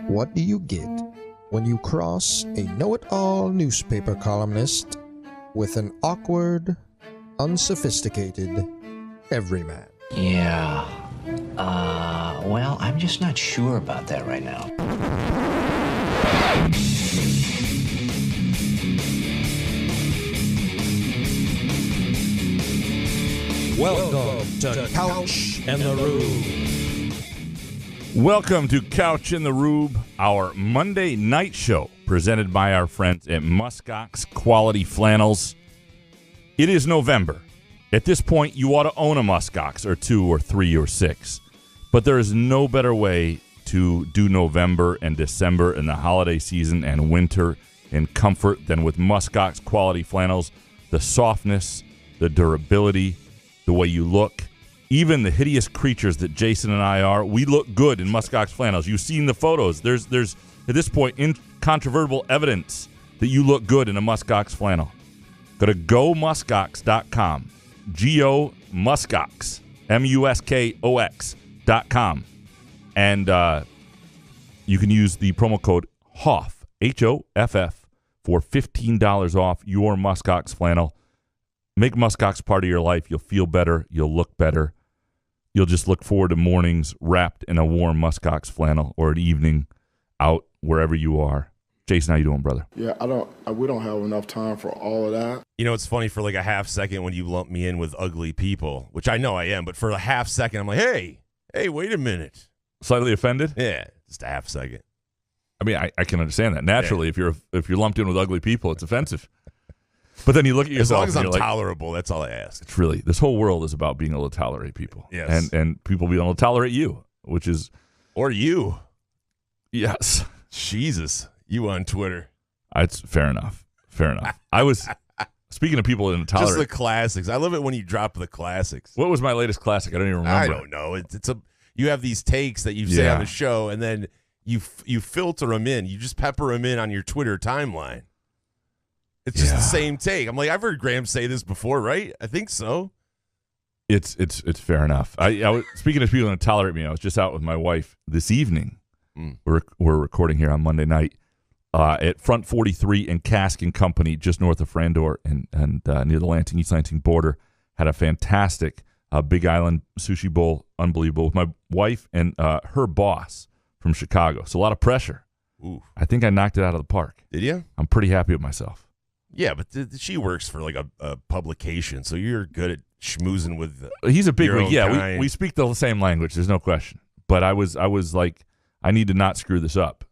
What do you get when you cross a know-it-all newspaper columnist with an awkward, unsophisticated everyman? Yeah. Well, I'm just not sure about that right now. Welcome to Couch and the Rube. Welcome to Couch in the Rube, our Monday night show presented by our friends at Muskox Quality Flannels. It is November. At this point, you ought to own a Muskox or 2 or 3 or 6. But there is no better way to do November and December and the holiday season and winter in comfort than with Muskox Quality Flannels. The softness, the durability, the way you look. Even the hideous creatures that Jason and I are, we look good in Muskox flannels. You've seen the photos. There's at this point incontrovertible evidence that you look good in a Muskox flannel. Go to gomuskox.com. Muskox, Muskox.com. And you can use the promo code HOFF, H-O-F-F, for $15 off your Muskox flannel. Make Muskox part of your life. You'll feel better. You'll look better. You'll just look forward to mornings wrapped in a warm Muskox flannel or an evening out wherever you are. Jason, how you doing, brother? Yeah, we don't have enough time for all of that. You know, it's funny for like a half second when you lump me in with ugly people, which I know I am, but for a half second, I'm like, hey, wait a minute. Slightly offended? Yeah, just a half second. I mean, I can understand that. Naturally, if you're lumped in with ugly people, it's offensive. But then you look at yourself. As long as I'm like, tolerable, that's all I ask. It's really, this whole world is about being able to tolerate people. Yes. And people being able to tolerate you, which is. Or you. Yes. Jesus. You on Twitter. It's fair enough. Fair enough. I was, speaking of people in tolerate. Just the classics. I love it when you drop the classics. What was my latest classic? I don't even remember. I don't know. You have these takes that you say on the show, and then you filter them in. You just pepper them in on your Twitter timeline. It's just the same take. I'm like, I've heard Graham say this before, right? I think so. It's fair enough. I was speaking of people that tolerate me. I was just out with my wife this evening. We're recording here on Monday night at Front 43 and Cask and Company, just north of Frandor and near the Lansing East Lansing border. Had a fantastic Big Island sushi bowl, unbelievable, with my wife and her boss from Chicago. So a lot of pressure. Ooh. I think I knocked it out of the park. Did you? I'm pretty happy with myself. Yeah, but she works for like a publication, so you're good at schmoozing with. He's a big wig. Yeah, we speak the same language. There's no question. But I was like, I need to not screw this up.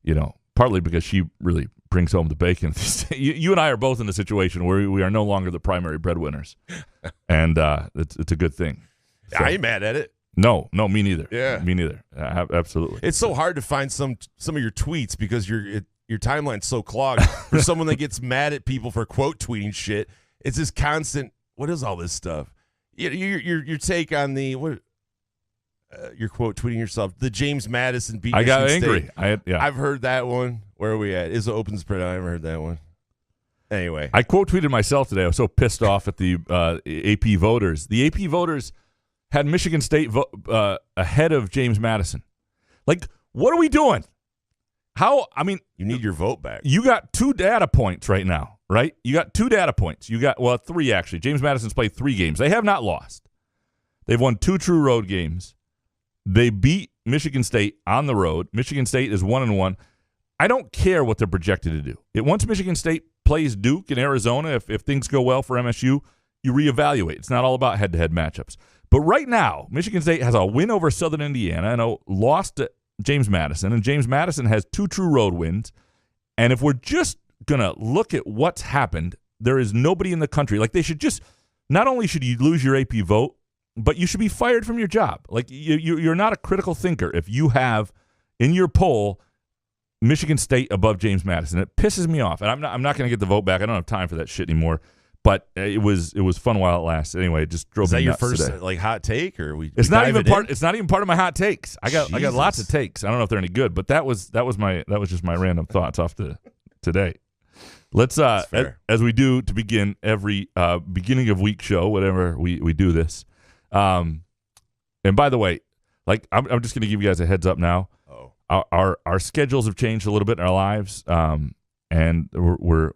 You know, partly because she really brings home the bacon. You and I are both in a situation where we are no longer the primary breadwinners, and it's a good thing. So, I ain't mad at it. No, me neither. Yeah, me neither. Absolutely. It's so hard to find some of your tweets because your timeline's so clogged. For someone that gets mad at people for quote tweeting shit, it's this constant. What is all this stuff? Your take on the what? Your quote tweeting yourself. The James Madison beat. I got Michigan angry. State. I've heard that one. Where are we at? Is it open spread? I haven't heard that one. Anyway, I quote tweeted myself today. I was so pissed off at the AP voters. The AP voters had Michigan State ahead of James Madison. Like, what are we doing? How? I mean, you need your vote back. You got 2 data points right now, right? You got 2 data points. You got 3 actually. James Madison's played 3 games. They have not lost. They've won 2 true road games. They beat Michigan State on the road. Michigan State is 1-1. I don't care what they're projected to do. Once Michigan State plays Duke in Arizona, if things go well for MSU, you reevaluate. It's not all about head-to-head matchups. But right now, Michigan State has a win over Southern Indiana and a loss to James Madison, and James Madison has 2 true road wins. And if we're just going to look at what's happened, there is nobody in the country. Like, they should just, not only should you lose your AP vote, but you should be fired from your job. Like, you're not a critical thinker if you have in your poll Michigan State above James Madison. It pisses me off, and I'm not going to get the vote back. I don't have time for that shit anymore. But it was fun while it lasted. Anyway, it just drove me nuts today. Is that your first hot take, or It's not even part. It's not even part of my hot takes. I got lots of takes. I don't know if they're any good, but that was just my random thoughts off today. Let's as we do to begin every beginning of week show, whatever we do this. And by the way, like I'm just going to give you guys a heads up now. our schedules have changed a little bit in our lives, and we're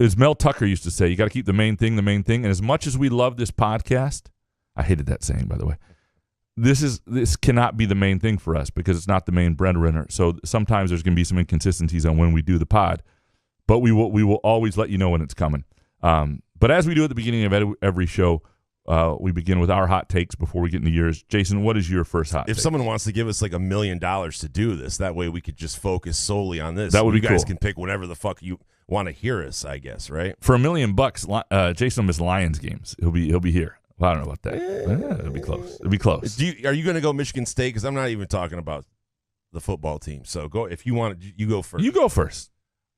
as Mel Tucker used to say, you got to keep the main thing. And as much as we love this podcast, I hated that saying, by the way. This cannot be the main thing for us because it's not the main breadwinner. So sometimes there's going to be some inconsistencies on when we do the pod, but we will always let you know when it's coming. But as we do at the beginning of every show, we begin with our hot takes before we get into yours. Jason, what is your first hot take? If someone wants to give us like $1 million to do this, that way we could just focus solely on this. That would be cool. You guys cool. can pick whatever the fuck you want to hear us, I guess, right? For $1 million, Jason will miss Lions games. He'll be here. Well, I don't know about that. Yeah, it'll be close. It'll be close. Are you going to go Michigan State? Because I'm not even talking about the football team. So go if you want. You go first. You go first.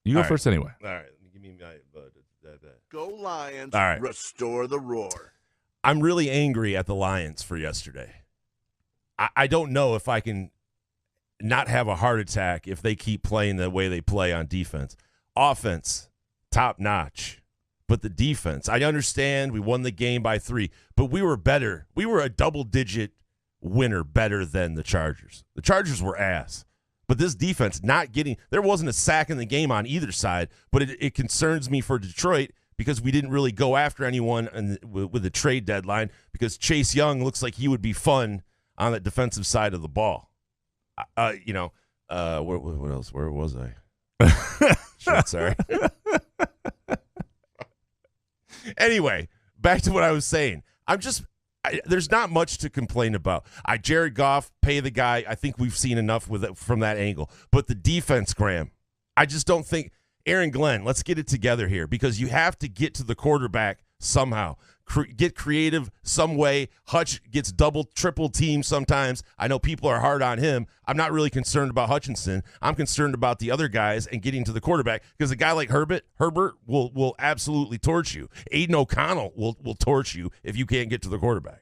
You go first anyway. All right. Give me my. Go Lions. All right. Restore the roar. I'm really angry at the Lions for yesterday. I don't know if I can not have a heart attack if they keep playing the way they play on defense. Offense, top notch. But the defense, I understand we won the game by 3, but we were better. We were a double-digit winner better than the Chargers. The Chargers were ass. But this defense there wasn't a sack in the game on either side, but it concerns me for Detroit because we didn't really go after anyone with the trade deadline because Chase Young looks like he would be fun on the defensive side of the ball. What else? Where was I? Shit, sorry. Anyway, back to what I was saying. There's not much to complain about. Jared Goff, pay the guy. I think we've seen enough from that angle. But the defense, Graham, I just don't think. Aaron Glenn, let's get it together here because you have to get to the quarterback somehow. Get creative some way. Hutch gets double, triple teamed sometimes. I know people are hard on him. I'm not really concerned about Hutchinson. I'm concerned about the other guys and getting to the quarterback because a guy like Herbert will absolutely torch you. Aiden O'Connell will torch you if you can't get to the quarterback.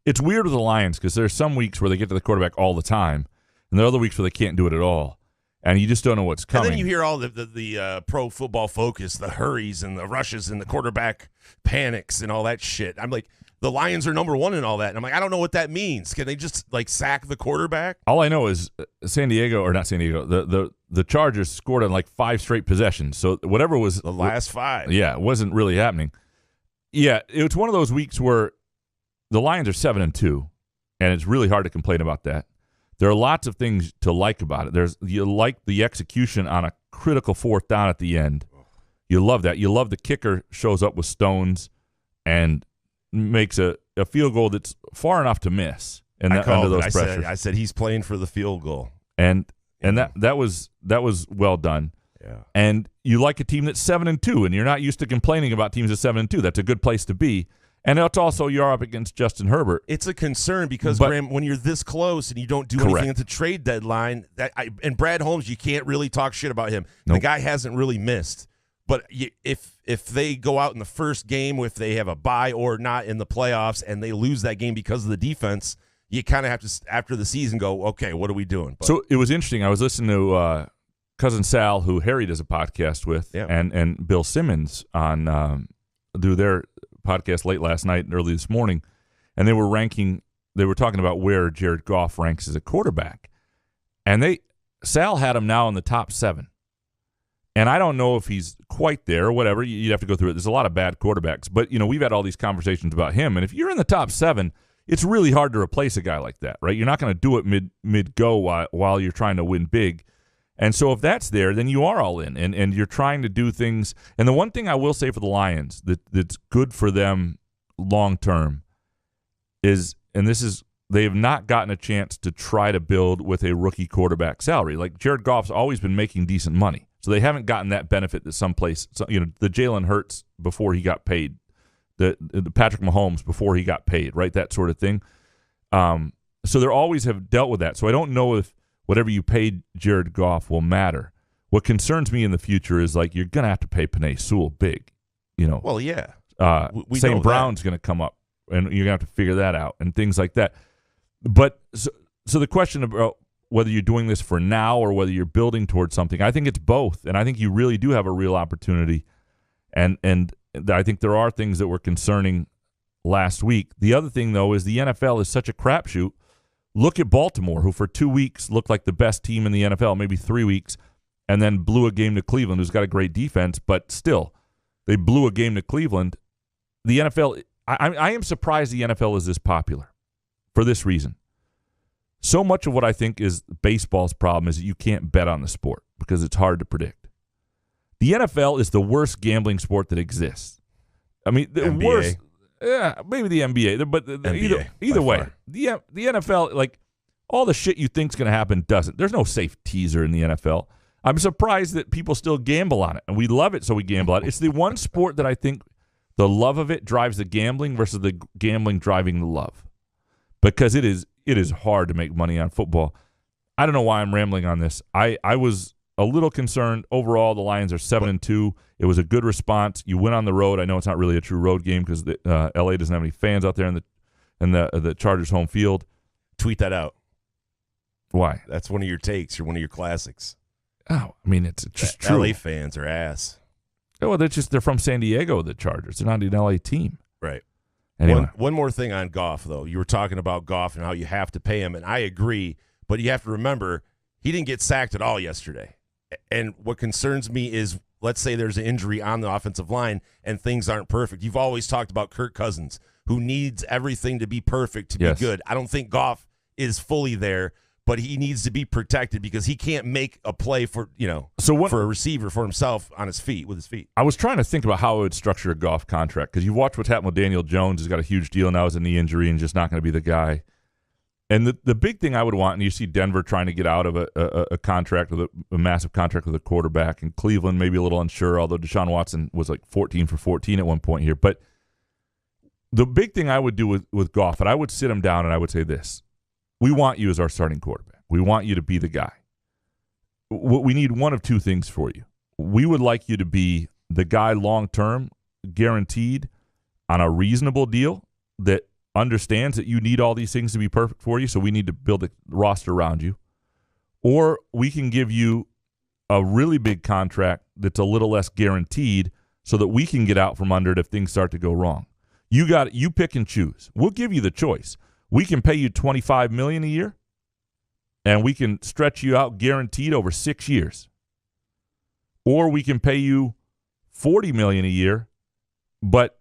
It's weird with the Lions because there's some weeks where they get to the quarterback all the time, and there are other weeks where they can't do it at all. And you just don't know what's coming. And then you hear all the pro football focus, the hurries and the rushes and the quarterback panics and all that shit. I'm like, the Lions are number 1 in all that. And I'm like, I don't know what that means. Can they just like sack the quarterback? All I know is the Chargers scored on like 5 straight possessions. So whatever was the last 5. Yeah, it wasn't really happening. Yeah, it's one of those weeks where the Lions are 7-2, and it's really hard to complain about that. There are lots of things to like about it. You like the execution on a critical 4th down at the end. You love that. You love the kicker shows up with stones and makes a field goal that's far enough to miss. And under those pressures, I said he's playing for the field goal. And that was well done. Yeah. And you like a team that's 7-2, and you're not used to complaining about teams at 7-2. That's a good place to be. And it's also you're up against Justin Herbert. It's a concern because, Graham, when you're this close and you don't do anything at the trade deadline, and Brad Holmes, you can't really talk shit about him. Nope. The guy hasn't really missed. But if they go out in the first game, if they have a bye or not in the playoffs, and they lose that game because of the defense, you kind of have to, after the season, go, okay, what are we doing? But, so it was interesting. I was listening to Cousin Sal, who Harry does a podcast with, and Bill Simmons on do their podcast late last night and early this morning, and they were talking about where Jared Goff ranks as a quarterback, and Sal had him now in the top 7, and I don't know if he's quite there or whatever. You'd have to go through it. There's a lot of bad quarterbacks, but we've had all these conversations about him, and if you're in the top 7, it's really hard to replace a guy like that, right? You're not going to do it mid go while you're trying to win big. And so if that's there, then you are all in, and you're trying to do things. And the one thing I will say for the Lions that's good for them long term is, and this is, they have not gotten a chance to try to build with a rookie quarterback salary. Like Jared Goff's always been making decent money, so they haven't gotten that benefit that someplace. The Jalen Hurts before he got paid, the Patrick Mahomes before he got paid, right? That sort of thing. So they always have dealt with that. So I don't know if whatever you paid Jared Goff will matter. What concerns me in the future is like you're going to have to pay Penei Sewell big, Well, yeah. St. Brown's going to come up, and you're going to have to figure that out and things like that. But so the question about whether you're doing this for now or whether you're building towards something, I think it's both, and I think you really do have a real opportunity. And I think there are things that were concerning last week. The other thing, though, is the NFL is such a crapshoot Look at Baltimore, who for 2 weeks looked like the best team in the NFL, maybe 3 weeks, and then blew a game to Cleveland, who's got a great defense, but still, they blew a game to Cleveland. The NFL, I am surprised the NFL is this popular for this reason. So much of what I think is baseball's problem is that you can't bet on the sport because it's hard to predict. The NFL is the worst gambling sport that exists. I mean, the NBA. worst. Yeah, maybe the NBA, but NBA, either by way, far. the NFL, like all the shit you think's going to happen doesn't. There's no safe teaser in the NFL. I'm surprised that people still gamble on it, and we love it, so we gamble on it. It's the one sport that I think the love of it drives the gambling versus the gambling driving the love, because it is hard to make money on football. I don't know why I'm rambling on this. I was a little concerned. Overall, the Lions are 7-2. It was a good response. You went on the road. I know it's not really a true road game because LA doesn't have any fans out there in the Chargers home field. Tweet that out. Why? That's one of your takes. You're one of your classics. Oh, I mean, it's just true. LA fans are ass. Oh, they're from San Diego, the Chargers. They're not an LA team. Right. Anyway. One more thing on Goff, though. You were talking about Goff and how you have to pay him, and I agree, but you have to remember he didn't get sacked at all yesterday. And what concerns me is, let's say there's an injury on the offensive line and things aren't perfect. You've always talked about Kirk Cousins, who needs everything to be perfect to be good. I don't think Goff is fully there, but he needs to be protected because he can't make a play for a receiver for himself on his feet, with his feet. I was trying to think about how I would structure a Goff contract because you watch what's happened with Daniel Jones. He's got a huge deal now as a knee injury and just not going to be the guy. And the big thing I would want, and you see Denver trying to get out of a contract with a massive contract with a quarterback, and Cleveland maybe a little unsure, although Deshaun Watson was like 14 for 14 at one point here. But the big thing I would do with Goff, and I would sit him down and I would say this: we want you as our starting quarterback. We want you to be the guy. We need one of two things for you. We would like you to be the guy long-term, guaranteed on a reasonable deal that understands that you need all these things to be perfect for you, so we need to build a roster around you. Or we can give you a really big contract that's a little less guaranteed so that we can get out from under it if things start to go wrong. You pick and choose. We'll give you the choice. We can pay you $25 million a year, and we can stretch you out guaranteed over 6 years. Or we can pay you $40 million a year, but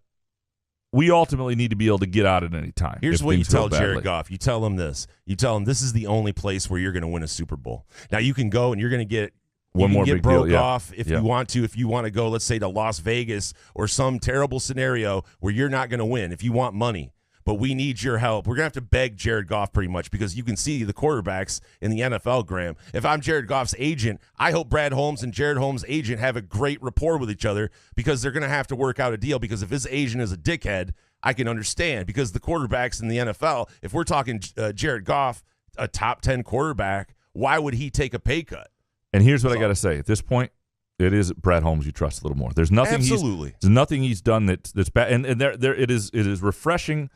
we ultimately need to be able to get out at any time. Here's what you tell Jared Goff. You tell him this. You tell him this is the only place where you're going to win a Super Bowl. Now you can go and you're going to get one more big broke deal, off if you want to. If you want to go, let's say, to Las Vegas or some terrible scenario where you're not going to win. If you want money, but we need your help. We're going to have to beg Jared Goff pretty much because you can see the quarterbacks in the NFL, Graham. If I'm Jared Goff's agent, I hope Brad Holmes and Jared Holmes' agent have a great rapport with each other because they're going to have to work out a deal because if his agent is a dickhead, I can understand because the quarterbacks in the NFL, if we're talking Jared Goff, a top 10 quarterback, why would he take a pay cut? And here's what I got to say. At this point, it is Brad Holmes you trust a little more. There's nothing there's nothing he's done that's bad. And it is refreshing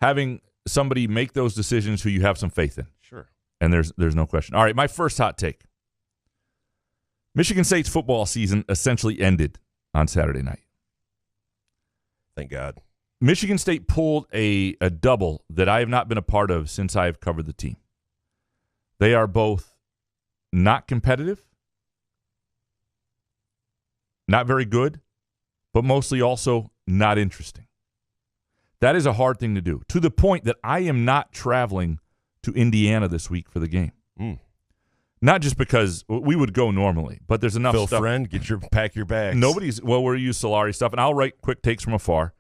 having somebody make those decisions who you have some faith in. Sure. And there's no question. All right, my first hot take. Michigan State's football season essentially ended on Saturday night. Thank God. Michigan State pulled a double that I have not been a part of since I have covered the team. They are both not competitive, not very good, but mostly also not interesting. That is a hard thing to do, to the point that I am not traveling to Indiana this week for the game. Not just because we would go normally, but there's enough Phil stuff. Friend, pack your bags. We'll use Salaries stuff, and I'll write quick takes from afar.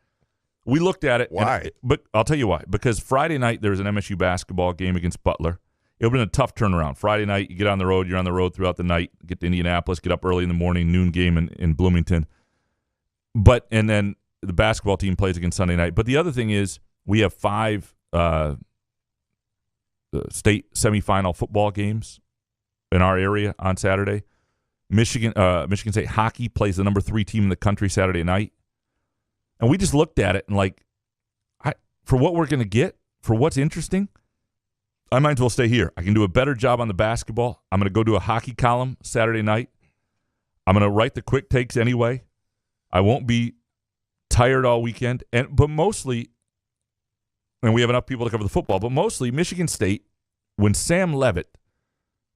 We looked at it. Why? But I'll tell you why. Because Friday night there was an MSU basketball game against Butler. It would have been a tough turnaround. Friday night, you get on the road. You're on the road throughout the night. Get to Indianapolis. Get up early in the morning. Noon game in Bloomington. And then the basketball team plays against Sunday night. But the other thing is we have 5 state semifinal football games in our area on Saturday. Michigan State hockey plays the number 3 team in the country Saturday night. And we just looked at it and for what we're going to get, for what's interesting, I might as well stay here. I can do a better job on the basketball. I'm going to go do a hockey column Saturday night. I'm going to write the quick takes anyway. I won't be tired all weekend. But mostly, and we have enough people to cover the football, but mostly Michigan State when Sam Leavitt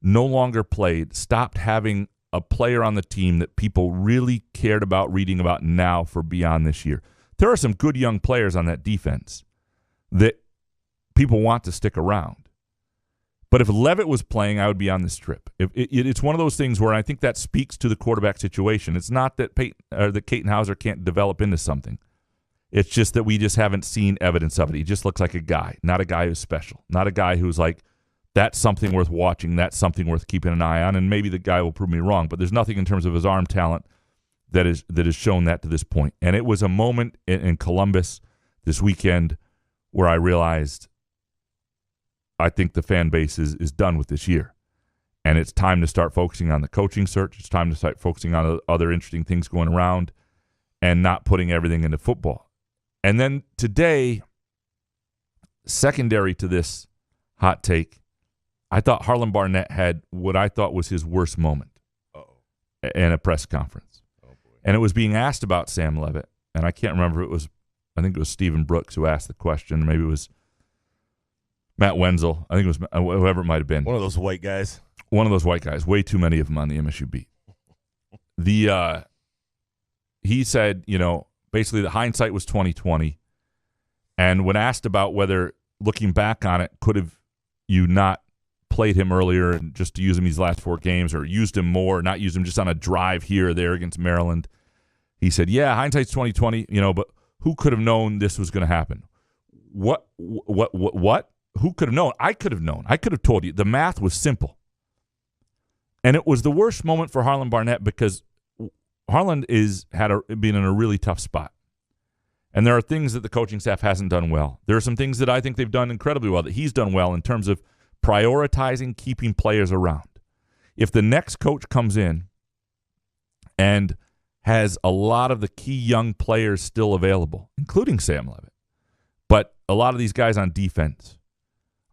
no longer played, stopped having a player on the team that people really cared about reading about now for beyond this year. There are some good young players on that defense that people want to stick around. But if Leavitt was playing, I would be on this trip. It's one of those things where I think that speaks to the quarterback situation. It's not that that Katon Houser can't develop into something. It's just that we just haven't seen evidence of it. He just looks like a guy, not a guy who's special, not a guy who's like, that's something worth watching, that's something worth keeping an eye on, and maybe the guy will prove me wrong. But there's nothing in terms of his arm talent that has shown that to this point. And it was a moment in Columbus this weekend where I realized I think the fan base is done with this year. And it's time to start focusing on the coaching search. It's time to start focusing on other interesting things going around and not putting everything into football. And then today, secondary to this hot take, I thought Harlan Barnett had what I thought was his worst moment in a press conference. And it was being asked about Sam Leavitt. And I can't remember if it was, I think it was Stephen Brooks who asked the question. Maybe it was Matt Wenzel. I think it was whoever it might have been. One of those white guys. One of those white guys. Way too many of them on the MSU beat. He said, basically the hindsight was 20/20. And when asked about whether, looking back on it, could have you not played him earlier and just to use him these last 4 games, or used him more, not used him just on a drive here or there against Maryland, he said, yeah, hindsight's 20/20, but who could have known this was going to happen? What? Who could have known? I could have known. I could have told you. The math was simple. And it was the worst moment for Harlan Barnett because Harlan been in a really tough spot. And there are things that the coaching staff hasn't done well. There are some things that I think they've done incredibly well, that he's done well in terms of prioritizing keeping players around. If the next coach comes in and has a lot of the key young players still available, including Sam Leavitt, but a lot of these guys on defense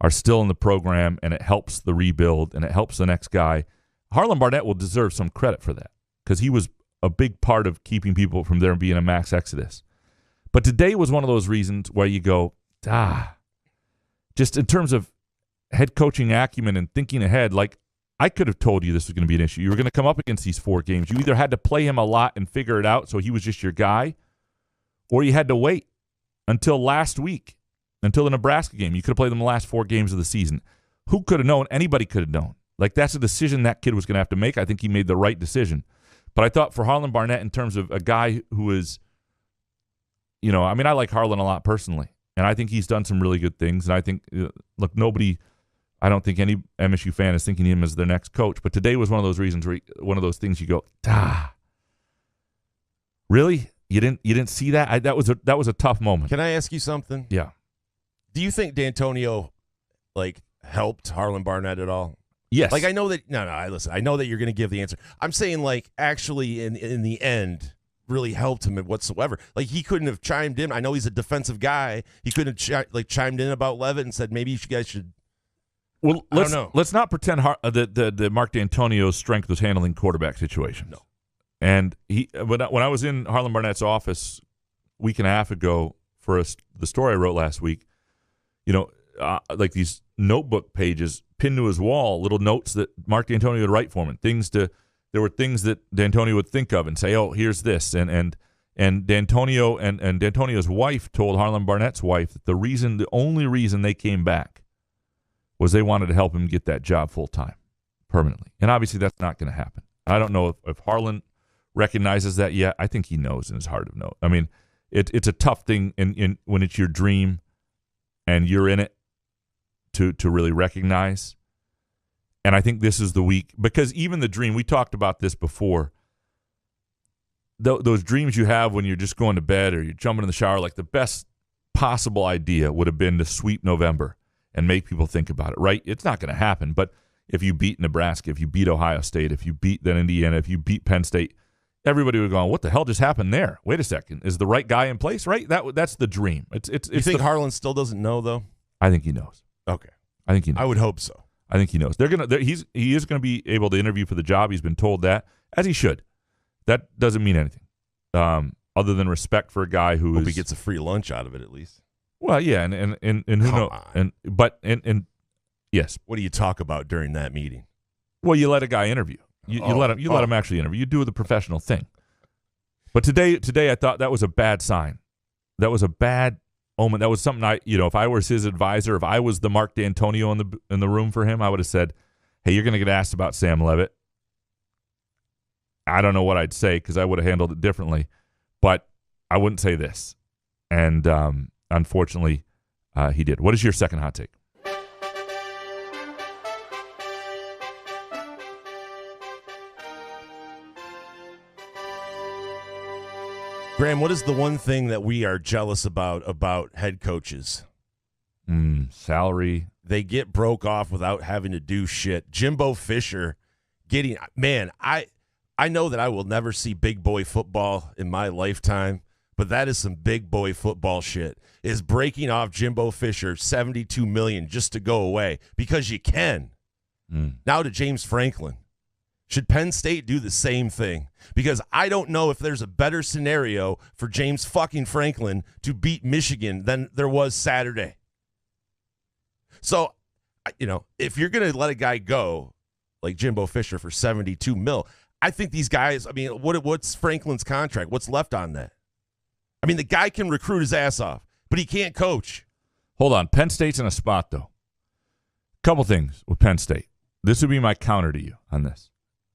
are still in the program, and it helps the rebuild, and it helps the next guy, Harlan Barnett will deserve some credit for that because he was a big part of keeping people from there being a max exodus. But today was one of those reasons where you go, just in terms of head coaching acumen and thinking ahead, like I could have told you this was going to be an issue. You were going to come up against these 4 games. You either had to play him a lot and figure it out so he was just your guy, or you had to wait until last week, until the Nebraska game. You could have played them the last 4 games of the season. Who could have known? Anybody could have known. Like, that's a decision that kid was going to have to make. I think he made the right decision. But I thought for Harlan Barnett, in terms of a guy who is, I like Harlan a lot personally, and I think he's done some really good things. And I think, I don't think any MSU fan is thinking of him as their next coach. But today was one of those reasons, one of those things you go, really? You didn't see that? That was a tough moment. Can I ask you something? Yeah. Do you think D'Antonio helped Harlan Barnett at all? Yes. I know that. No. Listen. I know that you're going to give the answer. I'm saying, actually, in the end, really helped him whatsoever. He couldn't have chimed in. I know he's a defensive guy. He couldn't have chimed in about Leavitt and said maybe you guys should. Well, I don't know. Let's not pretend that Mark D'Antonio's strength was handling quarterback situations. No. And when I was in Harlan Barnett's office a week and a half ago for the story I wrote last week, these notebook pages pinned to his wall, little notes that Mark D'Antonio would write for him, there were things that D'Antonio would think of and say, oh, here's this. And D'Antonio and D'Antonio's wife told Harlan Barnett's wife that the only reason they came back was they wanted to help him get that job full-time, permanently. And obviously that's not going to happen. I don't know if Harlan recognizes that yet. I think he knows in his heart of note. I mean, it's a tough thing when it's your dream and you're in it to really recognize. And I think this is the week, because even the dream, we talked about this before, those dreams you have when you're just going to bed or you're jumping in the shower, the best possible idea would have been to sweep November and make people think about it, right? It's not going to happen, but if you beat Nebraska, if you beat Ohio State, if you beat then Indiana, if you beat Penn State, everybody would have gone, what the hell just happened there? Wait a second. Is the right guy in place, right? That's the dream. You think Harlan still doesn't know, though? I think he knows. Okay. I think he knows. I would hope so. I think he knows. He is going to be able to interview for the job. He's been told that, as he should. That doesn't mean anything, other than respect for a guy who hope he gets a free lunch out of it at least. Well, yeah, and who knows? And Yes. What do you talk about during that meeting? Well, you let a guy interview. You let him actually interview. You do the professional thing. But today I thought that was a bad sign. That was a bad omen. That was something if I was his advisor, if I was the Mark D'Antonio in the room for him, I would have said, "Hey, you're going to get asked about Sam Leavitt." I don't know what I'd say because I would have handled it differently, but I wouldn't say this. And unfortunately, he did. What is your second hot take? Graham, what is the one thing that we are jealous about head coaches? Salary. They get broke off without having to do shit. Jimbo Fisher I know that I will never see big boy football in my lifetime, but that is some big boy football shit. Is breaking off Jimbo Fisher $72 million just to go away because you can. Now to James Franklin. Should Penn State do the same thing? Because I don't know if there's a better scenario for James fucking Franklin to beat Michigan than there was Saturday. So, if you're going to let a guy go like Jimbo Fisher for $72 million, I think these guys, what's Franklin's contract? What's left on that? The guy can recruit his ass off, but he can't coach. Hold on. Penn State's in a spot, though. Couple things with Penn State. This would be my counter to you on this.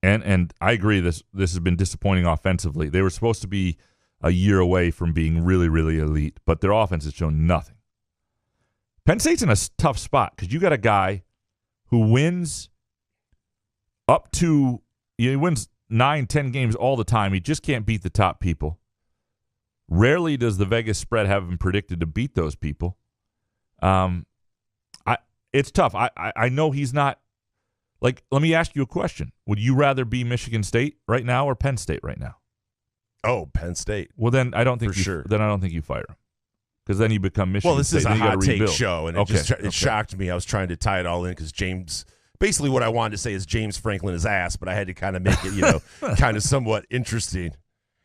And I agree this has been disappointing offensively. They were supposed to be a year away from being really, really elite, but their offense has shown nothing. Penn State's in a tough spot because you got a guy who wins he wins 9-10 games all the time. He just can't beat the top people. Rarely does the Vegas spread have him predicted to beat those people. It's tough. I know he's not. Let me ask you a question. Would you rather be Michigan State right now or Penn State right now? Oh, Penn State. Well, then I don't think sure. Then I don't think you fire him because then you become Michigan. Well, this State, is a hot take rebuild. show, and it shocked me. I was trying to tie it all in because James. Basically, what I wanted to say is James Franklin is ass, but I had to kind of make it, kind of somewhat interesting.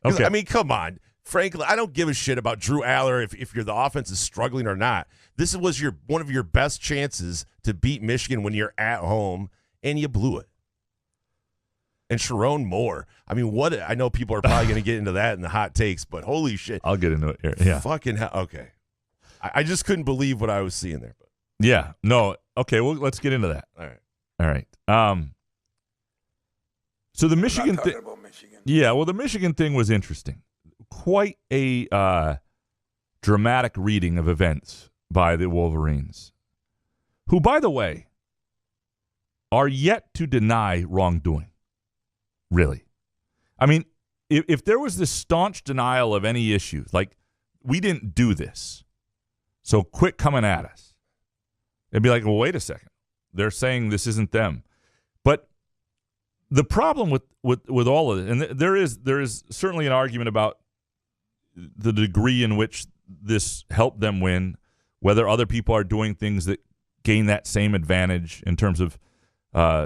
Okay. Come on, Franklin. I don't give a shit about Drew Aller if the offense is struggling or not. This was one of your best chances to beat Michigan when you're at home. And you blew it. And Sharon Moore. What? I know people are probably going to get into that in the hot takes, but holy shit. I'll get into it here. Yeah. Fucking hell. Okay. I just couldn't believe what I was seeing there. But. Yeah. No. Okay. Well, let's get into that. All right. So the Michigan thing. Yeah. Well, the Michigan thing was interesting. Quite a dramatic reading of events by the Wolverines, who, by the way, are yet to deny wrongdoing. Really. If there was this staunch denial of any issues, like we didn't do this, so quit coming at us. It'd be like, well, wait a second. They're saying this isn't them. But the problem with all of it, and there is certainly an argument about the degree in which this helped them win, whether other people are doing things that gain that same advantage in terms of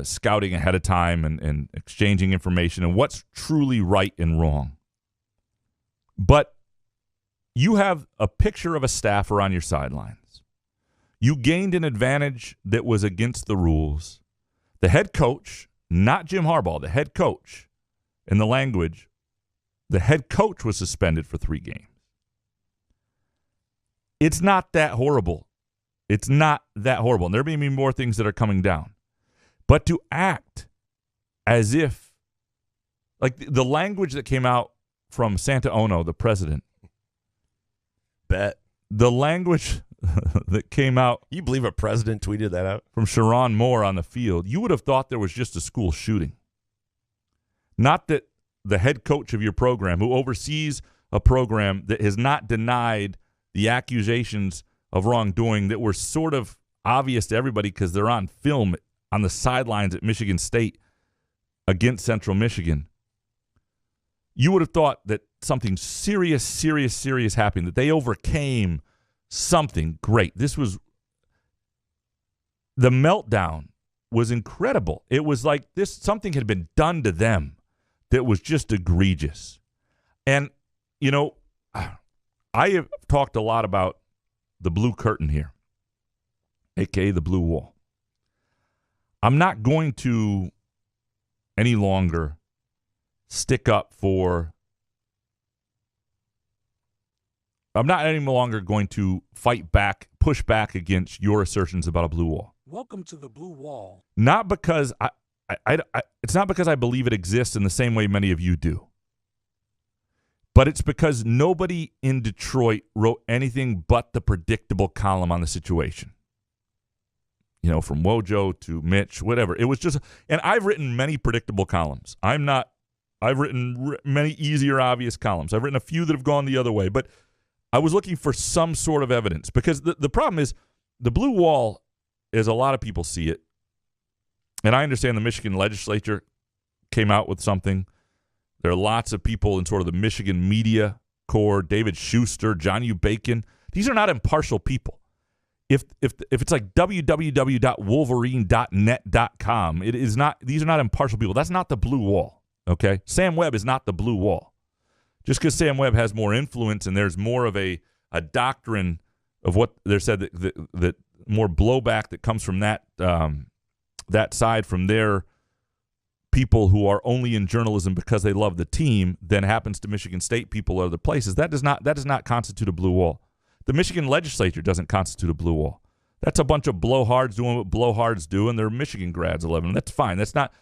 scouting ahead of time and exchanging information and what's truly right and wrong. But you have a picture of a staffer on your sidelines. You gained an advantage that was against the rules. The head coach, not Jim Harbaugh, the head coach, in the language, the head coach was suspended for 3 games. It's not that horrible. It's not that horrible. And there may be more things that are coming down. But to act as if, the language that came out from Santa Ono, the president, the language that came out. You believe a president tweeted that out? From Sharon Moore on the field, you would have thought there was just a school shooting. Not that the head coach of your program, who oversees a program that has not denied the accusations of wrongdoing that were sort of obvious to everybody because they're on film on the sidelines at Michigan State against Central Michigan, you would have thought that something serious happened, that they overcame something great. The meltdown was incredible. It was like something had been done to them that was just egregious. And, I have talked a lot about the blue curtain here, a.k.a. the blue wall. I'm not going to any longer stick up for. I'm not any longer going to fight back, push back against your assertions about a blue wall. Welcome to the blue wall. Not because it's not because I believe it exists in the same way many of you do. But it's because nobody in Detroit wrote anything but the predictable column on the situation. You know, from Wojo to Mitch, whatever. It was just, and I've written many predictable columns. I've written many easier, obvious columns. I've written a few that have gone the other way, but I was looking for some sort of evidence because the problem is the blue wall, as a lot of people see it, and I understand the Michigan legislature came out with something. There are lots of people in sort of the Michigan media corps, David Schuster, John U. Bacon. These are not impartial people. If it's like www.wolverine.net.com, it is not. These are not impartial people. That's not the blue wall. Okay, Sam Webb is not the blue wall. Just because Sam Webb has more influence and there's more of a doctrine of what they're said that more blowback that comes from that side from their people who are only in journalism because they love the team than happens to Michigan State people or other places. That does not constitute a blue wall. The Michigan legislature doesn't constitute a blue wall. That's a bunch of blowhards doing what blowhards do, and they're Michigan grads, 11. That's fine. It's not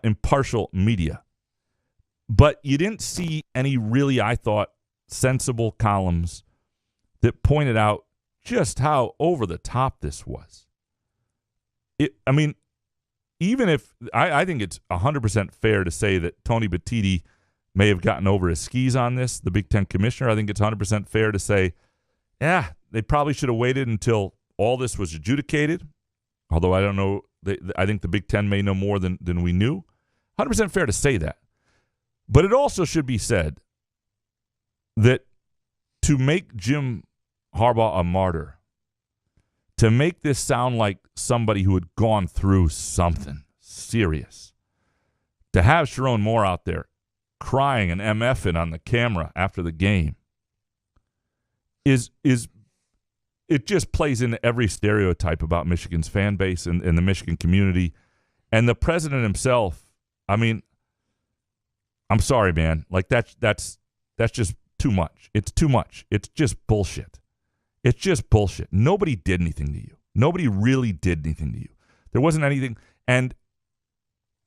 impartial media. But you didn't see any really, I thought, sensible columns that pointed out just how over the top this was. Even if I think it's 100% fair to say that Tony Batiti may have gotten over his skis on this, the Big Ten commissioner. I think it's 100% fair to say, yeah, they probably should have waited until all this was adjudicated, although I don't know. I think the Big Ten may know more than we knew. 100% fair to say that. But it also should be said that to make Jim Harbaugh a martyr, to make this sound like somebody who had gone through something serious, to have Sharon Moore out there crying and MFing on the camera after the game is it just plays into every stereotype about Michigan's fan base and the Michigan community. And the president himself, I'm sorry, man. Like that's just too much. It's too much. It's just bullshit. It's just bullshit. Nobody did anything to you. Nobody really did anything to you. There wasn't anything. And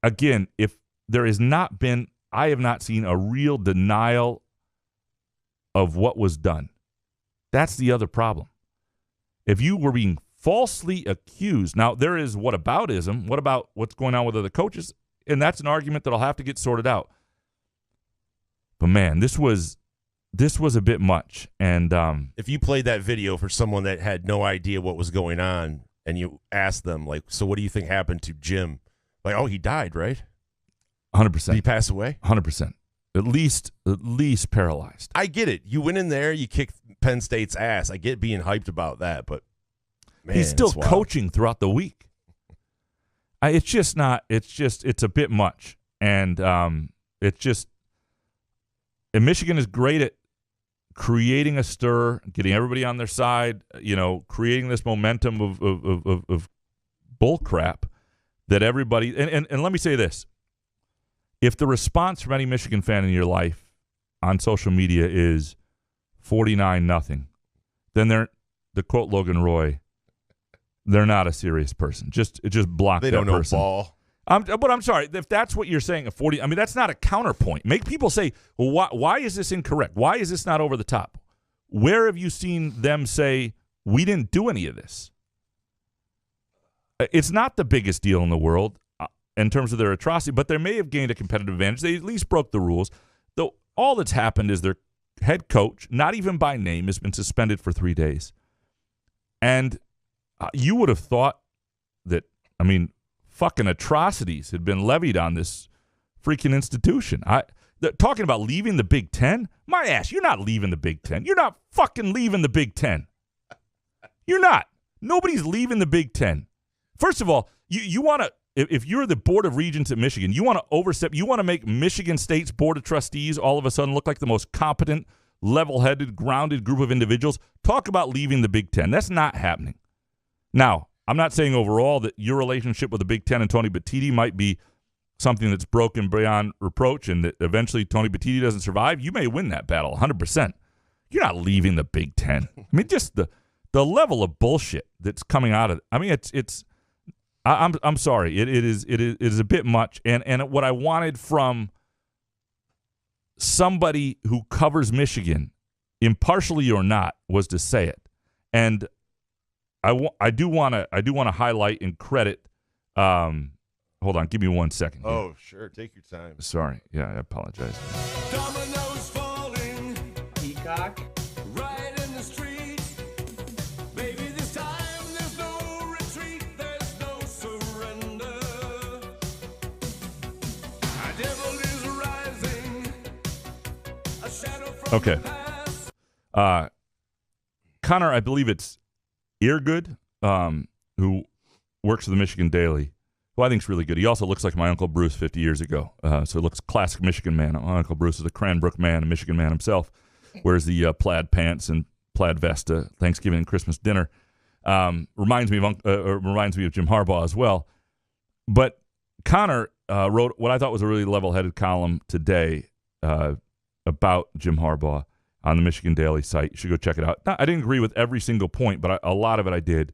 again, if there has not been, I have not seen a real denial of what was done. That's the other problem. If you were being falsely accused, now there is whataboutism. What about what's going on with other coaches? And that's an argument that'll have to get sorted out. But man, this was a bit much. And if you played that video for someone that had no idea what was going on and you asked them, like, so what do you think happened to Jim? Like, oh, he died, right? 100%. Did he pass away? 100%. At least paralyzed. I get it. You went in there, you kicked Penn State's ass. I get being hyped about that, but man, he's still coaching throughout the week. It's a bit much. And and Michigan is great at creating a stir, getting everybody on their side, creating this momentum of bull crap that everybody and let me say this. If the response from any Michigan fan in your life on social media is 49-0, then they're, to quote Logan Roy, they're not a serious person. Just block that person. They don't know ball. But I'm sorry, if that's what you're saying, that's not a counterpoint. Make people say, well, why is this incorrect? Why is this not over the top? Where have you seen them say, we didn't do any of this? It's not the biggest deal in the world in terms of their atrocity, but they may have gained a competitive advantage. They at least broke the rules. Though all that's happened is their head coach, not even by name, has been suspended for 3 days. And you would have thought that, fucking atrocities had been levied on this freaking institution. Talking about leaving the Big Ten? My ass, you're not leaving the Big Ten. You're not fucking leaving the Big Ten. You're not. Nobody's leaving the Big Ten. First of all, you want to, if you're the Board of Regents at Michigan, you want to overstep, you want to make Michigan State's Board of Trustees all of a sudden look like the most competent, level-headed, grounded group of individuals. Talk about leaving the Big Ten. That's not happening. Now, I'm not saying overall that your relationship with the Big Ten and Tony Batiti might be something that's broken beyond reproach and that eventually Tony Batiti doesn't survive. You may win that battle 100%. You're not leaving the Big Ten. I mean, just the level of bullshit that's coming out of it. I mean, I'm sorry. It is a bit much. And what I wanted from somebody who covers Michigan, impartially or not, was to say it. And I do want to highlight and credit. Hold on, give me 1 second. Here. Oh, sure. Take your time. Sorry. Yeah, I apologize. Dominoes falling. Peacock. Right in the street. Baby, this time there's no retreat. There's no surrender. A devil is rising. A shadow from Okay. the past. Connor, I believe it's Eargood, who works for the Michigan Daily, who I think is really good. He also looks like my Uncle Bruce 50 years ago. So he looks classic Michigan man. My Uncle Bruce is a Cranbrook man, a Michigan man himself. Wears the plaid pants and plaid vest Thanksgiving and Christmas dinner. Reminds me of Jim Harbaugh as well. But Connor wrote what I thought was a really level-headed column today about Jim Harbaugh on the Michigan Daily site. You should go check it out. I didn't agree with every single point, but a lot of it I did.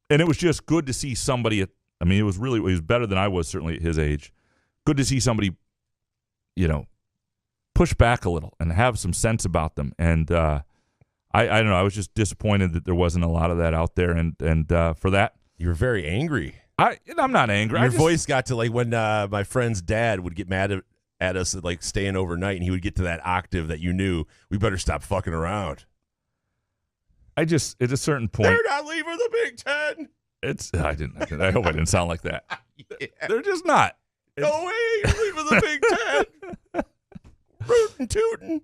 And it was just good to see somebody he was better than I was, certainly at his age. Good to see somebody, push back a little and have some sense about them. And I don't know. I was just disappointed that there wasn't a lot of that out there. And for that, You were very angry. I'm not angry. Your voice got to like when my friend's dad would get mad at us at like staying overnight, and he would get to that octave that you knew we better stop fucking around. At a certain point, They're not leaving the Big Ten. I hope I didn't sound like that. Yeah. They're just not. No way, you're leaving the Big Ten. Rootin' tootin'.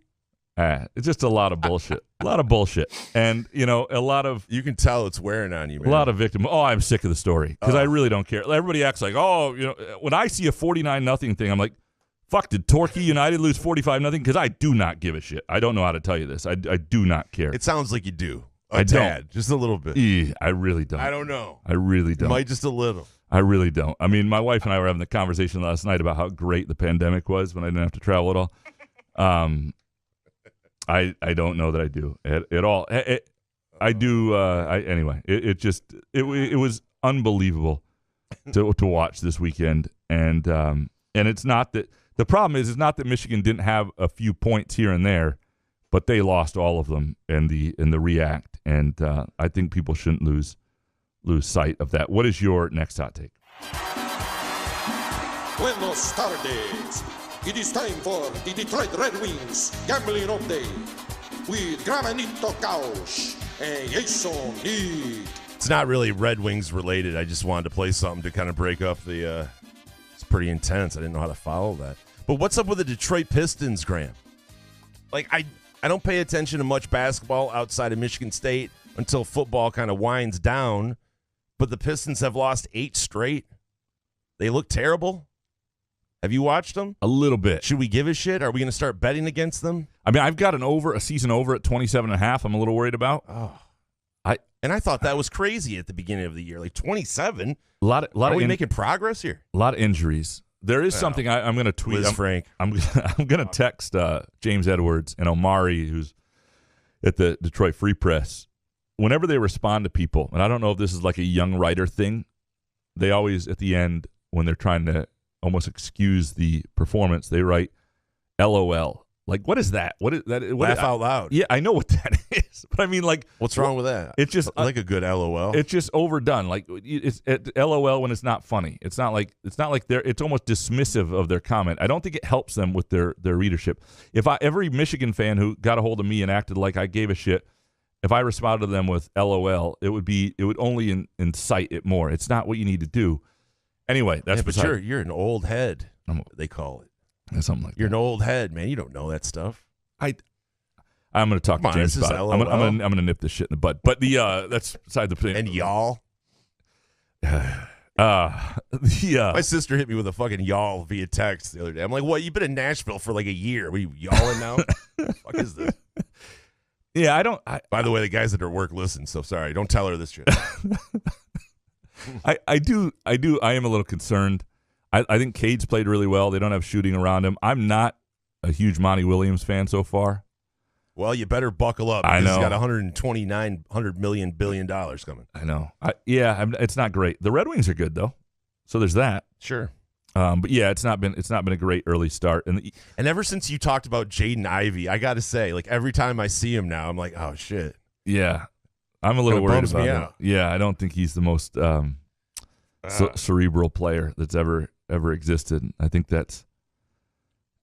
It's just a lot of bullshit. A lot of bullshit. And, a lot of... You can tell it's wearing on you, man. A lot of victim... Oh, I'm sick of the story because I really don't care. Everybody acts like, when I see a 49-0 thing, I'm like, fuck, did Torquay United lose 45-0? Because I do not give a shit. I don't know how to tell you this. I do not care. It sounds like you do. I tad, don't. just a little bit. I really don't. I don't know. I really don't. You might just a little. I really don't. I mean, my wife and I were having the conversation last night about how great the pandemic was when I didn't have to travel at all. I don't know that I do at all. I do. Anyway, it was unbelievable to watch this weekend, and it's not that the problem is. It's not that Michigan didn't have a few points here and there, but they lost all of them in the react, and I think people shouldn't lose sight of that. What is your next hot take? Buenos tardes. It is time for the Detroit Red Wings gambling update with Gravanito Couch and Jason Lee. It's not really Red Wings related. I just wanted to play something to kind of break up the. It's pretty intense. I didn't know how to follow that. But what's up with the Detroit Pistons, Graham? Like I don't pay attention to much basketball outside of Michigan State until football kind of winds down. But the Pistons have lost 8 straight. They look terrible. Have you watched them? A little bit. Should we give a shit? Are we going to start betting against them? I mean, I've got a season over at 27.5. I'm a little worried about. Oh, I thought that was crazy at the beginning of the year. Like 27. Are we making progress here? A lot of injuries. There is something I'm going to tweet. Liz Frank. I'm going to text James Edwards and Omari, who's at the Detroit Free Press. Whenever they respond to people, and I don't know if this is like a young writer thing, they always at the end when they're trying to almost excuse the performance, they write LOL. Like, what is that? What is that? Laugh out loud. Yeah, I know what that is, but I mean, like, what's wrong with that? It's just like a good LOL. It's just overdone. Like, it's LOL when it's not funny. It's not like it's almost dismissive of their comment. I don't think it helps them with their readership. Every Michigan fan who got a hold of me and acted like I gave a shit, if I responded to them with LOL, it would only incite it more. It's not what you need to do. Anyway, that's but you're an old head. They call it. Something like you're that. an old head, man. You don't know that stuff. I'm going to talk to James about it. I'm going to nip this shit in the bud. But that's beside the thing. And y'all. My sister hit me with a fucking y'all via text the other day. I'm like, what? You've been in Nashville for like a year. What are you yawling now? Fuck is this? Yeah, I don't. By the way, the guys that are at work listen. So sorry. Don't tell her this shit. I am a little concerned. I think Cade's played really well. They don't have shooting around him. I'm not a huge Monty Williams fan so far. Well, you better buckle up. I know. He's got $100 million billion coming. I know. It's not great. The Red Wings are good though, so there's that. Sure. But yeah, it's not been a great early start. And ever since you talked about Jaden Ivey, I got to say, like every time I see him now, I'm like, oh shit. Yeah, I'm a little worried about him. Out. Yeah, I don't think he's the most cerebral player that's ever existed. I think that's,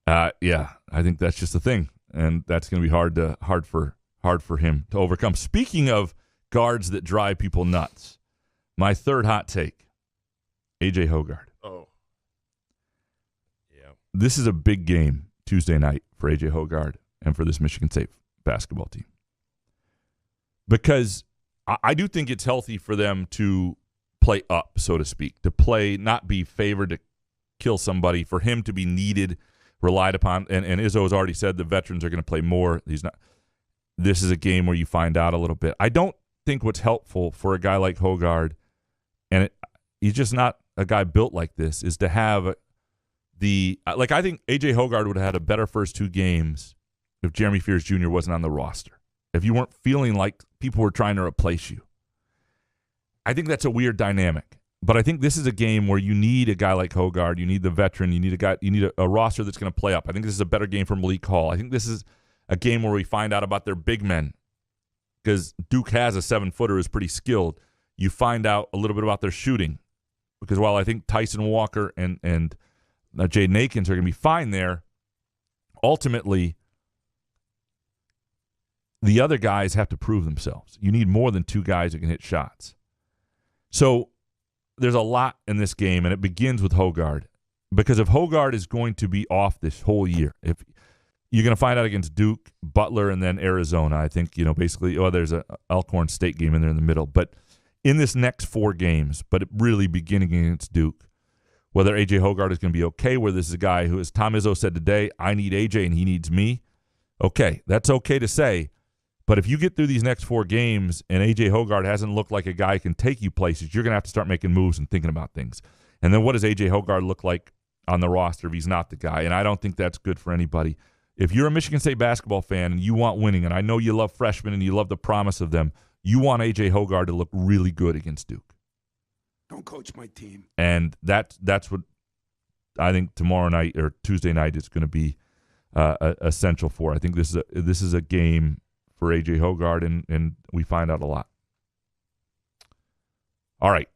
I think that's just a thing, and that's going to be hard for him to overcome. Speaking of guards that drive people nuts, my third hot take: AJ Hoggard. Oh, yeah. This is a big game Tuesday night for AJ Hoggard and for this Michigan State basketball team, because I do think it's healthy for them to play up, so to speak, to play, not be favored to kill somebody, for him to be needed, relied upon. And Izzo has already said the veterans are going to play more. He's not. This is a game where you find out a little bit. I don't think what's helpful for a guy like Hoggard, and he's just not a guy built like this, is to have I think AJ Hoggard would have had a better first two games if Jeremy Fears Jr. wasn't on the roster, if you weren't feeling like people were trying to replace you. I think that's a weird dynamic. But I think this is a game where you need a guy like Hoggard, you need the veteran, you need a roster that's going to play up. I think this is a better game for Malik Hall. I think this is a game where we find out about their big men, because Duke has a 7-footer who's pretty skilled. You find out a little bit about their shooting, because while I think Tyson Walker and Jaden Akins are going to be fine there, ultimately the other guys have to prove themselves. You need more than two guys who can hit shots. So there's a lot in this game, and it begins with Hoggard, because if Hoggard is going to be off this whole year, if you're going to find out against Duke, Butler, and then Arizona, I think, basically, there's a Alcorn State game in there in the middle. But in this next 4 games, but really beginning against Duke, whether A.J. Hoggard is going to be okay, where this is a guy who, as Tom Izzo said today, I need A.J. and he needs me. Okay, that's okay to say. But if you get through these next 4 games and A.J. Hoggard hasn't looked like a guy who can take you places, you're going to have to start making moves and thinking about things. And then what does A.J. Hoggard look like on the roster if he's not the guy? And I don't think that's good for anybody. If you're a Michigan State basketball fan and you want winning, and I know you love freshmen and you love the promise of them, you want A.J. Hoggard to look really good against Duke. Don't coach my team. And that's what I think tomorrow night or Tuesday night is going to be essential for. I think this is a game for A.J. Hoggard, and we find out a lot. All right.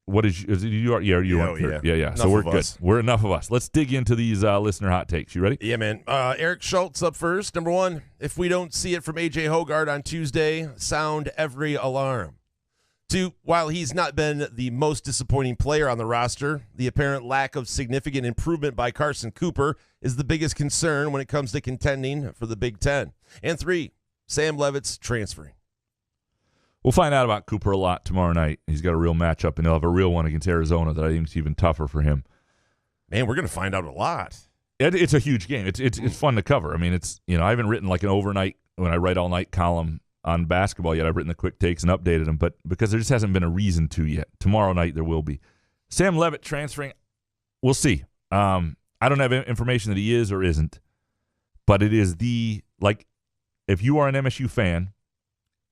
What is you? Yeah. So we're good. We're enough of us. Let's dig into these listener hot takes. You ready? Yeah, man. Eric Schultz up first. Number 1, if we don't see it from A.J. Hoggard on Tuesday, sound every alarm. 2, while he's not been the most disappointing player on the roster, the apparent lack of significant improvement by Carson Cooper is the biggest concern when it comes to contending for the Big Ten. And 3, Sam Leavitt's transferring. We'll find out about Cooper a lot tomorrow night. He's got a real matchup, and he'll have a real one against Arizona that I think is even tougher for him. Man, we're going to find out a lot. It's a huge game. It's fun to cover. I mean, I haven't written like an overnight, when I write all night column on basketball yet. I've written the quick takes and updated them, but because there just hasn't been a reason to yet. Tomorrow night there will be. Sam Leavitt transferring, we'll see. I don't have information that he is or isn't, but it is if you are an MSU fan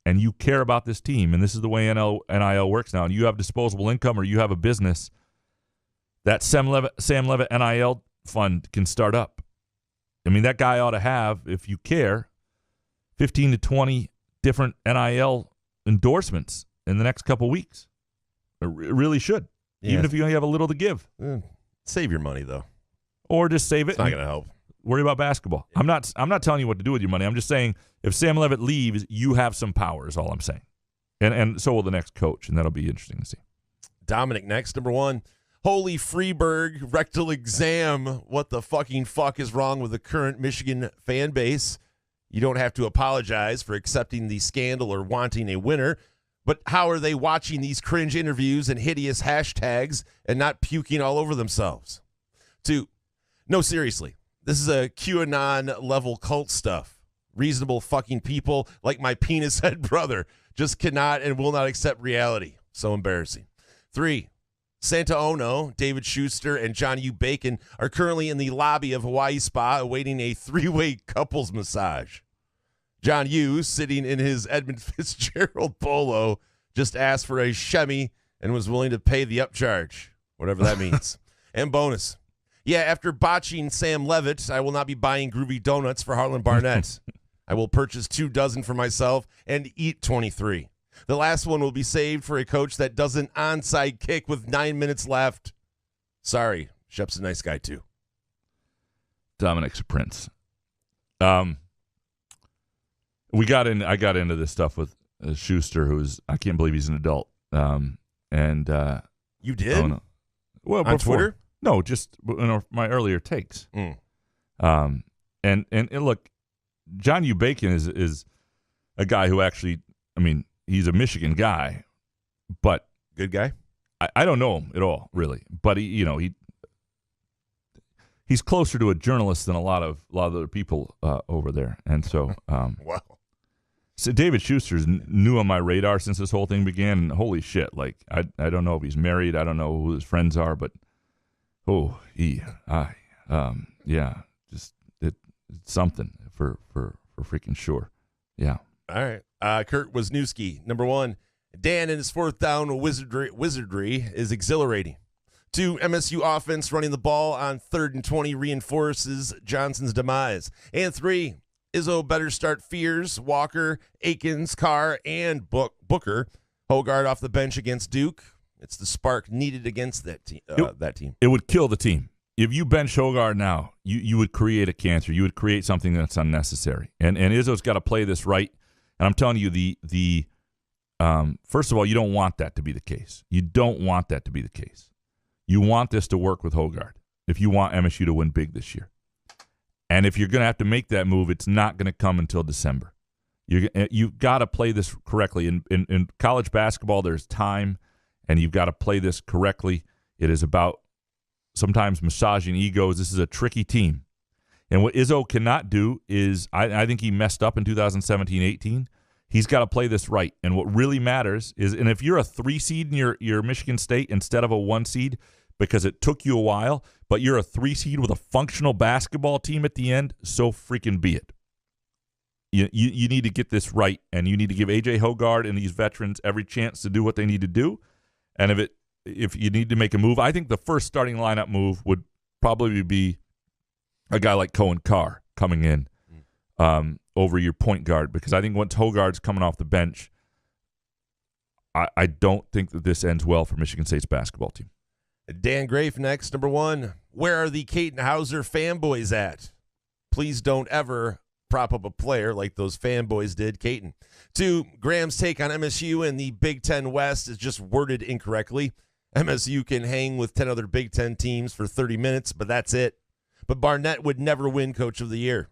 and you care about this team, and this is the way NIL works now, and you have disposable income or you have a business, that Sam Leavitt NIL fund can start up. I mean, that guy ought to have, if you care, 15 to 20 different NIL endorsements in the next couple weeks. It really should, even if you only have a little to give. Save your money, though. Or just save it. It's not going to help. Worry about basketball. Yeah. I'm not telling you what to do with your money. I'm just saying if Sam Leavitt leaves, you have some power is all I'm saying. And so will the next coach, and that'll be interesting to see. Dominic next, number 1. Holy Freeburg rectal exam. What the fucking fuck is wrong with the current Michigan fan base? You don't have to apologize for accepting the scandal or wanting a winner, but how are they watching these cringe interviews and hideous hashtags and not puking all over themselves? 2, no, seriously. This is a QAnon-level cult stuff. Reasonable fucking people like my penis-head brother just cannot and will not accept reality. So embarrassing. 3, Santa Ono, David Schuster, and John U. Bacon are currently in the lobby of Hawaii Spa awaiting a 3-way couples massage. John U., sitting in his Edmund Fitzgerald polo, just asked for a shemmy and was willing to pay the upcharge, whatever that means. And bonus. Yeah, after botching Sam Leavitt, I will not be buying groovy donuts for Harlan Barnett. I will purchase 2 dozen for myself and eat 23. The last one will be saved for a coach that does an onside kick with 9 minutes left. Sorry, Shep's a nice guy too. Dominic's a prince. I got into this stuff with Schuster, who's, I can't believe he's an adult. You did? Oh, no. Well, on before, Twitter? No, just my earlier takes. And look, John U. Bacon is a guy who actually, I mean, he's a Michigan guy, but good guy. I don't know him at all, really. But he's closer to a journalist than a lot of other people over there. And so, wow. So David Schuster's new on my radar since this whole thing began. And holy shit! Like I don't know if he's married. I don't know who his friends are, but it's something for freaking sure. Yeah. All right. Kurt Wisniewski, number 1. Dan in his 4th down wizardry is exhilarating. 2, MSU offense running the ball on 3rd and 20 reinforces Johnson's demise. And 3, Izzo better start Fears, Walker, Akins, Carr, and Booker. Hogard off the bench against Duke. It's the spark needed against that team. It would kill the team. If you bench Hogard now, you would create a cancer. You would create something that's unnecessary. And Izzo's got to play this right. And I'm telling you, the first of all, you don't want that to be the case. You don't want that to be the case. You want this to work with Hogard if you want MSU to win big this year. And if you're going to have to make that move, it's not going to come until December. You've got to play this correctly. In college basketball, there's time, and you've got to play this correctly. It is about sometimes massaging egos. This is a tricky team. And what Izzo cannot do is, I think he messed up in 2017-18. He's got to play this right. And what really matters is, and if you're a 3 seed in your Michigan State instead of a 1 seed, because it took you a while, but you're a 3 seed with a functional basketball team at the end, so freaking be it. You need to get this right, and you need to give A.J. Hogard and these veterans every chance to do what they need to do. And if you need to make a move, I think the first starting lineup move would probably be a guy like Cohen Carr coming in over your point guard, because I think once Hogard's coming off the bench, I don't think that this ends well for Michigan State's basketball team. Dan Grafe next, number 1. Where are the Caton Hauser fanboys at? Please don't ever prop up a player like those fanboys did, Caton. 2, Graham's take on MSU and the Big Ten West is just worded incorrectly. MSU can hang with 10 other Big Ten teams for 30 minutes, but that's it. But Barnett would never win Coach of the Year.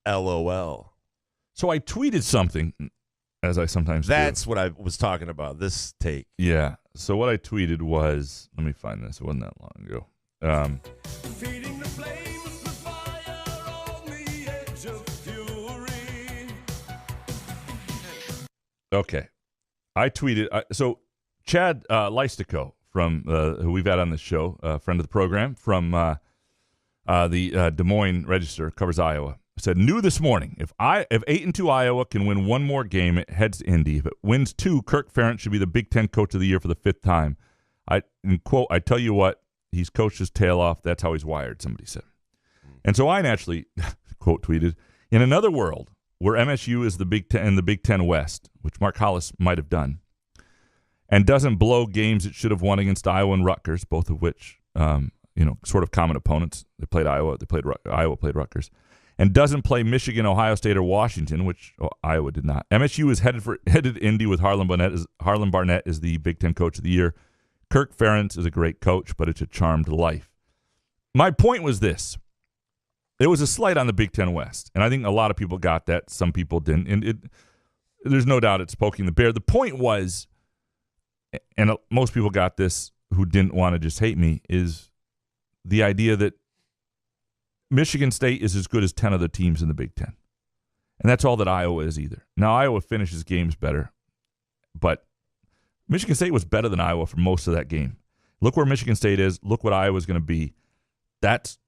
LOL. So I tweeted something, as I sometimes do. That's what I was talking about, this take. Yeah. So what I tweeted was, let me find this. It wasn't that long ago. Feeding the flames with fire on the edge of fury. Okay. I tweeted. So Chad Leistico, from who we've had on this show, a friend of the program, from the Des Moines Register, covers Iowa, said, new this morning, if 8-2 Iowa can win one more game, it heads to Indy. If it wins 2, Kirk Ferentz should be the Big Ten Coach of the Year for the 5th time. Quote, I tell you what, he's coached his tail off. That's how he's wired, somebody said. And so I naturally, quote, tweeted, in another world where MSU is the Big Ten in the Big Ten West, which Mark Hollis might have done, and doesn't blow games it should have won against Iowa and Rutgers, both of which, sort of common opponents. They played Iowa. Iowa played Rutgers. And doesn't play Michigan, Ohio State, or Washington, which Iowa did not. MSU is headed to Indy with Harlan Barnett as the Big Ten Coach of the Year. Kirk Ferentz is a great coach, but it's a charmed life. My point was this. There was a slight on the Big Ten West, and I think a lot of people got that. Some people didn't. And there's no doubt it's poking the bear. The point was, and most people got this who didn't want to just hate me, is the idea that Michigan State is as good as 10 other teams in the Big Ten. And that's all that Iowa is either. Now, Iowa finishes games better, but Michigan State was better than Iowa for most of that game. Look where Michigan State is. Look what Iowa's going to be. That's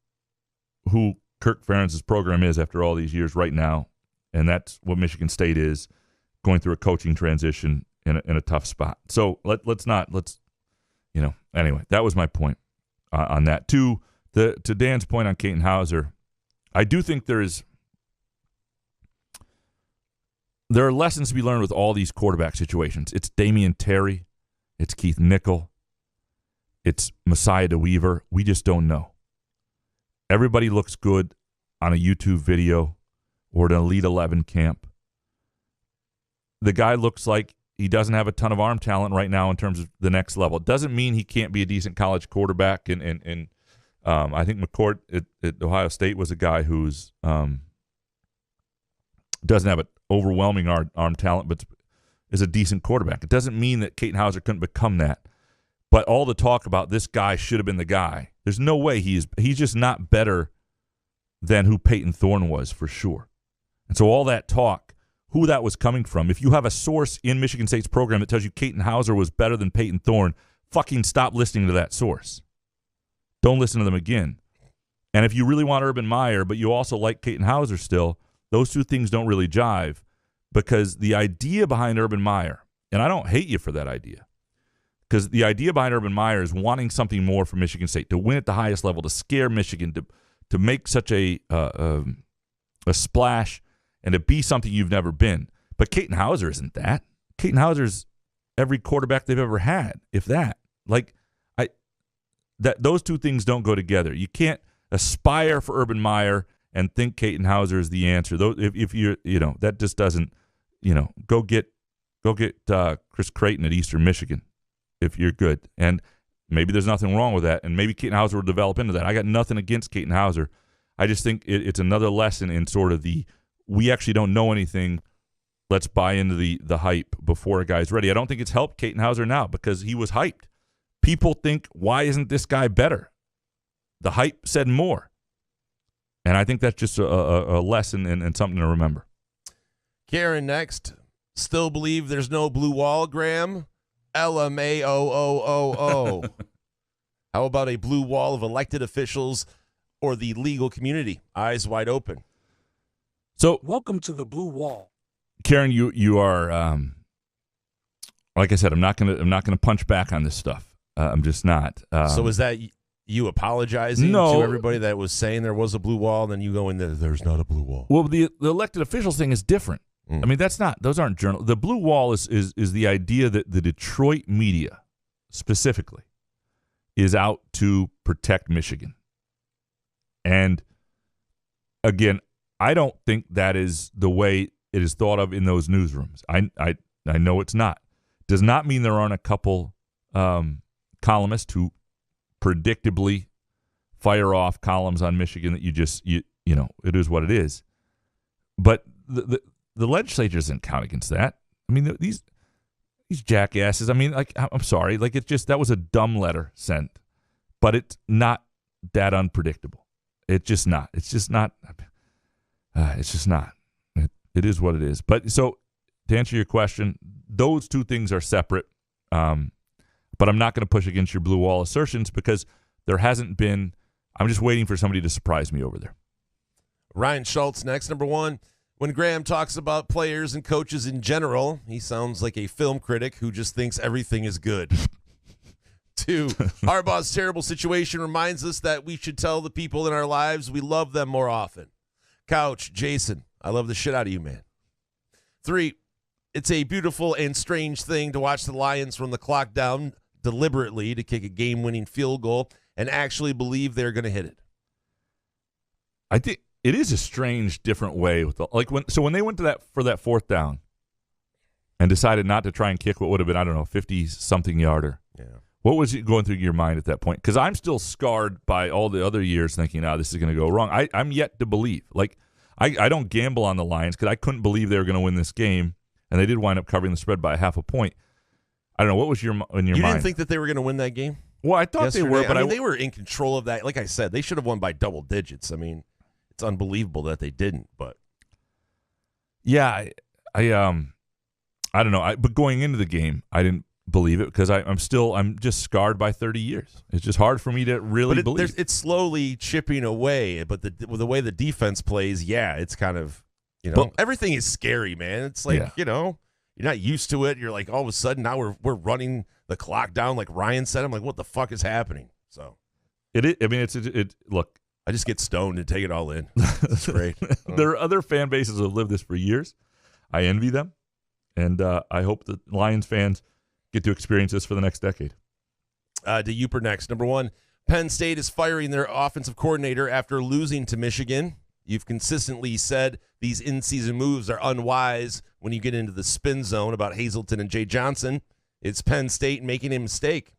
who Kirk Ferentz's program is after all these years right now, and that's what Michigan State is going through a coaching transition in a tough spot. So let's anyway, that was my point on that. To Dan's point on Caton Hauser, I do think there are lessons to be learned with all these quarterback situations. It's Damian Terry, it's Keith Nickel, it's Messiah DeWeaver. We just don't know. Everybody looks good on a YouTube video or an Elite 11 camp. The guy looks like he doesn't have a ton of arm talent right now in terms of the next level. It doesn't mean he can't be a decent college quarterback. And I think McCourt at Ohio State was a guy who's doesn't have an overwhelming arm talent, but is a decent quarterback. It doesn't mean that Caton Hauser couldn't become that. But all the talk about this guy should have been the guy, there's no way he's just not better than who Peyton Thorne was for sure. And so all that talk, who that was coming from, if you have a source in Michigan State's program that tells you Caton Hauser was better than Peyton Thorne, fucking stop listening to that source. Don't listen to them again. And if you really want Urban Meyer, but you also like Caton Hauser still, those two things don't really jive, because the idea behind Urban Meyer, and I don't hate you for that idea, because the idea behind Urban Meyer is wanting something more from Michigan State, to win at the highest level, to scare Michigan, to make such a splash, and to be something you've never been. But Caton Hauser isn't that. Caton Hauser's every quarterback they've ever had, if that. Those two things don't go together. You can't aspire for Urban Meyer and think Caton Hauser is the answer. Though, if you're, that just doesn't, go get Chris Creighton at Eastern Michigan if you're good. And maybe there's nothing wrong with that, and maybe Caton Hauser will develop into that. I got nothing against Caton Hauser. I just think it's another lesson in sort of we actually don't know anything. Let's buy into the hype before a guy's ready. I don't think it's helped Caton Hauser now, because he was hyped. People think, why isn't this guy better? The hype said more. And I think that's just a lesson and something to remember. Karen next. Still believe there's no blue wall, Graham? LMAOOOO. How about a blue wall of elected officials or the legal community? Eyes wide open. So, welcome to the blue wall. Karen, you are like I said, I'm not gonna punch back on this stuff. I'm just not. So is that you apologizing to everybody that was saying there was a blue wall, and then you go in there's not a blue wall? Well, the elected officials thing is different. I mean, those aren't journal. The blue wall is the idea that the Detroit media specifically is out to protect Michigan. And again, I don't think that is the way it is thought of in those newsrooms. I know it's not. Does not mean there aren't a couple columnists who predictably fire off columns on Michigan that it is what it is. But the legislature doesn't count against that. I mean, these jackasses. I mean, I'm sorry, that was a dumb letter sent, but it's not that unpredictable. It's just not. It's just not. It's just not. It is what it is. But so to answer your question, those two things are separate. But I'm not going to push against your blue wall assertions, because there hasn't been. I'm just waiting for somebody to surprise me over there. Ryan Schultz next. Number one, when Graham talks about players and coaches in general, he sounds like a film critic who just thinks everything is good. 2, Harbaugh's terrible situation reminds us that we should tell the people in our lives we love them more often. Couch, Jason, I love the shit out of you, man. 3, it's a beautiful and strange thing to watch the Lions run the clock down deliberately to kick a game-winning field goal and actually believe they're going to hit it. I think it is a strange, different way with when they went to for that fourth down and decided not to try and kick what would have been, 50-something yarder. Yeah. What was going through your mind at that point? Because I'm still scarred by all the other years thinking, this is going to go wrong. I'm yet to believe. I don't gamble on the Lions because I couldn't believe they were going to win this game, and they did wind up covering the spread by 0.5 point. I don't know. What was in your mind? You didn't think that they were going to win that game? Well, I thought yesterday? they were, but they were in control of that. Like I said, they should have won by double digits. I mean, it's unbelievable that they didn't. But yeah, I don't know. But going into the game, I didn't believe it because I'm just scarred by 30 years. It's just hard for me to really believe. It's slowly chipping away, but the way the defense plays, it's kind of, everything is scary, man. It's like, you're not used to it. You're like, all of a sudden now we're running the clock down like Ryan said. I'm like, what the fuck is happening? So look, I just get stoned and take it all in. It's great. There are other fan bases that have lived this for years. I envy them, and I hope the Lions fans get to experience this for the next decade. To Uper next. Number 1, Penn State is firing their offensive coordinator after losing to Michigan. You've consistently said these in-season moves are unwise when you get into the spin zone about Hazleton and Jay Johnson. It's Penn State making a mistake.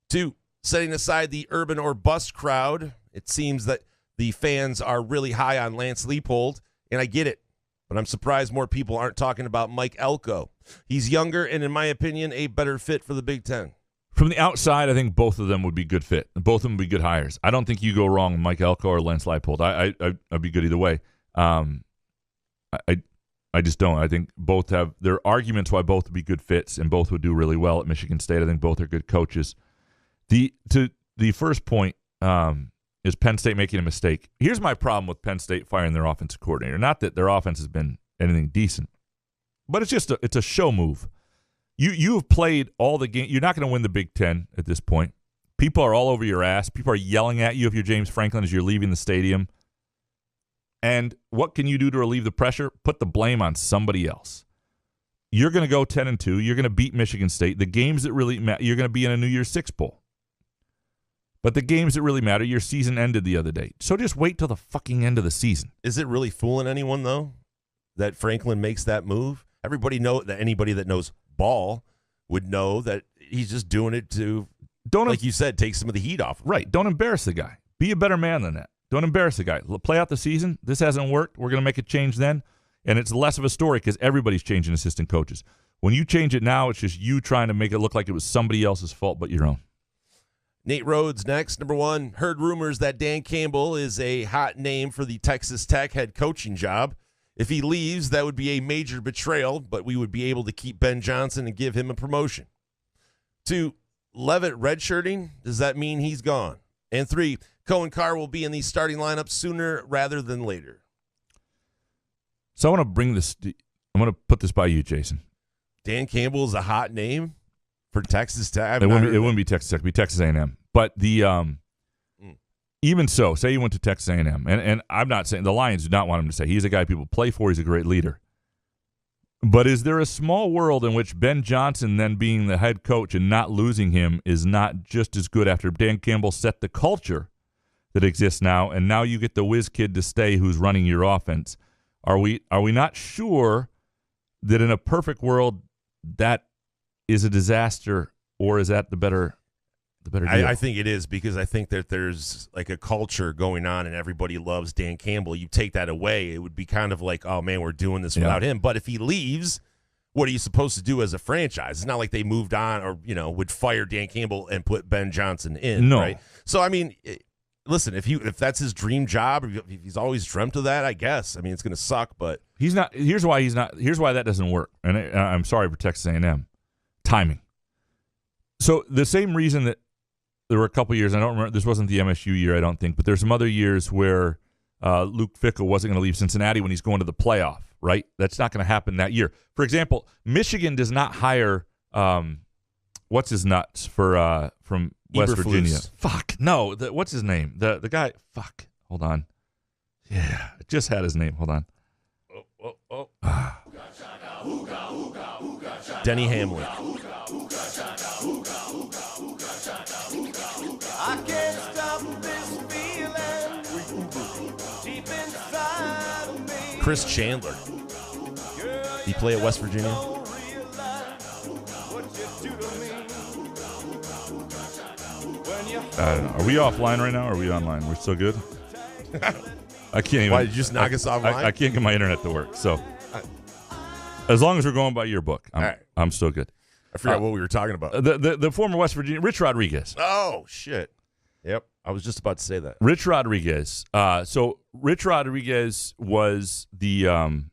2, setting aside the urban or bust crowd, it seems that the fans are really high on Lance Leipold, and I get it. But I'm surprised more people aren't talking about Mike Elko. He's younger and, in my opinion, a better fit for the Big Ten. From the outside, I think both of them would be good fit. Both of them would be good hires. I don't think you go wrong with Mike Elko or Lance Leipold. I'd be good either way. I just don't. I think both have their arguments why both would be good fits and both would do really well at Michigan State. I think both are good coaches. The first point is Penn State making a mistake. Here's my problem with Penn State firing their offensive coordinator. Not that their offense has been anything decent, but it's a show move. You have played all the games. You're not going to win the Big Ten at this point. People are all over your ass. People are yelling at you if you're James Franklin as you're leaving the stadium. And what can you do to relieve the pressure? Put the blame on somebody else. You're going to go 10-2. You're going to beat Michigan State. The games that really matter, you're going to be in a New Year's Six bowl. But the games that really matter, your season ended the other day. So just wait till the fucking end of the season. Is it really fooling anyone, though, that Franklin makes that move? Everybody that anybody that knows ball would know that he's just doing it to, like you said, take some of the heat off. Right. Don't embarrass the guy. Be a better man than that. Don't embarrass the guy. Play out the season. This hasn't worked. We're going to make a change then. And it's less of a story because everybody's changing assistant coaches. When you change it now, it's just you trying to make it look like it was somebody else's fault but your own. Nate Rhodes next. Number 1, heard rumors that Dan Campbell is a hot name for the Texas Tech head coaching job. If he leaves, that would be a major betrayal, but we would be able to keep Ben Johnson and give him a promotion. 2, Leavitt redshirting. Does that mean he's gone? And 3, Cohen Carr will be in the starting lineup sooner rather than later. So I want to put this by you, Jason. Dan Campbell is a hot name for Texas Tech. It wouldn't be Texas Tech. It'd be Texas A&M. But even so, say you went to Texas A&M, and I'm not saying the Lions do not want him to say he's a guy people play for. He's a great leader. But is there a small world in which Ben Johnson then being the head coach and not losing him is not just as good after Dan Campbell set the culture that exists now, and now you get the whiz kid to stay who's running your offense? Are we not sure that in a perfect world that is a disaster, or is that the better deal? I think it is, because I think that there's like a culture going on and everybody loves Dan Campbell. You take that away, it would be kind of like, oh man, we're doing this without him. But if he leaves, what are you supposed to do as a franchise? It's not like they moved on or, would fire Dan Campbell and put Ben Johnson in. No. Right? So, I mean, listen, if that's his dream job, if he's always dreamt of that, I guess. I mean, it's going to suck, but he's not. Here's why that doesn't work. And I'm sorry for Texas A&M. Timing. So the same reason that there were a couple years, I don't remember, this wasn't the MSU year, I don't think, but there's some other years where Luke Fickell wasn't going to leave Cincinnati when he's going to the playoff, right? That's not going to happen that year. For example, Michigan does not hire what's his nuts from West Virginia. Fuck, no, what's his name? The guy, fuck, hold on. Yeah, I just had his name. Hold on. Denny Hamlin. I can't stop this feeling deep inside of me. Chris Chandler. He play at West Virginia. I don't know. Are we offline right now or are we online? We're still good? I can't even. Why did you just knock us offline? I can't get my internet to work. So as long as we're going by your book, I'm still good. I forgot what we were talking about. The former West Virginia, Rich Rodriguez. Oh, shit. Yep. I was just about to say that. Rich Rodriguez. So Rich Rodriguez was the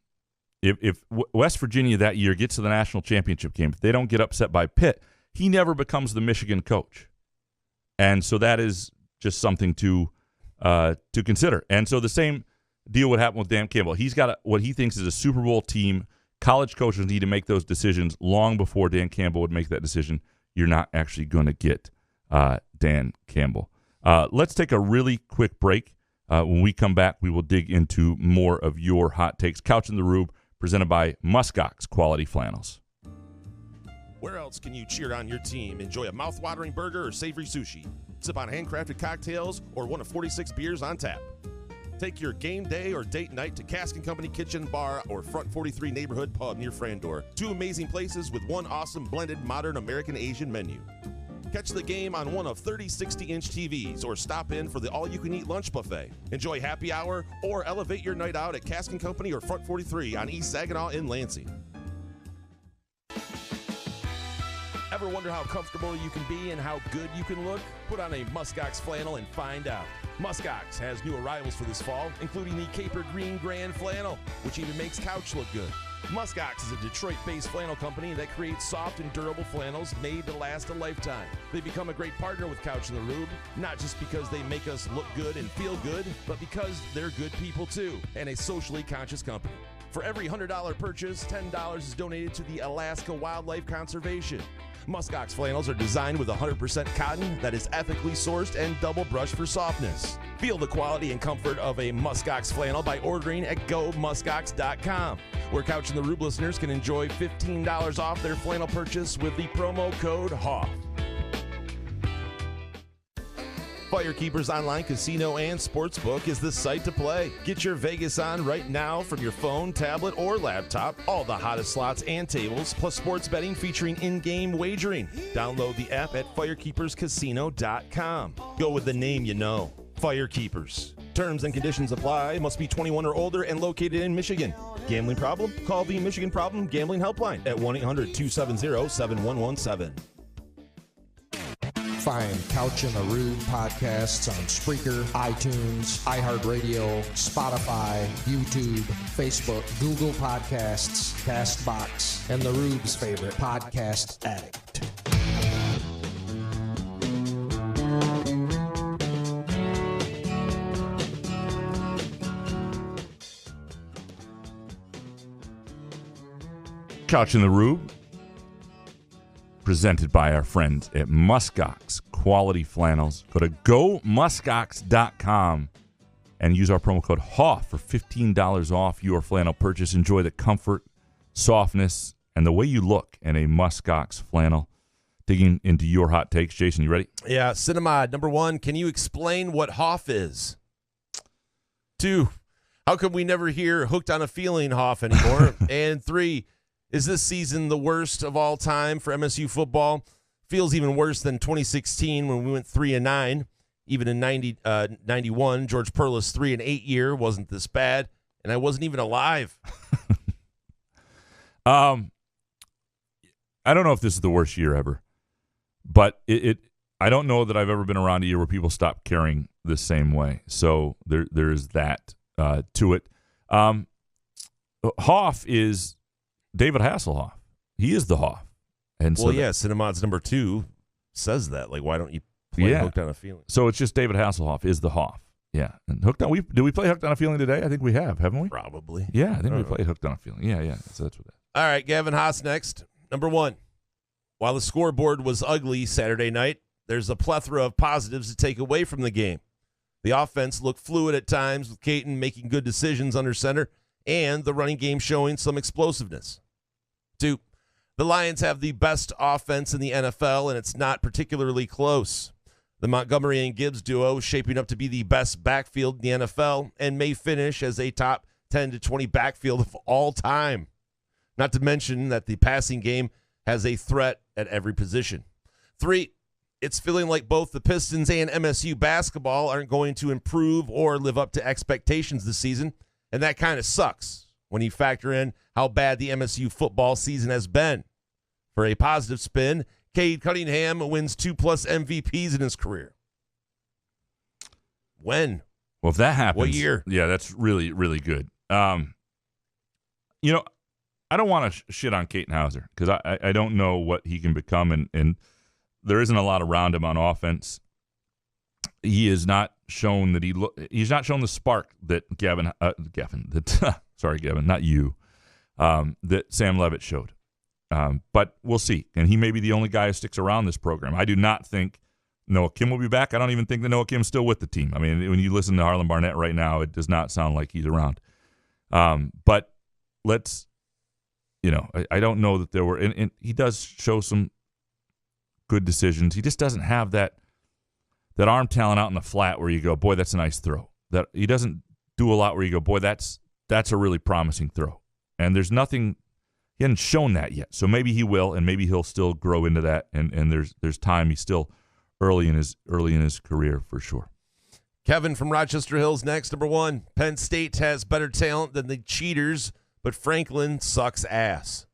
if West Virginia that year gets to the national championship game, if they don't get upset by Pitt, he never becomes the Michigan coach. And so that is just something to consider. And so the same deal would happen with Dan Campbell. He's got what he thinks is a Super Bowl team. College coaches need to make those decisions long before Dan Campbell would make that decision. You're not actually going to get Dan Campbell. Let's take a really quick break. When we come back, we will dig into more of your hot takes. Couch in the Rube, presented by Muskox Quality Flannels. Where else can you cheer on your team, enjoy a mouth-watering burger or savory sushi, sip on handcrafted cocktails, or one of 46 beers on tap? Take your game day or date night to Cask & Company Kitchen, Bar, or Front 43 Neighborhood Pub near Frandor. 2 amazing places with one awesome blended modern American-Asian menu. Catch the game on one of 30 60-inch TVs or stop in for the all-you-can-eat lunch buffet. Enjoy happy hour or elevate your night out at Cask & Company or Front 43 on East Saginaw in Lansing. Ever wonder how comfortable you can be and how good you can look? Put on a Muskox flannel and find out. Muskox has new arrivals for this fall, including the Caper Green Grand Flannel, which even makes couch look good. Muskox is a Detroit-based flannel company that creates soft and durable flannels made to last a lifetime. They become a great partner with Couch in the Rube, not just because they make us look good and feel good, but because they're good people too, and a socially conscious company. For every $100 purchase, $10 is donated to the Alaska Wildlife Conservation. Muskox flannels are designed with 100% cotton that is ethically sourced and double brushed for softness. Feel the quality and comfort of a Muskox flannel by ordering at gomuskox.com, where Couch in the Rube listeners can enjoy $15 off their flannel purchase with the promo code HOFF. Firekeepers Online Casino and Sportsbook is the site to play. Get your Vegas on right now from your phone, tablet, or laptop. All the hottest slots and tables, plus sports betting featuring in-game wagering. Download the app at firekeeperscasino.com. Go with the name you know. Firekeepers. Terms and conditions apply. Must be 21 or older and located in Michigan. Gambling problem? Call the Michigan Problem Gambling Helpline at 1-800-270-7117. Find Couch in the Rube podcasts on Spreaker, iTunes, iHeartRadio, Spotify, YouTube, Facebook, Google Podcasts, CastBox, and the Rube's favorite podcast addict. Couch in the Rube, presented by our friends at Muskox Quality Flannels. Go to gomuskox.com and use our promo code HOFF for $15 off your flannel purchase. Enjoy the comfort, softness, and the way you look in a Muskox flannel. Digging into your hot takes. Jason, you ready? Yeah, Cinemod, number 1, can you explain what Hoff is? 2, how come we never hear Hooked on a Feeling Hoff anymore? And 3, is this season the worst of all time for MSU football? Feels even worse than 2016 when we went 3-9. Even in 91, George Perlis 3-8 year wasn't this bad, and I wasn't even alive. I don't know if this is the worst year ever, but I don't know that I've ever been around a year where people stop caring the same way. So there is that to it. Hoff is David Hasselhoff. He is the Hoff. And well, yeah, Cinemod's number 2 says that. Like, why don't you play Hooked on a Feeling? So it's just David Hasselhoff is the Hoff. Yeah. And Hooked on, did we play Hooked on a Feeling today? I think we have, haven't we? Probably. Yeah, I think we played Hooked on a Feeling. Yeah. So that's what that. All right, Gavin Haas next. Number 1, while the scoreboard was ugly Saturday night, there's a plethora of positives to take away from the game. The offense looked fluid at times, with Caton making good decisions under center, and the running game showing some explosiveness. 2, the Lions have the best offense in the NFL, and it's not particularly close. The Montgomery and Gibbs duo is shaping up to be the best backfield in the NFL and may finish as a top 10 to 20 backfield of all time. Not to mention that the passing game has a threat at every position. 3, it's feeling like both the Pistons and MSU basketball aren't going to improve or live up to expectations this season, and that kind of sucks when you factor in how bad the MSU football season has been. For a positive spin, Cade Cunningham wins 2+ MVPs in his career. When? Well, if that happens. What year? Yeah, that's really, really good. I don't want to shit on Katenhauser because I don't know what he can become, and there isn't a lot around him on offense. He has not shown that he's not shown the spark that Gavin, sorry, Gavin, not you, that Sam Leavitt showed. But we'll see. And he may be the only guy who sticks around this program. I do not think Noah Kim will be back. I don't even think that Noah Kim's still with the team. I mean, when you listen to Harlan Barnett right now, it does not sound like he's around. But let's, I don't know that there were, and he does show some good decisions. He just doesn't have that arm talent out in the flat where you go, boy, that's a nice throw. That he doesn't do a lot where you go, boy, that's a really promising throw. And there's nothing, he hasn't shown that yet. So maybe he will, and maybe he'll still grow into that. And there's time. He's still early in his career for sure. Kevin from Rochester Hills next. Number 1, Penn State has better talent than the Cheaters, but Franklin sucks ass.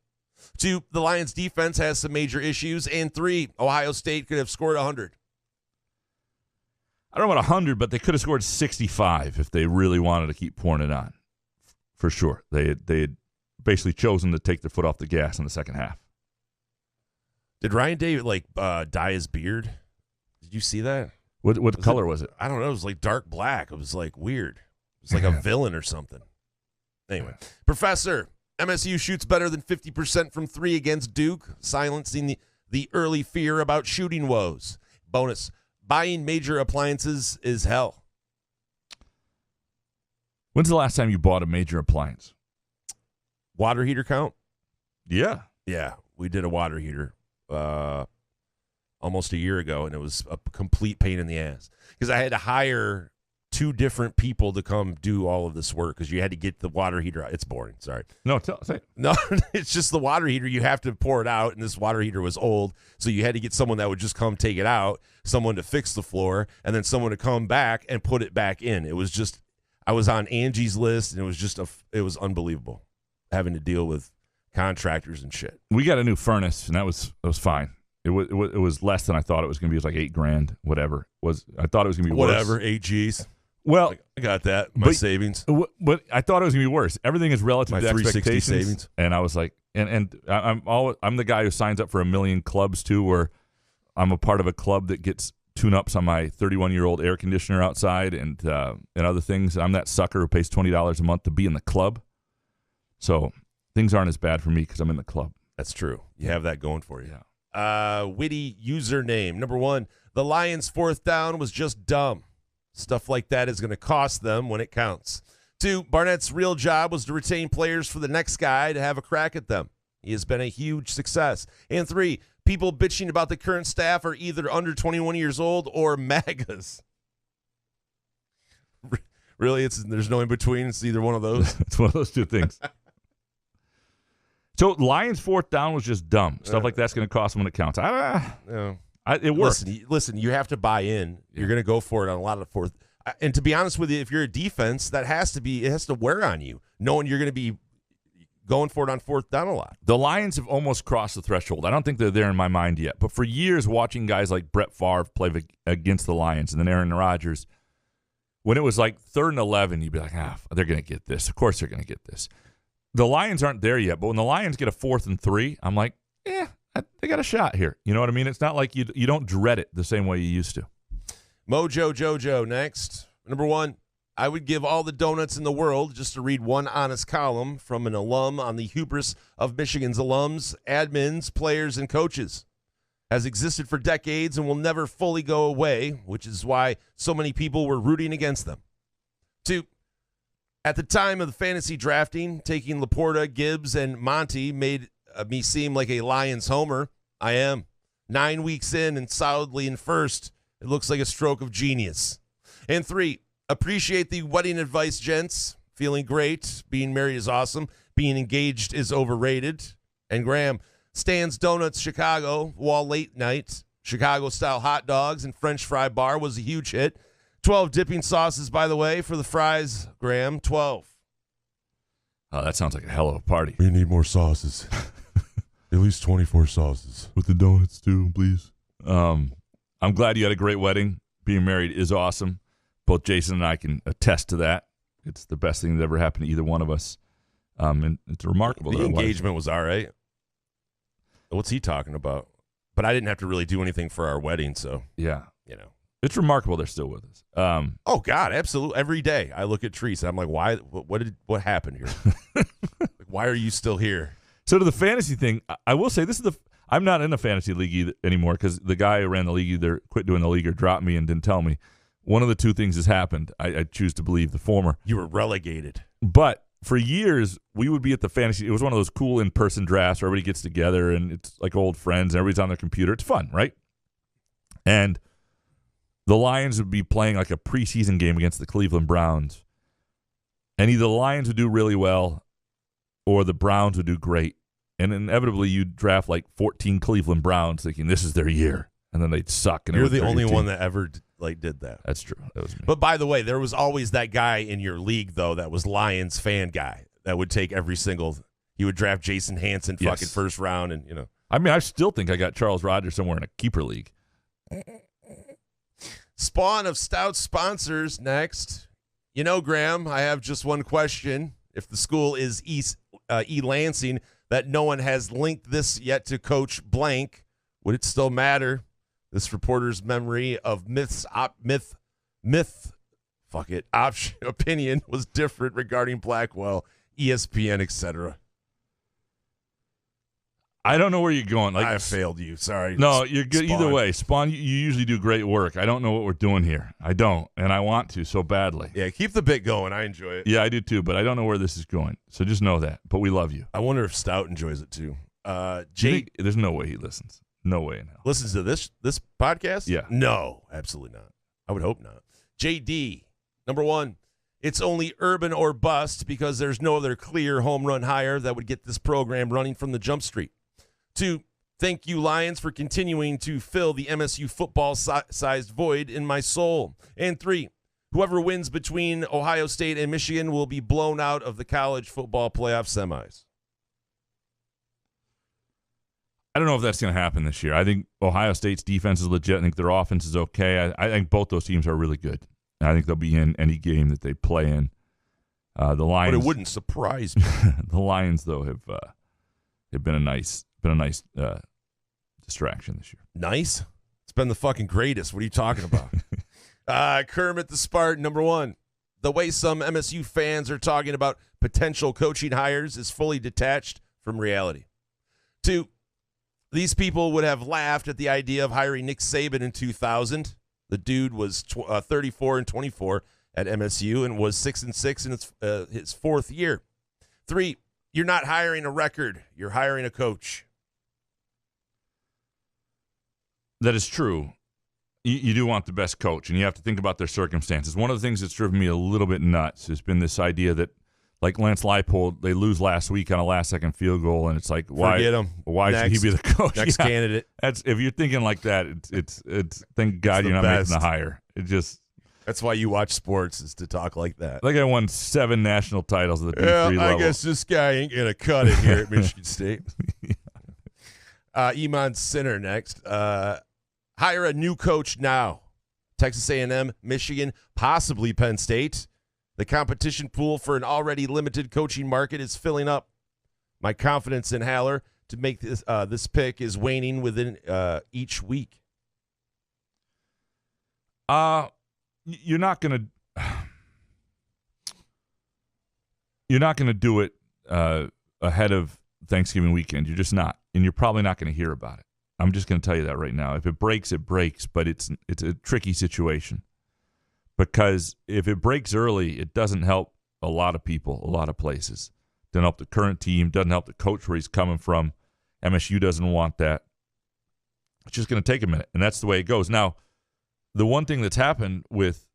2, the Lions defense has some major issues. And 3, Ohio State could have scored 100. I don't know about 100, but they could have scored 65 if they really wanted to keep pouring it on. For sure. They had basically chosen to take their foot off the gas in the second half. Did Ryan Day dye his beard? Did you see that? What color was it? I don't know. It was like dark black. It was like weird. It was like a villain or something. Anyway, Professor, MSU shoots better than 50% from 3 against Duke, silencing the early fear about shooting woes. Bonus, buying major appliances is hell. When's the last time you bought a major appliance? Water heater count? Yeah. Yeah, we did a water heater almost a year ago, and it was a complete pain in the ass because I had to hire 2 different people to come do all of this work because you had to get the water heater out. It's boring. Sorry. No, say. No, it's just the water heater. You have to pour it out, and this water heater was old, so you had to get someone that would just come take it out, someone to fix the floor, and then someone to come back and put it back in. It was just, I was on Angie's list, and it was just it was unbelievable having to deal with contractors and shit. We got a new furnace, and that was fine. It was less than I thought it was going to be. It was like $8,000, whatever. I thought it was going to be whatever, worse. 8 G's. Well, I got that. My savings. But I thought it was going to be worse. Everything is relative My to 360 expectations. savings. And I was like, and I'm the guy who signs up for 1 million clubs too, where I'm a part of a club that gets tune-ups on my 31-year-old air conditioner outside and other things. I'm that sucker who pays $20 a month to be in the club. So things aren't as bad for me because I'm in the club. That's true. You have that going for you. Yeah. Witty username. Number 1, the Lions' 4th down was just dumb. Stuff like that is going to cost them when it counts. 2, Barnett's real job was to retain players for the next guy to have a crack at them. He has been a huge success. And 3, people bitching about the current staff are either under 21 years old or MAGAs. Really? There's no in between? It's either one of those? It's one of those 2 things. So Lions' 4th down was just dumb. Stuff like that's going to cost them when it counts. It works. Listen, you have to buy in. You're going to go for it on a lot of 4th. And to be honest with you, if you're a defense, it has to wear on you, knowing you're going to be going for it on 4th down a lot. The Lions have almost crossed the threshold. I don't think they're there in my mind yet. But for years, watching guys like Brett Favre play against the Lions and then Aaron Rodgers, when it was like 3rd and 11, you'd be like, they're going to get this. Of course they're going to get this. The Lions aren't there yet, but when the Lions get a 4th and 3, I'm like, they got a shot here. You know what I mean? It's not like you don't dread it the same way you used to. Mojo Jojo next. Number 1, I would give all the donuts in the world just to read one honest column from an alum on the hubris of Michigan's alums, admins, players, and coaches. Has existed for decades and will never fully go away, which is why so many people were rooting against them. 2, at the time of the fantasy drafting, taking Laporta, Gibbs, and Monty made me seem like a Lions homer. I am. 9 weeks in and solidly in first. It looks like a stroke of genius. And 3, appreciate the wedding advice, gents. Feeling great. Being married is awesome. Being engaged is overrated. And Graham, Stan's Donuts Chicago, Wall Late Night, Chicago-style hot dogs and French fry bar was a huge hit. 12 dipping sauces, by the way, for the fries, Graham. 12. Oh, that sounds like a hell of a party. We need more sauces. At least 24 sauces. With the donuts, too, please. I'm glad you had a great wedding. Being married is awesome. Both Jason and I can attest to that. It's the best thing that ever happened to either one of us. And it's remarkable. The that it was. engagement was all right. What's he talking about? But I didn't have to really do anything for our wedding, so Yeah. you know. It's remarkable they're still with us. Oh God, absolutely. Every day I look at Treese and I'm like, why? What happened here? Like, why are you still here? So to the fantasy thing, I will say this is I'm not in a fantasy league anymore because the guy who ran the league either quit doing the league or dropped me and didn't tell me. One of the two things has happened. I choose to believe the former. You were relegated. But for years, we would be at the fantasy. It was one of those cool in-person drafts where everybody gets together and it's like old friends and everybody's on their computer. It's fun, right? And the Lions would be playing like a preseason game against the Cleveland Browns. And either the Lions would do really well or the Browns would do great. And inevitably, you'd draft like 14 Cleveland Browns thinking this is their year. And then they'd suck. And You're the only one that ever did that. That's true. That was me. But by the way, there was always that guy in your league, though, that was Lions fan guy that would take every single. He would draft Jason Hansen fucking first round, and you know. I mean, I still think I got Charles Rogers somewhere in a keeper league. Spawn of stout sponsors next. You know, Graham, I have just one question. If the school is E. Lansing, that no one has linked this yet to Coach Blank, would it still matter? This reporter's memory of opinion was different regarding Blackwell, ESPN, etc. I don't know where you're going. Like, I failed you. Sorry. No, you're good. Spawn. Either way, Spawn, you usually do great work. I don't know what we're doing here. I don't, and I want to so badly. Yeah, keep the bit going. I enjoy it. Yeah, I do too, but I don't know where this is going. So just know that. But we love you. I wonder if Stout enjoys it too. There's no way he listens. No way in hell. Listens to this podcast? Yeah. No, absolutely not. I would hope not. JD, number one, it's only urban or bust because there's no other clear home run hire that would get this program running from the jump street. 2, thank you, Lions, for continuing to fill the MSU football-sized void in my soul. And 3, whoever wins between Ohio State and Michigan will be blown out of the college football playoff semis. I don't know if that's going to happen this year. I think Ohio State's defense is legit. I think their offense is okay. I think both those teams are really good. I think they'll be in any game that they play in. The Lions, but it wouldn't surprise me. The Lions, though, have been a nice distraction this year. Nice? It's been the fucking greatest. What are you talking about? Kermit the Spartan, number one. The way some MSU fans are talking about potential coaching hires is fully detached from reality. 2, these people would have laughed at the idea of hiring Nick Saban in 2000. The dude was 34 and 24 at MSU and was 6-6 in his fourth year. 3, you're not hiring a record. You're hiring a coach. That is true. You do want the best coach, and you have to think about their circumstances. One of the things that's driven me a little bit nuts has been this idea that, like Lance Leipold, they lose last week on a last-second field goal, and it's like, why? Forget him. Why should he be the coach? Next candidate. That's if you're thinking like that. It's thank God you're not making the hire. It just. That's why you watch sports, is to talk like that. Like I won 7 national titles at the D3 level. I guess this guy ain't gonna cut it here at Michigan State. Iman Sinner next. Hire a new coach now. Texas A&M, Michigan, possibly Penn State. The competition pool for an already limited coaching market is filling up. My confidence in Haller to make this pick is waning within each week. You're not gonna do it ahead of Thanksgiving weekend. You're just not, and you're probably not going to hear about it. I'm just going to tell you that right now. If it breaks, it breaks, but it's a tricky situation because if it breaks early, it doesn't help a lot of people, a lot of places. Doesn't help the current team, doesn't help the coach where he's coming from. MSU doesn't want that. It's just going to take a minute, and that's the way it goes. Now, the one thing that's happened with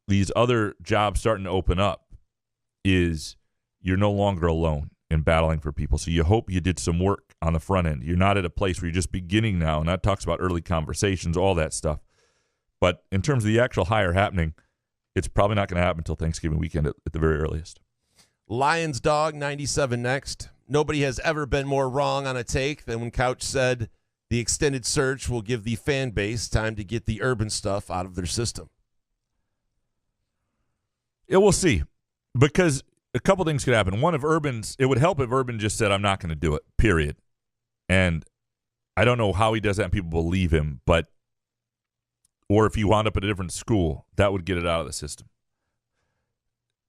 these other jobs starting to open up is you're no longer alone in battling for people. So you hope you did some work on the front end. You're not at a place where you're just beginning now, and that talks about early conversations, all that stuff. But in terms of the actual hire happening, it's probably not going to happen until Thanksgiving weekend at the very earliest. Lions Dog 97 next. Nobody has ever been more wrong on a take than when Couch said the extended search will give the fan base time to get the urban stuff out of their system. Yeah, we'll see. Because a couple things could happen. One, it would help if Urban just said, I'm not going to do it, period. And I don't know how he does that and people believe him, or if he wound up at a different school, that would get it out of the system.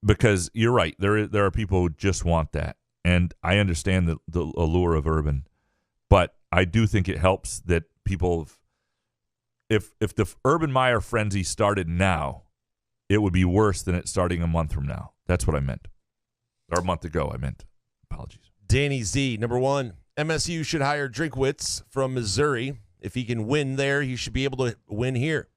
Because you're right, there are people who just want that. And I understand the allure of Urban, but I do think it helps that people, if the Urban Meyer frenzy started now, it would be worse than it starting a month from now. That's what I meant. Or a month ago, I meant. Apologies. Danny Z, number 1, MSU should hire Drinkwitz from Missouri. If he can win there, he should be able to win here.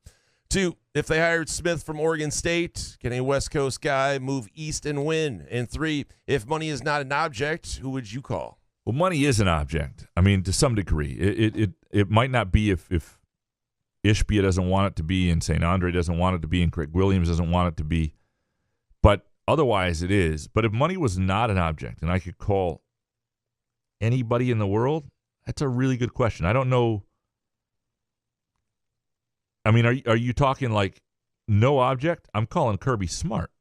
2, if they hired Smith from Oregon State, can a West Coast guy move east and win? And 3, if money is not an object, who would you call? Well, money is an object. I mean, to some degree. It might not be if Ishbia doesn't want it to be, and St. Andre doesn't want it to be, and Craig Williams doesn't want it to be. But otherwise, it is. But if money was not an object, and I could call anybody in the world, that's a really good question. I don't know. I mean, are you talking like no object? I'm calling Kirby Smart.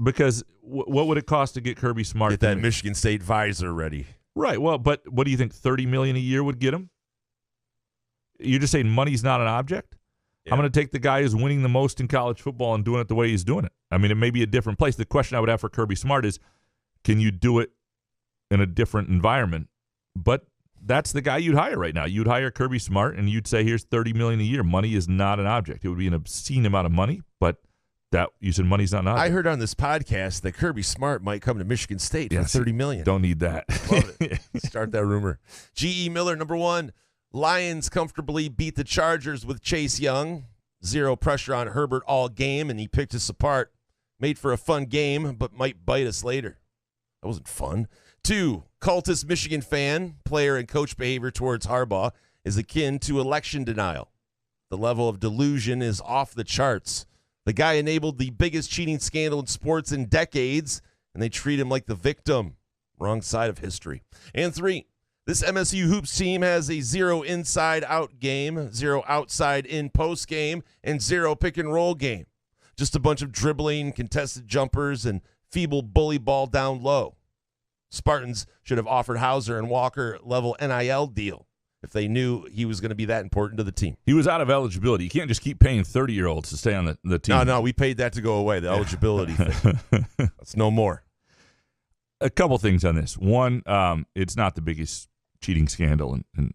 Because what would it cost to get Kirby Smart? Get that Michigan State visor ready. Right. Well, but what do you think? $30 million a year would get him? You're just saying money's not an object? Yeah. I'm going to take the guy who's winning the most in college football and doing it the way he's doing it. I mean, it may be a different place. The question I would have for Kirby Smart is, can you do it in a different environment? But that's the guy you'd hire right now. You'd hire Kirby Smart, and you'd say, here's $30 million a year. Money is not an object. It would be an obscene amount of money, but that you said money's not an object. I heard on this podcast that Kirby Smart might come to Michigan State for $30 million. Don't need that. Love it. Start that rumor. G.E. Miller, number 1. Lions comfortably beat the Chargers with Chase Young. 0 pressure on Herbert all game, and he picked us apart. Made for a fun game, but might bite us later. That wasn't fun. 2, cultist Michigan fan, player and coach behavior towards Harbaugh is akin to election denial. The level of delusion is off the charts. The guy enabled the biggest cheating scandal in sports in decades, and they treat him like the victim. Wrong side of history. And 3, this MSU Hoops team has a 0 inside-out game, 0 outside-in post game, and 0 pick-and-roll game. Just a bunch of dribbling, contested jumpers, and feeble bully ball down low. Spartans should have offered Hauser and Walker level NIL deal if they knew he was going to be that important to the team. He was out of eligibility. You can't just keep paying 30-year-olds to stay on the team. No, we paid that to go away, the eligibility thing. That's no more. A couple things on this. One, it's not the biggest cheating scandal in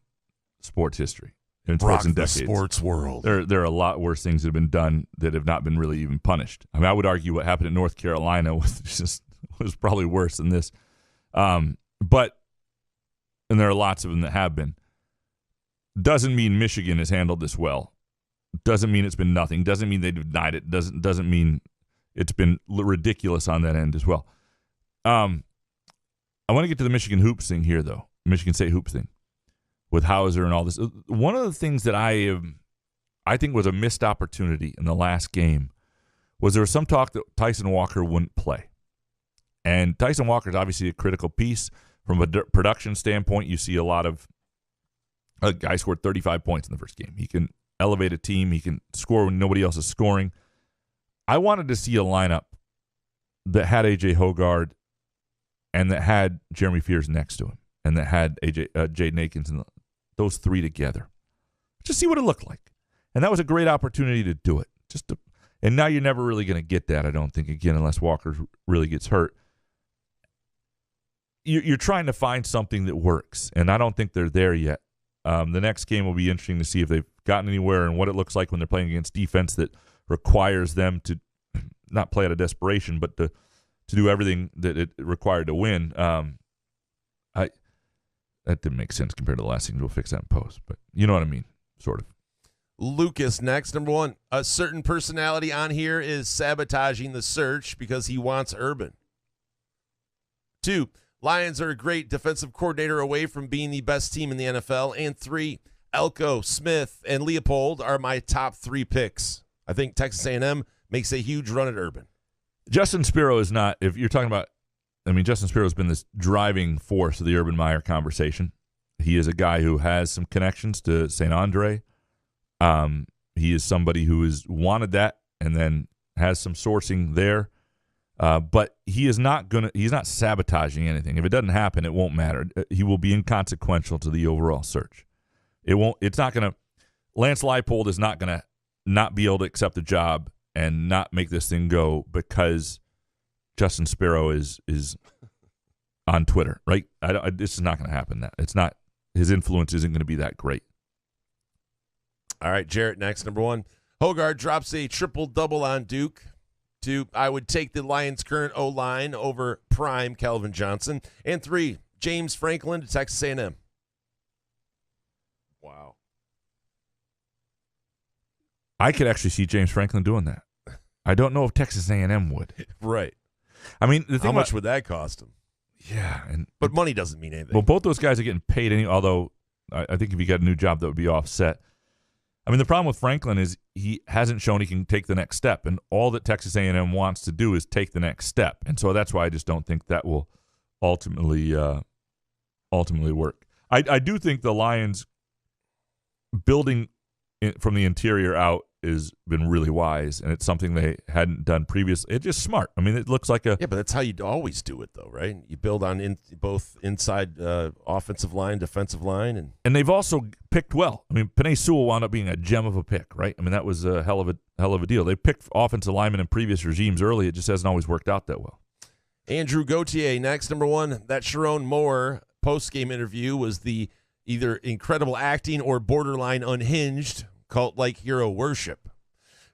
sports history. In sports in decades. Sports world. There are a lot worse things that have been done that have not been really even punished. I mean, I would argue what happened in North Carolina was probably worse than this. And there are lots of them that have been. Doesn't mean Michigan has handled this well. Doesn't mean it's been nothing. Doesn't mean they denied it. Doesn't mean it's been ridiculous on that end as well. I want to get to the Michigan hoops thing here, though. Michigan State hoops thing with Hauser and all this. One of the things that I think was a missed opportunity in the last game was there was some talk that Tyson Walker wouldn't play. And Tyson Walker is obviously a critical piece. From a production standpoint, you see a lot of a guy scored 35 points in the first game. He can elevate a team. He can score when nobody else is scoring. I wanted to see a lineup that had A.J. Hoggard and that had Jeremy Fears next to him and that had Jaden Akins and those three together. Just see what it looked like. And that was a great opportunity to do it. And now you're never really going to get that, I don't think, again, unless Walker really gets hurt. You're trying to find something that works, and I don't think they're there yet. The next game will be interesting to see if they've gotten anywhere and what it looks like when they're playing against defense that requires them to not play out of desperation, but to do everything that it required to win. That didn't make sense compared to the last thing. We'll fix that in post, but you know what I mean, sort of. Lucas next. Number 1, a certain personality on here is sabotaging the search because he wants Urban. 2, Lions are a great defensive coordinator away from being the best team in the NFL. And 3, Elko, Smith, and Leopold are my top 3 picks. I think Texas A&M makes a huge run at Urban. Justin Spiro is not, if you're talking about, Justin Spiro has been this driving force of the Urban Meyer conversation. He is a guy who has some connections to St. Andre. He is somebody who has wanted that and then has some sourcing there. But he's not sabotaging anything. If it doesn't happen, it won't matter. He will be inconsequential to the overall search. Lance Leipold is not going to not be able to accept the job and not make this thing go because Justin Sparrow is on Twitter, right? This is not going to happen. It's not. His influence isn't going to be that great. All right, Jarrett, next, number 1. Hogard drops a triple-double on Duke. 2, I would take the Lions' current O-line over prime Calvin Johnson. And 3, James Franklin to Texas A&M. Wow. I could actually see James Franklin doing that. I don't know if Texas A&M would. Right. I mean, the thing how much would that cost him? Yeah, but money doesn't mean anything. Well, both those guys are getting paid although I think if he got a new job, that would be offset. I mean, the problem with Franklin is he hasn't shown he can take the next step, and all that Texas A&M wants to do is take the next step, and so that's why I just don't think that will ultimately work. I do think the Lions building from the interior out has been really wise, and it's something they hadn't done previously. It's just smart. I mean, it looks like yeah, but that's how you always do it, though, right? You build on both inside offensive line, defensive line, and they've also picked well. I mean, Penei Sewell wound up being a gem of a pick, right? I mean, that was a hell of a deal. They picked offensive linemen in previous regimes early. It just hasn't always worked out that well. Andrew Gauthier next, number 1. That Sharon Moore post-game interview was the either incredible acting or borderline unhinged cult-like hero worship.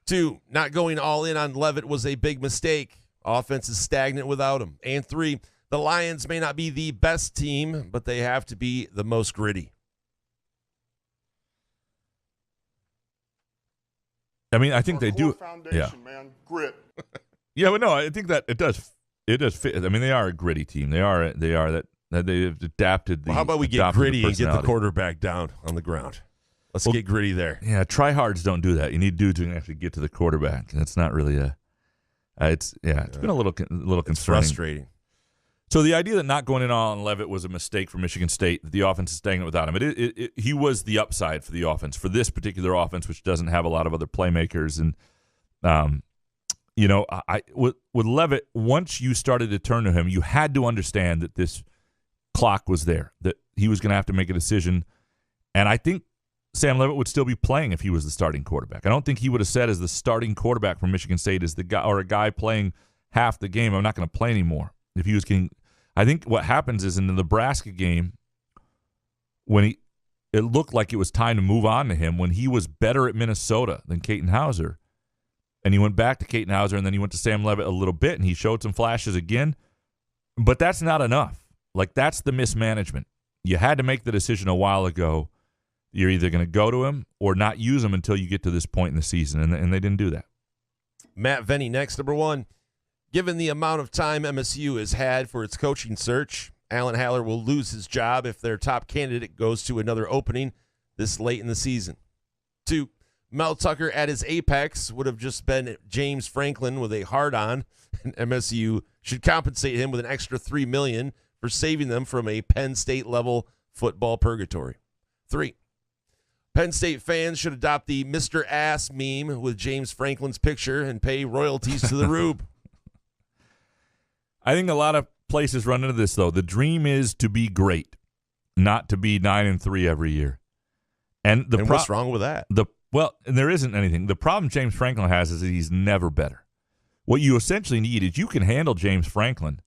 2, not going all in on Leavitt was a big mistake. Offense is stagnant without him. And 3, the Lions may not be the best team, but they have to be the most gritty. I mean, I think they do. Foundation, man. Grit. Yeah, but no, I think that it does fit. I mean, they are a gritty team. They are that they've adapted. How about we get gritty and get the quarterback down on the ground? Let's get gritty there. Yeah, tryhards don't do that. You need dudes who can actually get to the quarterback, and it's not really it's been a little concerning. It's frustrating. So the idea that not going in on Leavitt was a mistake for Michigan State, that the offense is stagnant without him. He was the upside for the offense, for this particular offense, which doesn't have a lot of other playmakers. And, with Leavitt, once you started to turn to him, you had to understand that this clock was there, that he was going to have to make a decision. And I think Sam Leavitt would still be playing if he was the starting quarterback. I don't think he would have said as the starting quarterback for Michigan State as the guy or a guy playing half the game, I'm not going to play anymore. If he was getting, I think what happens is in the Nebraska game, when it looked like it was time to move on to him, when he was better at Minnesota than Caton Hauser, and he went back to Caton Hauser, and then he went to Sam Leavitt a little bit, and he showed some flashes again, but that's not enough. Like, that's the mismanagement. You had to make the decision a while ago. You're either going to go to him or not use him until you get to this point in the season, and they didn't do that. Matt Venny next, number 1. Given the amount of time MSU has had for its coaching search, Alan Haller will lose his job if their top candidate goes to another opening this late in the season. 2, Mel Tucker at his apex would have just been James Franklin with a hard-on, and MSU should compensate him with an extra $3 million for saving them from a Penn State-level football purgatory. 3, Penn State fans should adopt the Mr. Ass meme with James Franklin's picture and pay royalties to the Rube. I think a lot of places run into this, though. The dream is to be great, not to be 9-3 every year. And what's wrong with that? And there isn't anything. The problem James Franklin has is that he's never better. What you essentially need is you can handle James Franklin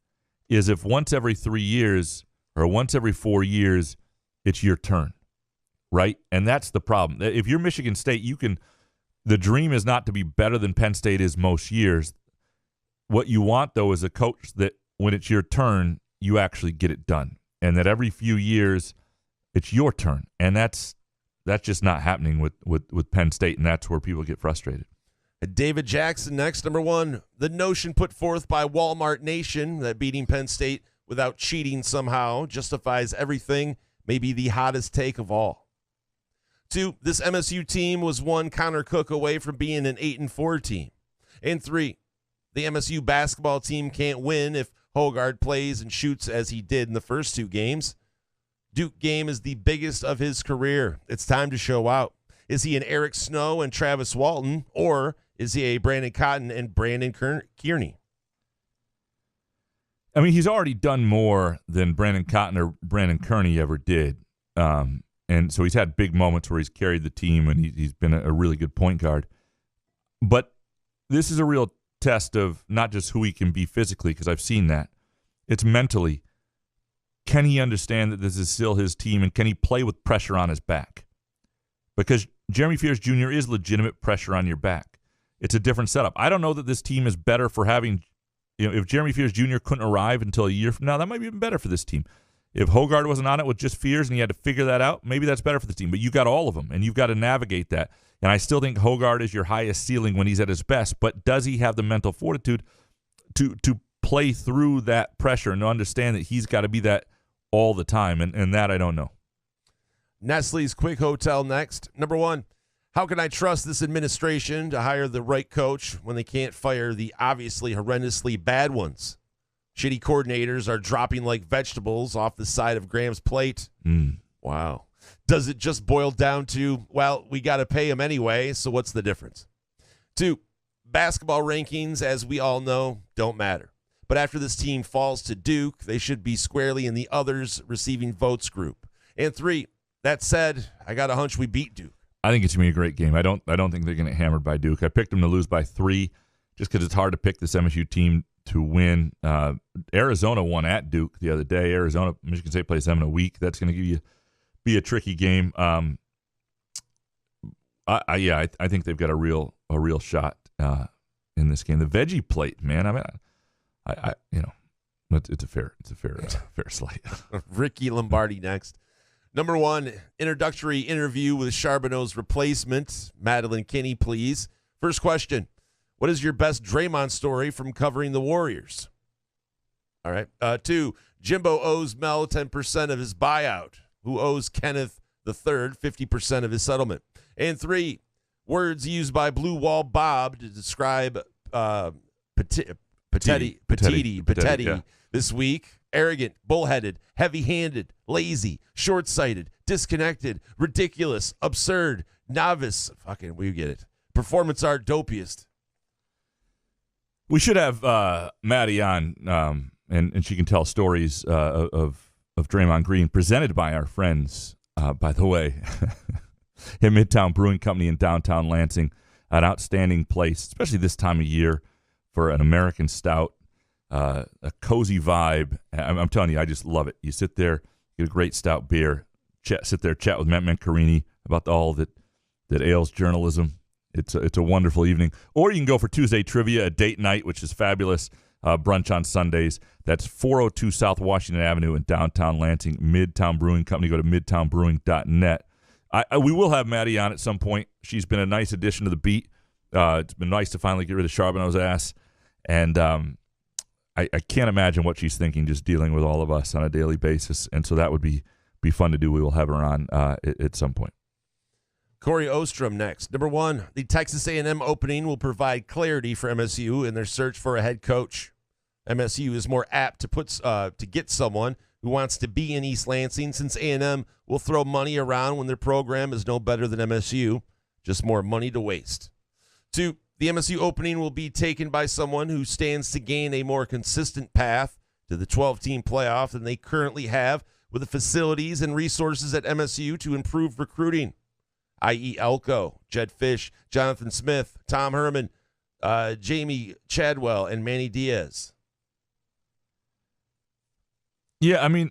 is if once every 3 years or once every 4 years, it's your turn. Right? And that's the problem. If you're Michigan State, the dream is not to be better than Penn State is most years. What you want, though, is a coach that when it's your turn, you actually get it done. And that every few years, it's your turn. And that's just not happening with Penn State, and that's where people get frustrated. David Jackson next, number 1. The notion put forth by Walmart Nation that beating Penn State without cheating somehow justifies everything may be the hottest take of all. 2, this MSU team was one Connor Cook away from being an 8-4 team. And 3, the MSU basketball team can't win if Hogard plays and shoots as he did in the first 2 games. Duke game is the biggest of his career. It's time to show out. Is he an Eric Snow and Travis Walton, or is he a Brandon Cotton and Brandon Kearney? I mean, he's already done more than Brandon Cotton or Brandon Kearney ever did. And so he's had big moments where he's carried the team and he's been a really good point guard. But this is a real test of not just who he can be physically, because I've seen that. It's mentally. Can he understand that this is still his team, and can he play with pressure on his back? Because Jeremy Fears Jr. is legitimate pressure on your back. It's a different setup. I don't know that this team is better for having, if Jeremy Fears Jr. couldn't arrive until a year from now, that might be even better for this team. If Hoggard wasn't on it with just Fears and you had to figure that out, maybe that's better for the team. But you got all of them, and you've got to navigate that. And I still think Hoggard is your highest ceiling when he's at his best. But does he have the mental fortitude to play through that pressure and understand that he's got to be that all the time? And that I don't know. Nestle's Quick Hotel next. Number 1, how can I trust this administration to hire the right coach when they can't fire the obviously horrendously bad ones? Shitty coordinators are dropping like vegetables off the side of Graham's plate. Wow. Does it just boil down to, well, we got to pay him anyway, so what's the difference? 2, basketball rankings, as we all know, don't matter. But after this team falls to Duke, they should be squarely in the others receiving votes group. And 3, that said, I got a hunch we beat Duke. I think it's going to be a great game. I don't think they're going to get hammered by Duke. I picked them to lose by 3 just because it's hard to pick this MSU team to win. Arizona won at Duke the other day. Michigan State plays them in a week. That's going to be a tricky game. I think they've got a real shot in this game. The veggie plate, man. I mean, it's a fair slate. Ricky Lombardi next. Number 1, introductory interview with Charbonneau's replacement, Madeline Kinney, please. First question. What is your best Draymond story from covering the Warriors? All right. 2, Jimbo owes Mel 10% of his buyout, who owes Kenneth III 50% of his settlement. And 3, words used by Blue Wall Bob to describe Petiti this week. Arrogant, bullheaded, heavy-handed, lazy, short-sighted, disconnected, ridiculous, absurd, novice. Fucking, we get it. Performance art dopiest. We should have Maddie on, and she can tell stories of Draymond Green presented by our friends, by the way, at Midtown Brewing Company in downtown Lansing. An outstanding place, especially this time of year, for an American stout. A cozy vibe. I'm telling you, I just love it. You sit there, get a great stout beer, sit there, chat with Matt Mancarini about all that ails journalism. It's a wonderful evening. Or you can go for Tuesday trivia, a date night, which is fabulous. Brunch on Sundays. That's 402 South Washington Avenue in downtown Lansing, Midtown Brewing Company. Go to midtownbrewing.net. We will have Maddie on at some point. She's been a nice addition to the beat. It's been nice to finally get rid of Charbonneau's ass. And I can't imagine what she's thinking just dealing with all of us on a daily basis. And so that would be fun to do. We will have her on at some point. Corey Ostrom next. Number 1, the Texas A&M opening will provide clarity for MSU in their search for a head coach. MSU is more apt to get someone who wants to be in East Lansing, since A&M will throw money around when their program is no better than MSU, just more money to waste. 2, the MSU opening will be taken by someone who stands to gain a more consistent path to the 12-team playoff than they currently have, with the facilities and resources at MSU to improve recruiting, i.e. Elko, Jed Fish, Jonathan Smith, Tom Herman, Jamie Chadwell, and Manny Diaz. Yeah, I mean,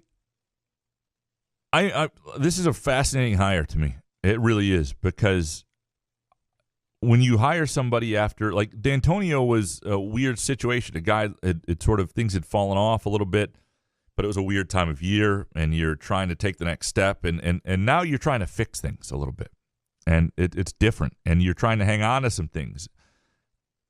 I this is a fascinating hire to me. It really is, because when you hire somebody after, like, D'Antonio was a weird situation. A guy, it sort of, things had fallen off a little bit, but it was a weird time of year, and you're trying to take the next step, and now you're trying to fix things a little bit. And it's different, and you're trying to hang on to some things,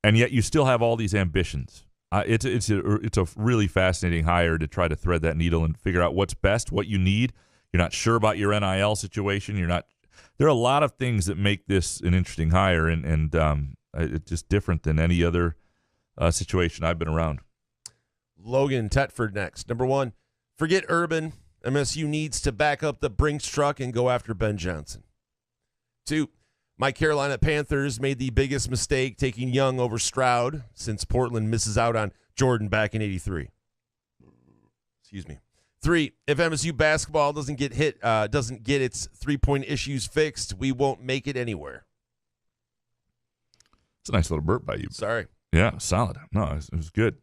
and yet you still have all these ambitions. It's a really fascinating hire to try to thread that needle and figure out what's best, what you need. You're not sure about your NIL situation. There are a lot of things that make this an interesting hire, and it's just different than any other situation I've been around. Logan Tetford next. Number 1, forget Urban. MSU needs to back up the Brinks truck and go after Ben Johnson. 2, my Carolina Panthers made the biggest mistake taking Young over Stroud since Portland misses out on Jordan back in '83. Excuse me. 3, if MSU basketball doesn't get its 3-point issues fixed, we won't make it anywhere. It's a nice little burp by you. Sorry. Yeah, solid. No, it was good.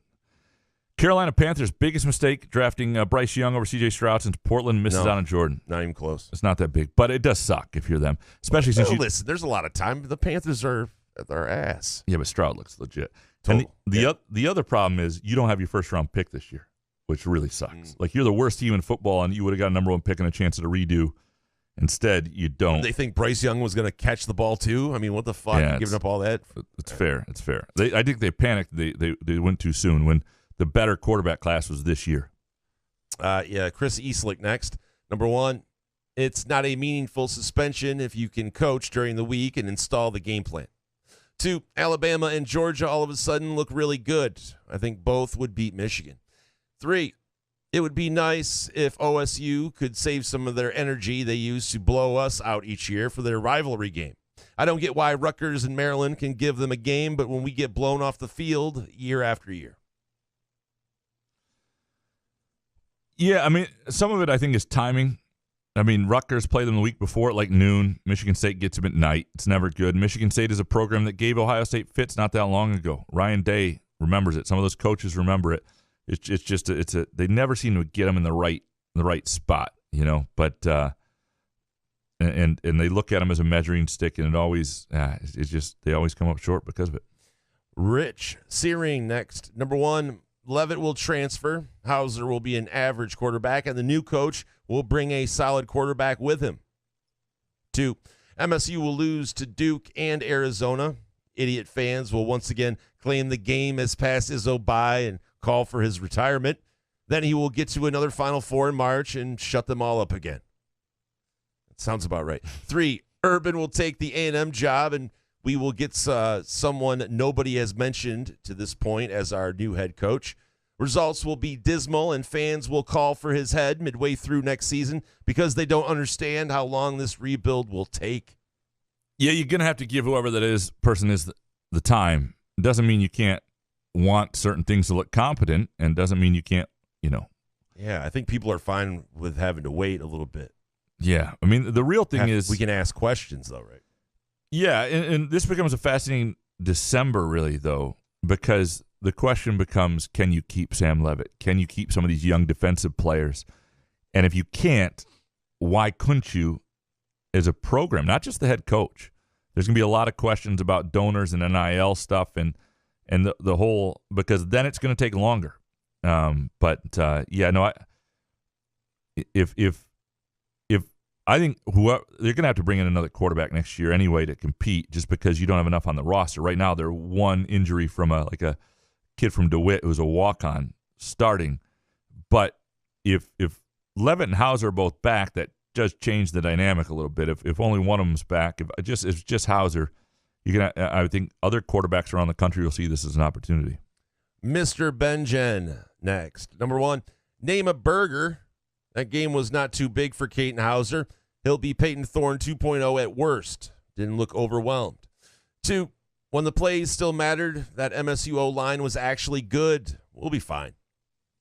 Carolina Panthers' biggest mistake, drafting Bryce Young over C.J. Stroud, since Portland misses out on Jordan. Not even close. It's not that big, but it does suck if you're them, especially since listen, there's a lot of time. The Panthers are at their ass. Yeah, but Stroud looks legit. Total. And the other problem is you don't have your first-round pick this year, which really sucks. Like, you're the worst team in football, and you would have got a number 1 pick and a chance at a redo. Instead, you don't. They think Bryce Young was going to catch the ball, too? I mean, what the fuck? Yeah, giving up all that? It's fair. It's fair. I think they panicked. They went too soon when the better quarterback class was this year. Chris Eastlick next. Number 1, it's not a meaningful suspension if you can coach during the week and install the game plan. 2, Alabama and Georgia all of a sudden look really good. I think both would beat Michigan. 3, it would be nice if OSU could save some of their energy they use to blow us out each year for their rivalry game. I don't get why Rutgers and Maryland can give them a game, but when we get blown off the field year after year. Yeah, I mean, some of it I think is timing. I mean, Rutgers played them the week before at like noon. Michigan State gets them at night. It's never good. Michigan State is a program that gave Ohio State fits not that long ago. Ryan Day remembers it. Some of those coaches remember it. It's just they never seem to get them in the right spot, you know. But and they look at them as a measuring stick, and it always it's just they always come up short because of it. Rich Searing next. Number 1, Leavitt will transfer. Hauser will be an average quarterback, and the new coach will bring a solid quarterback with him. 2, MSU will lose to Duke and Arizona. Idiot fans will once again claim the game has passed Izzo by and call for his retirement. Then he will get to another Final Four in March and shut them all up again. That sounds about right. 3, Urban will take the A&M job, and we will get someone nobody has mentioned to this point as our new head coach. Results will be dismal, and fans will call for his head midway through next season because they don't understand how long this rebuild will take. Yeah, you're going to have to give whoever that person is the time. It doesn't mean you can't want certain things to look competent, and doesn't mean you can't, you know. Yeah, I think people are fine with having to wait a little bit. Yeah, I mean, the real thing is... We can ask questions, though, right? Yeah, and this becomes a fascinating December, really, though, because the question becomes, can you keep Sam Leavitt? Can you keep some of these young defensive players? And if you can't, why couldn't you as a program, not just the head coach? There's going to be a lot of questions about donors and NIL stuff and the whole, because then it's going to take longer. If I think they're going to have to bring in another quarterback next year anyway to compete, just because you don't have enough on the roster. Right now, they're one injury from a kid from DeWitt who's a walk-on starting. But if Leavitt and Hauser are both back, that does change the dynamic a little bit. If only one of them's back, if it's just Hauser, I think other quarterbacks around the country will see this as an opportunity. Mr. Benjen next. Number 1, name a burger. That game was not too big for Caton Hauser. He'll be Peyton Thorne 2.0 at worst. Didn't look overwhelmed. 2, when the plays still mattered, that MSU O-line was actually good. We'll be fine.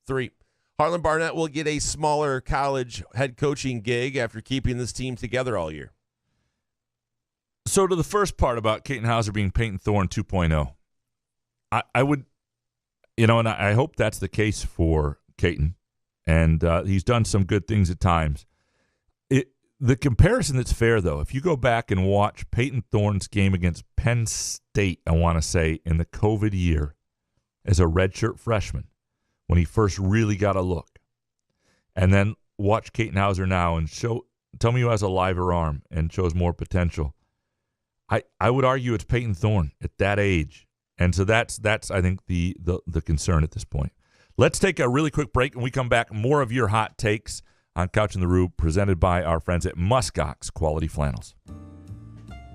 3, Harlan Barnett will get a smaller college head coaching gig after keeping this team together all year. So to the first part about Caton Hauser being Peyton Thorne 2.0, I would, and I hope that's the case for Caton. And he's done some good things at times. The comparison that's fair, though, if you go back and watch Peyton Thorne's game against Penn State, I want to say, in the COVID year as a redshirt freshman, when he first really got a look, and then watch Caton Hauser now and tell me who has a liver arm and shows more potential. I would argue it's Peyton Thorne at that age. And so that's I think, the concern at this point. Let's take a really quick break. When we come back, more of your hot takes on Couch in the Rube, presented by our friends at Muskox Quality Flannels.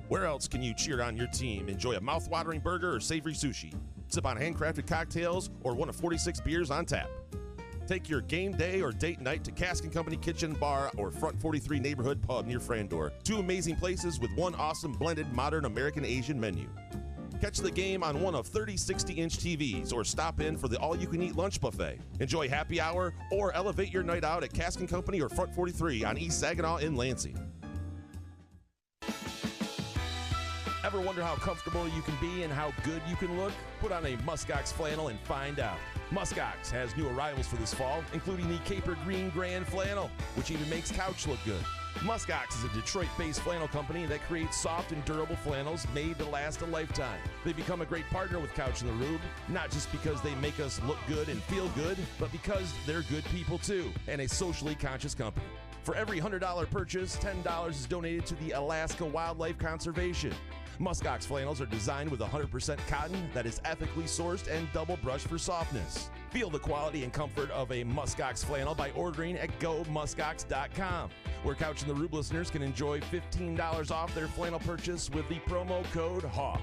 Where else can you cheer on your team, enjoy a mouth-watering burger or savory sushi, sip on handcrafted cocktails, or one of 46 beers on tap? Take your game day or date night to Cask & Company Kitchen Bar or Front 43 Neighborhood Pub near Frandor. 2 amazing places with one awesome blended modern American Asian menu. Catch the game on one of 30 60-inch TVs or stop in for the all-you-can-eat lunch buffet. Enjoy happy hour or elevate your night out at Cask & Company or Front 43 on East Saginaw in Lansing. Ever wonder how comfortable you can be and how good you can look? Put on a Muskox flannel and find out. Muskox has new arrivals for this fall, including the Caper Green Grand Flannel, which even makes couch look good. Muskox is a Detroit-based flannel company that creates soft and durable flannels made to last a lifetime. They become a great partner with Couch in the Rube, not just because they make us look good and feel good, but because they're good people too, and a socially conscious company. For every $100 purchase, $10 is donated to the Alaska Wildlife Conservation. Muskox flannels are designed with 100% cotton that is ethically sourced and double brushed for softness. Feel the quality and comfort of a Muskox flannel by ordering at gomuskox.com, where Couch in the Rube listeners can enjoy $15 off their flannel purchase with the promo code HOFF.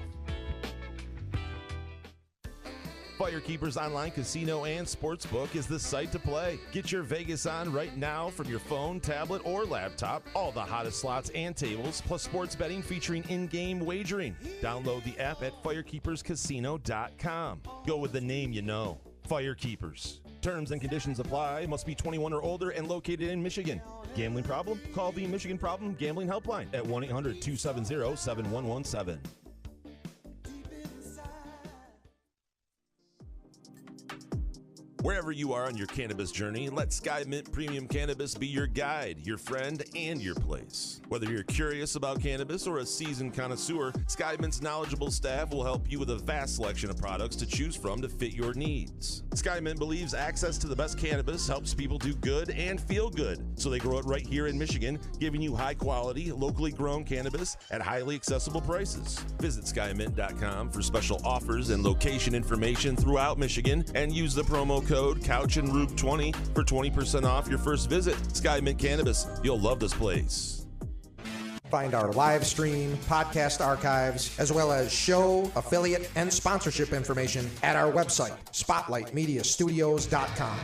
Firekeepers Online Casino and Sportsbook is the site to play. Get your Vegas on right now from your phone, tablet, or laptop. All the hottest slots and tables, plus sports betting featuring in-game wagering. Download the app at firekeeperscasino.com. Go with the name you know. Firekeepers. Terms and conditions apply. Must be 21 or older and located in Michigan. Gambling problem? Call the Michigan Problem Gambling Helpline at 1-800-270-7117. Wherever you are on your cannabis journey, let Sky Mint Premium Cannabis be your guide, your friend, and your place. Whether you're curious about cannabis or a seasoned connoisseur, Sky Mint's knowledgeable staff will help you with a vast selection of products to choose from to fit your needs. Sky Mint believes access to the best cannabis helps people do good and feel good, so they grow it right here in Michigan, giving you high-quality, locally grown cannabis at highly accessible prices. Visit skymint.com for special offers and location information throughout Michigan, and use the promo code CouchAndRube20 for 20% off your first visit. Sky Mint Cannabis. You'll love this place. Find our live stream, podcast archives, as well as show, affiliate, and sponsorship information at our website, SpotlightMediaStudios.com.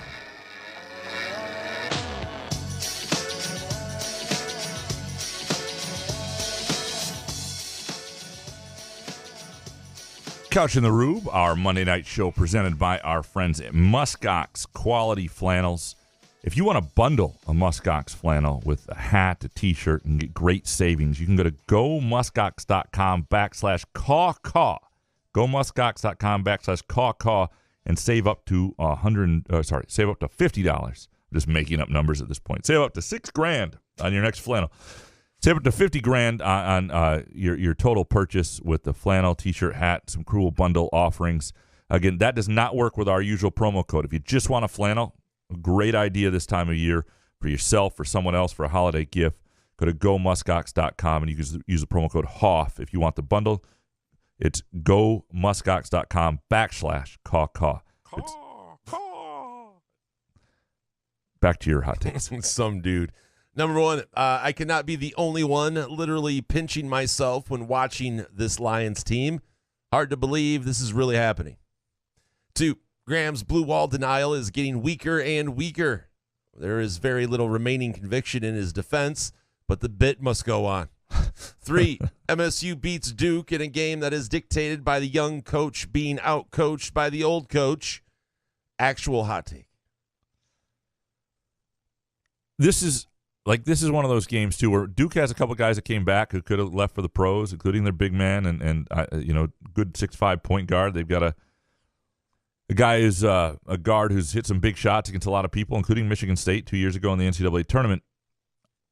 Couch in the Rube, our Monday night show presented by our friends at Muskox Quality Flannels. If you want to bundle a Muskox flannel with a hat, a t-shirt, and get great savings, you can go to gomuskox.com/caw-caw. gomuskox.com/caw-caw and save up to save up to $50. I'm just making up numbers at this point. Save up to $6,000 on your next flannel. Save up to $50,000 on your total purchase with the flannel, t-shirt, hat, some cool bundle offerings. Again, that does not work with our usual promo code. If you just want a flannel, a great idea this time of year for yourself, for someone else, for a holiday gift. Go to gomuskox.com and you can use the promo code HOFF. If you want the bundle, it's gomuskox.com/caw-caw. Back to your hot takes. Some dude. Number one, I cannot be the only one literally pinching myself when watching this Lions team. Hard to believe this is really happening. 2, Graham's blue wall denial is getting weaker and weaker. There is very little remaining conviction in his defense, but the bit must go on. 3, MSU beats Duke in a game that is dictated by the young coach being out-coached by the old coach. Actual hot take. This is one of those games, too, where Duke has a couple guys that came back who could have left for the pros, including their big man and good 6'5" point guard. They've got a guy who's a guard who's hit some big shots against a lot of people, including Michigan State 2 years ago in the NCAA tournament.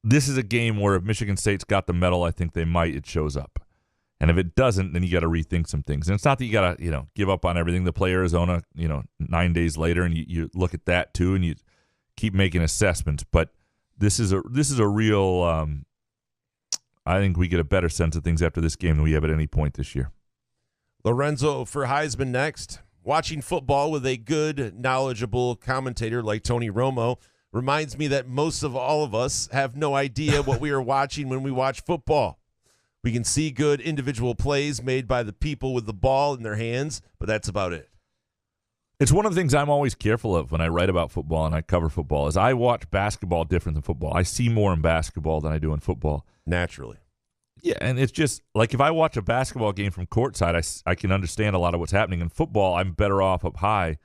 This is a game where if Michigan State's got the medal, I think they might, it shows up. And if it doesn't, then you got to rethink some things. And it's not that you got to, give up on everything. They play Arizona, 9 days later, and you look at that, too, and you keep making assessments. But This is a real. I think we get a better sense of things after this game than we have at any point this year. Lorenzo for Heisman next. Watching football with a good, knowledgeable commentator like Tony Romo reminds me that most of all of us have no idea what we are watching when we watch football. We can see good individual plays made by the people with the ball in their hands, but that's about it. It's one of the things I'm always careful of when I write about football and I cover football is I watch basketball different than football. I see more in basketball than I do in football. Naturally. Yeah, and it's just like if I watch a basketball game from courtside, I can understand a lot of what's happening. In football, I'm better off up high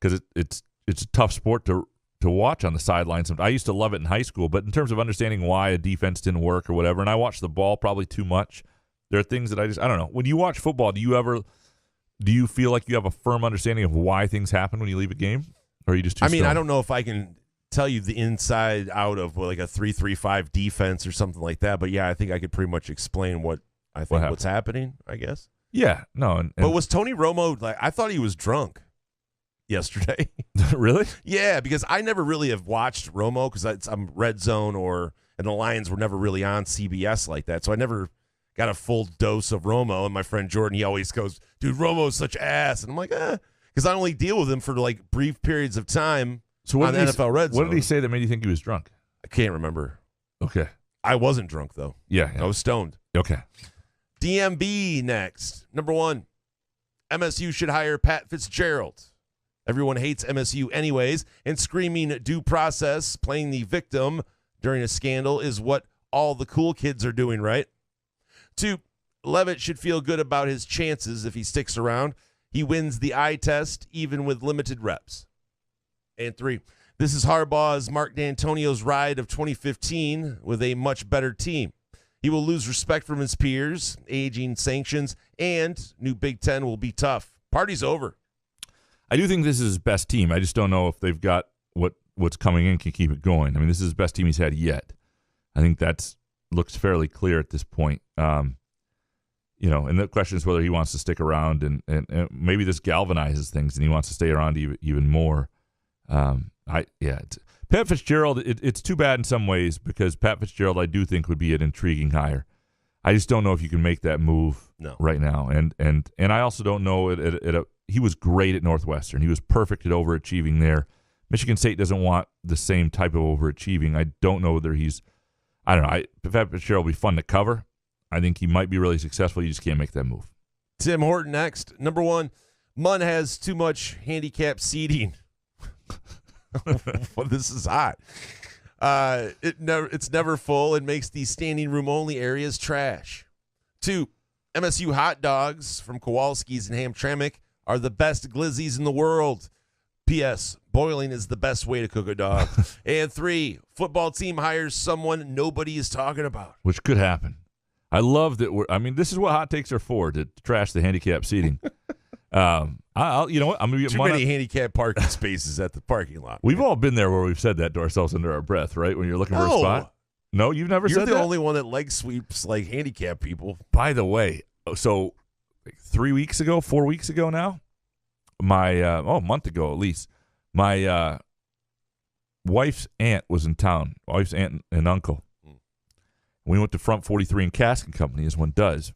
because it's a tough sport to watch on the sidelines. I used to love it in high school, but in terms of understanding why a defense didn't work or whatever, and I watched the ball probably too much. There are things that I don't know. When you watch football, do you feel like you have a firm understanding of why things happen when you leave a game, or are you just too stoned? I don't know if I can tell you the inside out of like a 3-3-5 defense or something like that, but yeah, I think I could pretty much explain what's happening, I guess. Yeah, no. But was Tony Romo like? I thought he was drunk yesterday. Really? Yeah, because I never really have watched Romo because I'm Red Zone and the Lions were never really on CBS like that, so I never got a full dose of Romo. And my friend Jordan, he always goes, "Dude, Romo's such ass," and I'm like, because I only deal with him for like brief periods of time. So on NFL Red Zone. What did he say that made you think he was drunk? I can't remember. Okay. I wasn't drunk, though. Yeah. I was stoned. Okay. DMB next. Number 1, MSU should hire Pat Fitzgerald. Everyone hates MSU anyways, and screaming due process, playing the victim during a scandal is what all the cool kids are doing, right? 2, Leavitt should feel good about his chances if he sticks around. He wins the eye test even with limited reps. And 3, this is Harbaugh's Mark D'Antonio's ride of 2015 with a much better team. He will lose respect from his peers, aging sanctions, and new Big Ten will be tough. Party's over. I do think this is his best team. I just don't know if they've got what's coming in can keep it going. I mean, this is his best team he's had yet. I think that's looks fairly clear at this point. And the question is whether he wants to stick around, and maybe this galvanizes things, and he wants to stay around even more. Pat Fitzgerald, it's too bad in some ways because Pat Fitzgerald I do think would be an intriguing hire. I just don't know if you can make that move right now, and I also don't know he was great at Northwestern. He was perfect at overachieving there. Michigan State doesn't want the same type of overachieving. I don't know whether Pat Fitzgerald will be fun to cover. I think he might be really successful. You just can't make that move. Tim Horton next. Number 1, Munn has too much handicap seating. Well, this is hot. It's never full and makes the standing room only areas trash. 2, MSU hot dogs from Kowalski's and Hamtramck are the best glizzies in the world. P.S. Boiling is the best way to cook a dog. And 3, football team hires someone nobody is talking about. Which could happen. I love that this is what hot takes are for, to trash the handicap seating. I'm going to get too many handicap parking spaces at the parking lot. We've all been there where we've said that to ourselves under our breath, right? When you're looking for a spot. No, you've never said that? You're the only one that leg sweeps like handicap people. By the way, so 4 weeks ago now, a month ago at least, my wife's aunt was in town, wife's aunt and uncle. We went to Front 43 and Casket Company, as one does.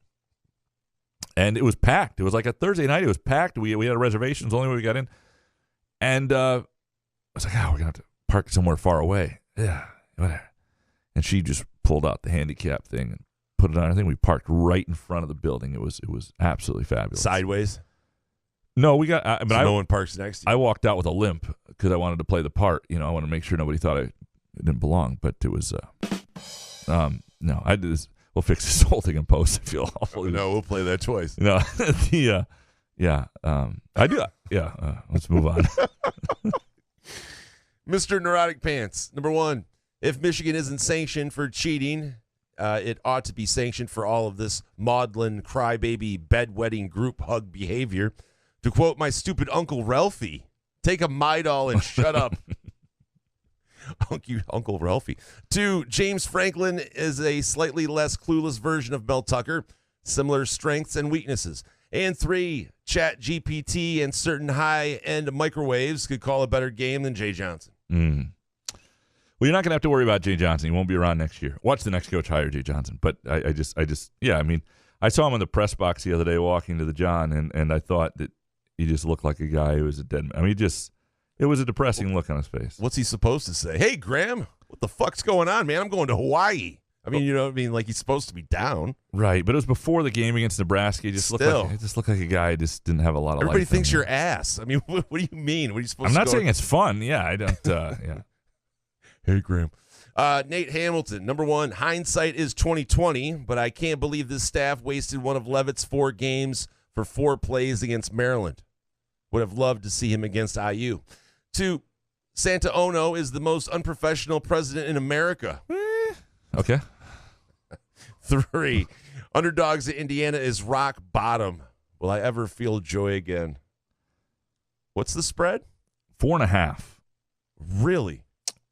And it was packed. It was like a Thursday night. It was packed. We had a reservation. It was the only way we got in. And I was like, we're going to have to park somewhere far away. Yeah, whatever. And she just pulled out the handicap thing and put it on. I think we parked right in front of the building. It was absolutely fabulous. Sideways? No, we got. No one parks next to you. I walked out with a limp because I wanted to play the part. I wanted to make sure nobody thought I didn't belong. But it was. No, I did this. We'll fix this whole thing in post. I feel awful. No, we'll play that twice. No, I do. Let's move on. Mr. Neurotic Pants. Number 1, if Michigan isn't sanctioned for cheating, it ought to be sanctioned for all of this maudlin, crybaby, bedwetting group hug behavior. To quote my stupid Uncle Ralphie, take a Midol and shut up. Uncle Ralphie. 2, James Franklin is a slightly less clueless version of Mel Tucker, similar strengths and weaknesses. And 3, Chat GPT and certain high-end microwaves could call a better game than Jay Johnson. Well, you're not going to have to worry about Jay Johnson. He won't be around next year. Watch the next coach hire Jay Johnson. But I saw him in the press box the other day walking to the John, and I thought that he just looked like a guy who was a dead man. I mean, it was a depressing look on his face. What's he supposed to say? Hey, Graham, what the fuck's going on, man? I'm going to Hawaii. I mean, you know what I mean? Like, he's supposed to be down. Right, but it was before the game against Nebraska. He just looked like a guy who just didn't have a lot of Everybody life thinks you're ass. I mean, what do you mean? What are you supposed I'm to not saying it's fun. Yeah, I don't. Yeah. Hey, Graham. Nate Hamilton, number one, hindsight is 2020, but I can't believe this staff wasted one of Leavitt's 4 games for 4 plays against Maryland. Would have loved to see him against IU. 2, Santa Ono is the most unprofessional president in America. Okay. 3, underdogs at Indiana is rock bottom. Will I ever feel joy again? What's the spread? 4.5. Really?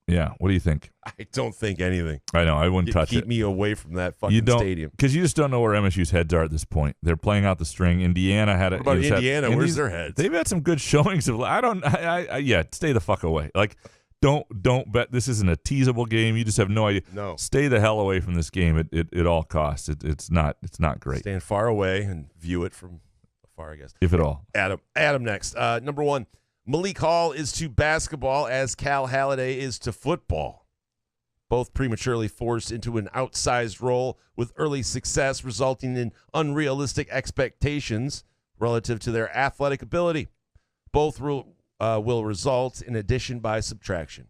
Yeah. What do you think? I don't think anything. I know. I wouldn't touch Keep it. me away from that fucking stadium. Because you just don't know where MSU's heads are at this point. They're playing out the string. Indiana had What about Indiana? Where's their heads? They've had some good showings of. Yeah. Stay the fuck away. Like, don't bet. This isn't a teasable game. You just have no idea. No. Stay the hell away from this game at all costs. It's not great. Stand far away and view it from afar, I guess. If at all. Adam next. Number 1, Malik Hall is to basketball as Cal Halliday is to football. Both prematurely forced into an outsized role with early success resulting in unrealistic expectations relative to their athletic ability. Both will result in addition by subtraction.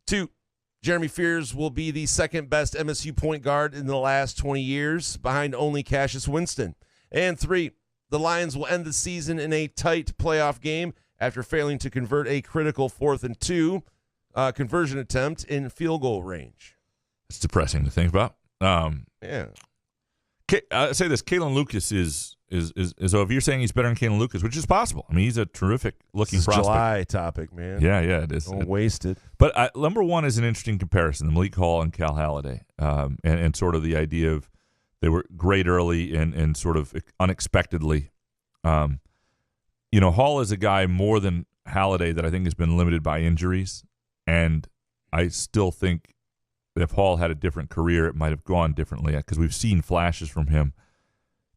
2, Jeremy Fears will be the second best MSU point guard in the last 20 years, behind only Cassius Winston. And 3, the Lions will end the season in a tight playoff game after failing to convert a critical 4th and 2 conversion attempt in field goal range. It's depressing to think about. Yeah. I say this: Kalen Lucas is so if you're saying he's better than Kalen Lucas, which is possible. I mean, he's a terrific looking prospect. July topic, man. Yeah, it is. Don't waste it. But number 1 is an interesting comparison: the Malik Hall and Cal Halliday, and sort of the idea of they were great early and sort of unexpectedly. Hall is a guy more than Halliday that I think has been limited by injuries, and I still think that if Hall had a different career, it might have gone differently because we've seen flashes from him.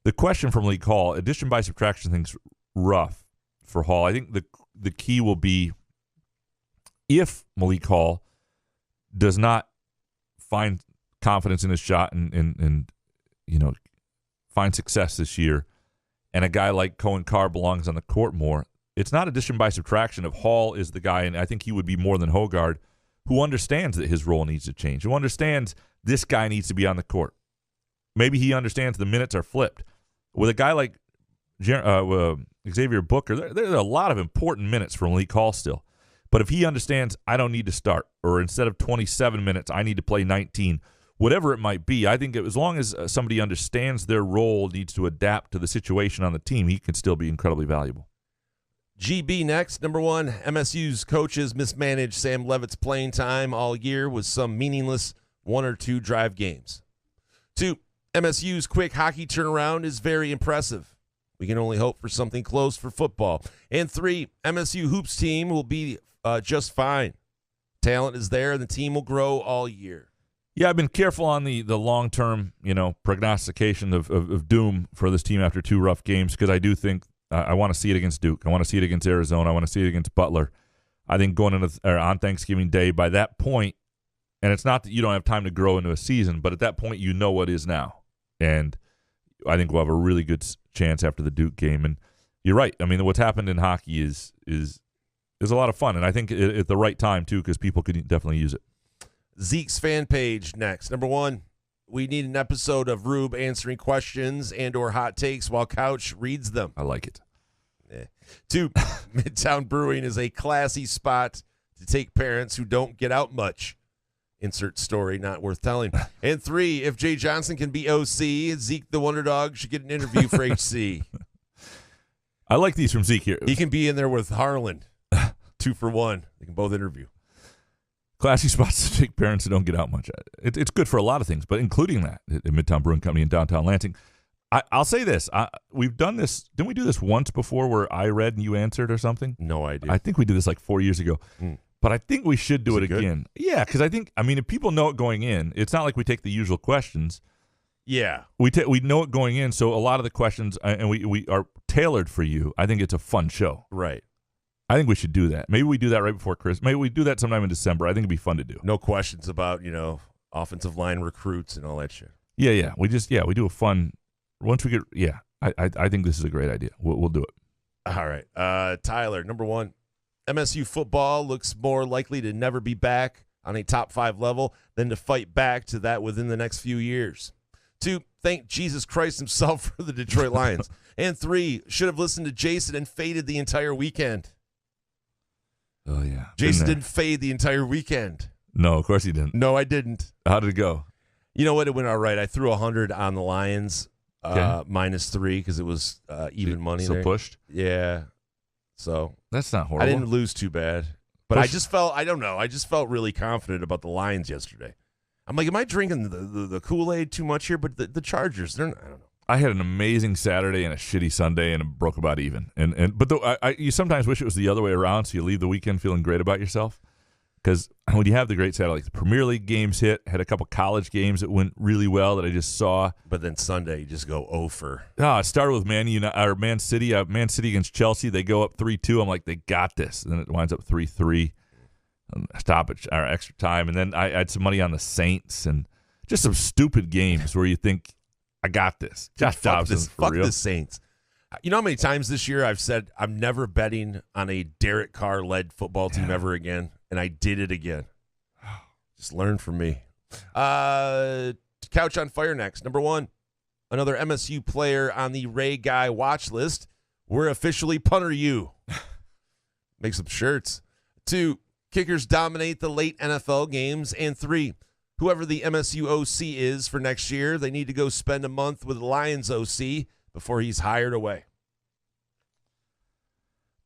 The question from Malik Hall, addition by subtraction, thing's rough for Hall. I think the key will be if Malik Hall does not find confidence in his shot and find success this year, and a guy like Cohen Carr belongs on the court more, it's not addition by subtraction if Hall is the guy, and I think he would be more than Hogard, who understands that his role needs to change, who understands this guy needs to be on the court. Maybe he understands the minutes are flipped. With a guy like Xavier Booker, there are a lot of important minutes for Malik Hall still. But if he understands I don't need to start, or instead of 27 minutes, I need to play 19, whatever it might be, I think as long as somebody understands their role, needs to adapt to the situation on the team, he can still be incredibly valuable. GB next. Number 1, MSU's coaches mismanaged Sam Leavitt's playing time all year with some meaningless 1 or 2 drive games. 2, MSU's quick hockey turnaround is very impressive. We can only hope for something close for football. And 3, MSU Hoops team will be just fine. Talent is there, and the team will grow all year. Yeah, I've been careful on the long-term, prognostication of doom for this team after 2 rough games because I do think I want to see it against Duke. I want to see it against Arizona. I want to see it against Butler. I think going on Thanksgiving Day, by that point, and it's not that you don't have time to grow into a season, but at that point you know what is now. And I think we'll have a really good chance after the Duke game. And you're right. I mean, what's happened in hockey is a lot of fun, and I think at the right time, too, because people could definitely use it. Zeke's fan page next. Number 1, we need an episode of Rube answering questions and or hot takes while Couch reads them. I like it. 2, Midtown Brewing is a classy spot to take parents who don't get out much. Insert story not worth telling. And 3, if Jay Johnson can be OC, Zeke the Wonder Dog should get an interview for HC. I like these from Zeke here. He can be in there with Harlan. 2 for 1. They can both interview. Classy spots to take parents who don't get out much. It's good for a lot of things, but including that at Midtown Brewing Company in downtown Lansing. I'll say this. We've done this. Didn't we do this once before where I read and you answered or something? No idea. I think we did this like 4 years ago. But I think we should do it again. Yeah, because if people know it going in, it's not like we take the usual questions. Yeah. We know it going in, so a lot of the questions, and we are tailored for you. I think it's a fun show. Right. I think we should do that. Maybe we do that right before Christmas. Maybe we do that sometime in December. I think it'd be fun to do. No questions about, offensive line recruits and all that shit. Yeah. We do a fun, once we get, I think this is a great idea. We'll do it. All right. Tyler, number 1, MSU football looks more likely to never be back on a top 5 level than to fight back to that within the next few years. 2, thank Jesus Christ himself for the Detroit Lions. And 3, should have listened to Jason and faded the entire weekend. Oh, yeah. Jason didn't fade the entire weekend. No, of course he didn't. No, I didn't. How did it go? You know what? It went all right. I threw 100 on the Lions, -3 because it was even money. So there. Pushed? Yeah. So that's not horrible. I didn't lose too bad. But I just felt, I don't know, I just felt really confident about the Lions yesterday. I'm like, am I drinking the Kool-Aid too much here? But the Chargers, I don't know. I had an amazing Saturday and a shitty Sunday, and it broke about even. But you sometimes wish it was the other way around, so you leave the weekend feeling great about yourself. Because when you have the great Saturday, like the Premier League games hit, had a couple college games that went really well that I just saw. But then Sunday, you just go over. It started with Man City. Man City against Chelsea. They go up 3-2. I'm like, they got this. And then it winds up 3-3. Stoppage or extra time. And then I had some money on the Saints and just some stupid games where you think, I got this. Josh Dobson for real. Fuck the Saints. You know how many times this year I've said I'm never betting on a Derek Carr-led football team ever again, and I did it again. Just learn from me. Couch on Fire next. Number 1, another MSU player on the Ray Guy watch list. We're officially Punter U. Make some shirts. 2, kickers dominate the late NFL games. And 3, whoever the MSU OC is for next year, they need to go spend a month with the Lions OC before he's hired away.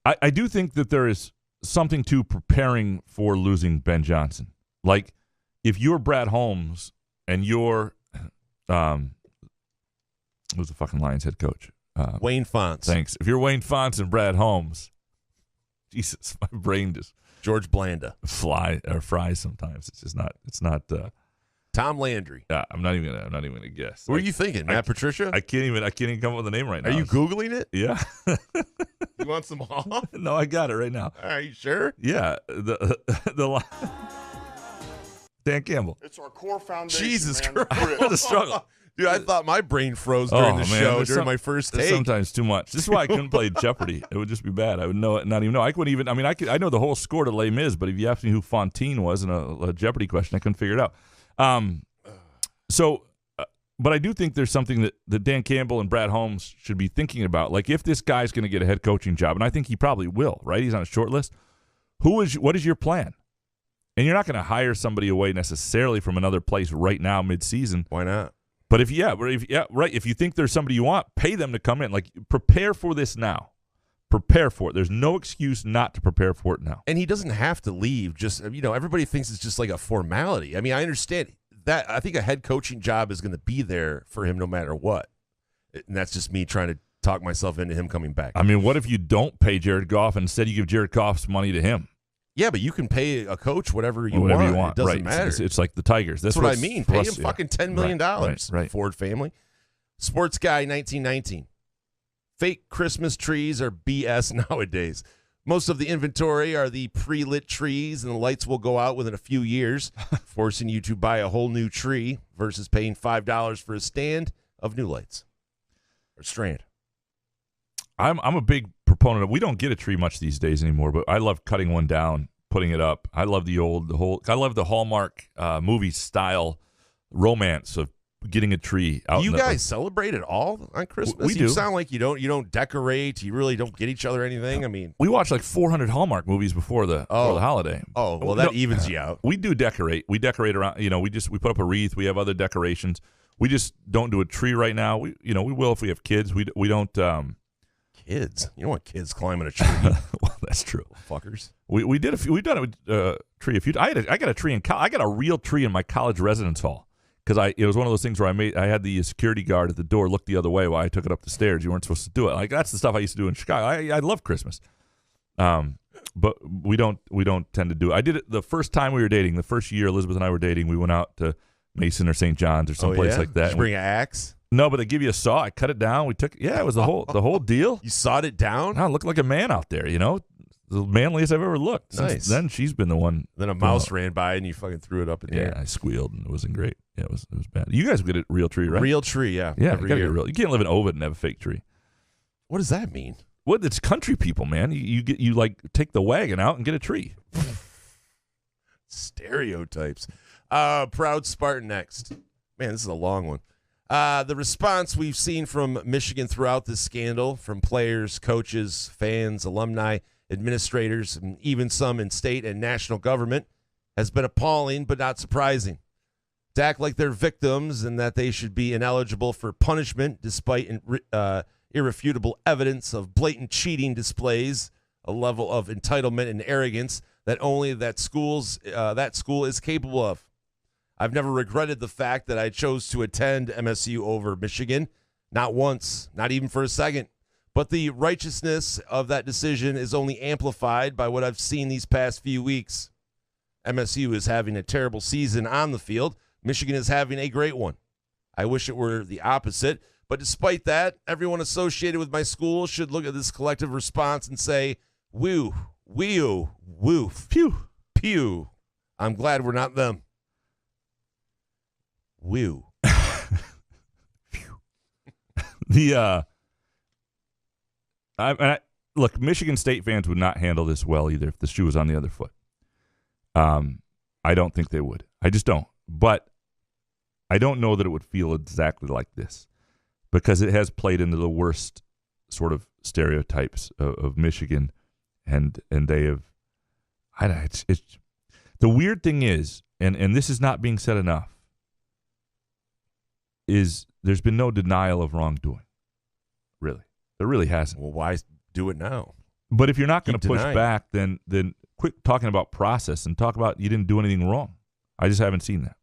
I do think that there is something to preparing for losing Ben Johnson. Like, if you're Brad Holmes and you're who's the fucking Lions head coach? Wayne Fonts. Thanks. If you're Wayne Fonts and Brad Holmes, Jesus, my brain just George Blanda fries sometimes. It's not. Tom Landry. I'm not even gonna guess. What are you thinking, Matt Patricia? I can't even come up with a name right now. Are you Googling it? Yeah. You want some off? No, I got it right now. Are you sure? Yeah. The Dan Campbell. It's our core foundation. Jesus man. Christ. What a struggle. Dude, I thought my brain froze during the show during my first take. Sometimes too much. This is why I couldn't play Jeopardy. It would just be bad. I would know it, not even know. I know the whole score to Les Mis, but if you asked me who Fontaine was in a Jeopardy question, I couldn't figure it out. But I do think there's something that Dan Campbell and Brad Holmes should be thinking about. Like, if this guy's going to get a head coaching job, and I think he probably will, right? He's on a short list. What is your plan? And you're not going to hire somebody away necessarily from another place right now, mid-season. Why not? But if you think there's somebody you want, pay them to come in. Like, prepare for this now. Prepare for it. There's no excuse not to prepare for it now. And he doesn't have to leave. Just, everybody thinks it's just like a formality. I mean, I understand that. I think a head coaching job is going to be there for him no matter what. And that's just me trying to talk myself into him coming back. I mean, what if you don't pay Jared Goff and instead you give Jared Goff's money to him? Yeah, but you can pay a coach whatever you want. It doesn't matter. It's like the Tigers. That's what I mean. Pay him fucking $10 million. Right. Ford family. Sports Guy 1919. Fake Christmas trees are BS nowadays. Most of the inventory are the pre-lit trees, and the lights will go out within a few years, forcing you to buy a whole new tree versus paying $5 for a stand of new lights. Or strand. I'm a big proponent of, we don't get a tree much these days anymore, but I love cutting one down, putting it up. I love I love the Hallmark movie style romance of getting a tree out. Do you guys celebrate at all on Christmas? We do. You sound like you don't decorate. You really don't get each other anything. I mean, we watch like 400 Hallmark movies before the holiday. Oh, well, that evens you out. We do decorate. We decorate around. We put up a wreath. We have other decorations. We just don't do a tree right now. We will if we have kids. We don't. Kids, you don't want kids climbing a tree. Well, that's true, fuckers. We did a few. We've done a tree a few. I got a tree in. I got a real tree in my college residence hall because it was one of those things where I had the security guard at the door look the other way while I took it up the stairs. You weren't supposed to do it. Like, that's the stuff I used to do in Chicago. I love Christmas, but we don't tend to do it. I did it the first time we were dating. The first year Elizabeth and I were dating, we went out to Mason or St. John's or someplace like that. Did you bring an axe? No, but they give you a saw. I cut it down. It was the whole deal. You sawed it down? I looked like a man out there, the manliest I've ever looked. Nice. Since then, she's been the one. Then a mouse ran by and you fucking threw it up in the air. Yeah, I squealed and it wasn't great. Yeah, it was bad. You guys get a real tree, right? Real tree, yeah. Yeah, every year. You can't live in Ovid and have a fake tree. What does that mean? Well, it's country people, man. You take the wagon out and get a tree. Stereotypes. Proud Spartan next. Man, this is a long one. The response we've seen from Michigan throughout this scandal, from players, coaches, fans, alumni, administrators, and even some in state and national government, has been appalling but not surprising. To act like they're victims and that they should be ineligible for punishment despite irrefutable evidence of blatant cheating displays a level of entitlement and arrogance that only that school is capable of. I've never regretted the fact that I chose to attend MSU over Michigan, not once, not even for a second. But the righteousness of that decision is only amplified by what I've seen these past few weeks. MSU is having a terrible season on the field. Michigan is having a great one. I wish it were the opposite. But despite that, everyone associated with my school should look at this collective response and say, woo, wee-oo, woof, pew, pew. I'm glad we're not them. Woo. Look, Michigan State fans would not handle this well either if the shoe was on the other foot. I don't think they would. I just don't. But I don't know that it would feel exactly like this because it has played into the worst sort of stereotypes of Michigan, and they have. It's the weird thing is, and this is not being said enough, is there's been no denial of wrongdoing. Really, there really hasn't. Well, why do it now? But if you're not going to push denying. back, then quit talking about process and talk about you didn't do anything wrong. I just haven't seen that.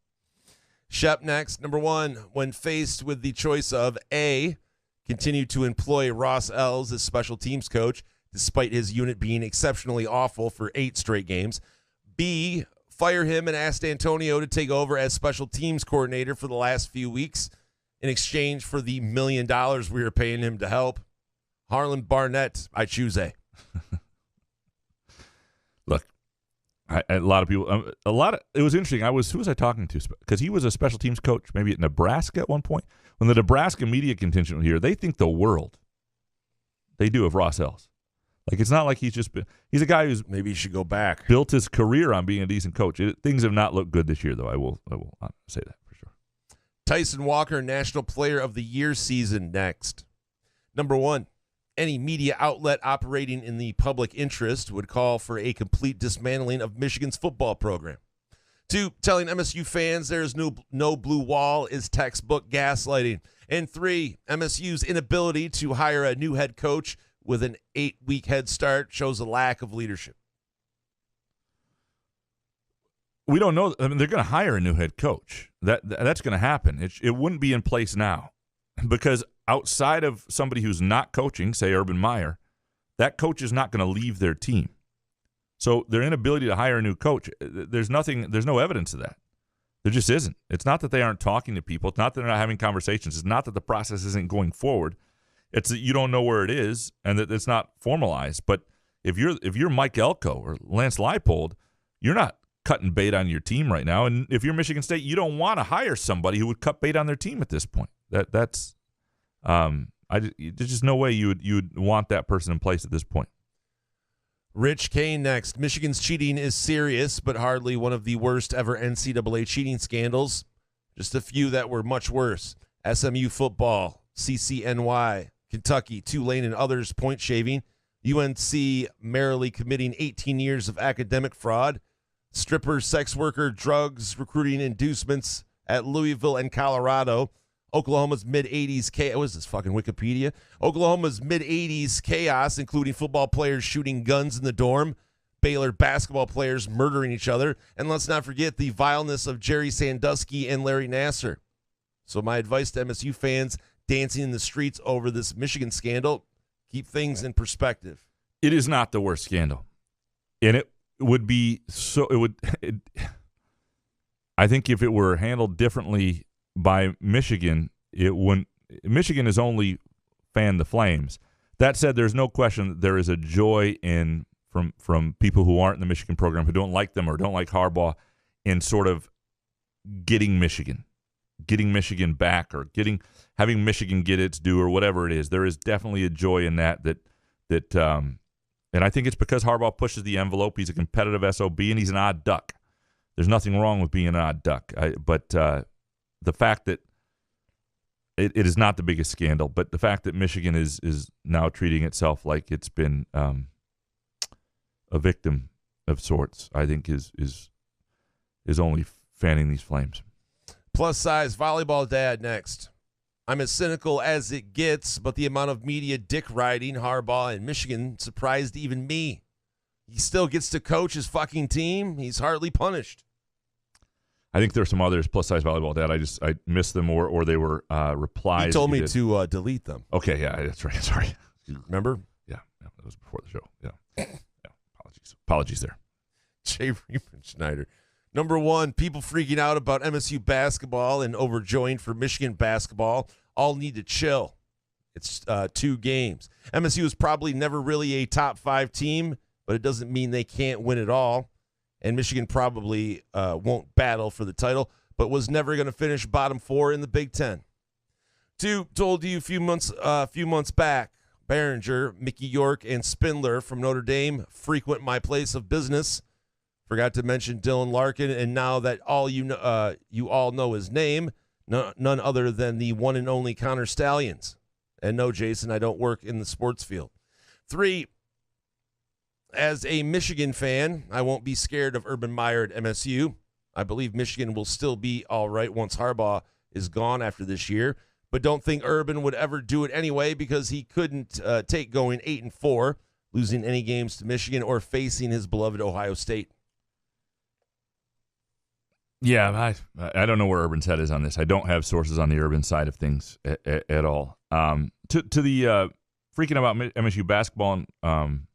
Shep next. Number one, when faced with the choice of A, continue to employ Ross Ells as special teams coach, despite his unit being exceptionally awful for 8 straight games. B, fire him and ask Antonio to take over as special teams coordinator for the last few weeks in exchange for the $1 million we were paying him to help. Harlan Barnett, I choose A. Look, a lot of people, it was interesting. Who was I talking to? Because he was a special teams coach, maybe at Nebraska at one point. When the Nebraska media contingent was here, they think the world. They do of Ross Ells. Like, it's not like he's a guy who's maybe he should go back. Built his career on being a decent coach. Things have not looked good this year, though. I will say that for sure. Tyson Walker, National Player of the Year season next. Number one, any media outlet operating in the public interest would call for a complete dismantling of Michigan's football program. 2, telling MSU fans there's no blue wall is textbook gaslighting. And 3, MSU's inability to hire a new head coach with an 8-week head start shows a lack of leadership. We don't know. I mean, they're going to hire a new head coach. That's going to happen. It wouldn't be in place now because outside of somebody who's not coaching, say Urban Meyer, that coach is not going to leave their team. So their inability to hire a new coach, there's no evidence of that. There just isn't. It's not that they aren't talking to people. It's not that they're not having conversations. It's not that the process isn't going forward. It's that you don't know where it is and that it's not formalized. But if you're Mike Elko or Lance Leipold, you're not cutting bait on your team right now. And if you're Michigan State, you don't want to hire somebody who would cut bait on their team at this point. There's just no way you would want that person in place at this point. Rich Kane next. Michigan's cheating is serious, but hardly one of the worst ever NCAA cheating scandals. Just a few that were much worse. SMU football, CCNY, Kentucky, Tulane, and others point shaving. UNC merrily committing 18 years of academic fraud. Stripper, sex worker, drugs, recruiting inducements at Louisville and Colorado. Oklahoma's mid-'80s chaos. What is this, fucking Wikipedia? Oklahoma's mid-'80s chaos, including football players shooting guns in the dorm, Baylor basketball players murdering each other, and let's not forget the vileness of Jerry Sandusky and Larry Nassar. So my advice to MSU fans dancing in the streets over this Michigan scandal, keep things in perspective. It is not the worst scandal. And it would be I think if it were handled differently by Michigan, it wouldn't. Michigan has only fanned the flames. That said, there's no question that there is a joy from people who aren't in the Michigan program, who don't like them or don't like Harbaugh, in sort of getting Michigan back, or having Michigan get its due, or whatever it is. There is definitely a joy in that, and I think it's because Harbaugh pushes the envelope. He's a competitive SOB, and he's an odd duck. There's nothing wrong with being an odd duck. But the fact that it is not the biggest scandal, but the fact that Michigan is now treating itself like it's been a victim of sorts, I think is only fanning these flames. Plus size volleyball dad next. I'm as cynical as it gets, but the amount of media dick riding Harbaugh in Michigan surprised even me. He still gets to coach his fucking team. He's hardly punished. I think there are some others, plus size volleyball dad. I missed them or they were replies. He told me to delete them. Okay, yeah, that's right. Sorry. Remember? Yeah, that was before the show. Yeah. Apologies there. Jay Schneider. Number one, people freaking out about MSU basketball and overjoyed for Michigan basketball all need to chill. It's 2 games. MSU is probably never really a top 5 team, but it doesn't mean they can't win it all. And Michigan probably won't battle for the title, but was never going to finish bottom 4 in the Big Ten. 2, told you a few months back, Behringer, Mickey York, and Spindler from Notre Dame frequent my place of business. Forgot to mention Dylan Larkin, and now that you all know his name, none other than the one and only Connor Stallions. And no, Jason, I don't work in the sports field. 3, as a Michigan fan, I won't be scared of Urban Meyer at MSU. I believe Michigan will still be all right once Harbaugh is gone after this year, but don't think Urban would ever do it anyway because he couldn't take going 8-4, losing any games to Michigan or facing his beloved Ohio State. Yeah, I don't know where Urban's head is on this. I don't have sources on the Urban side of things at all. To the freaking about MSU basketball and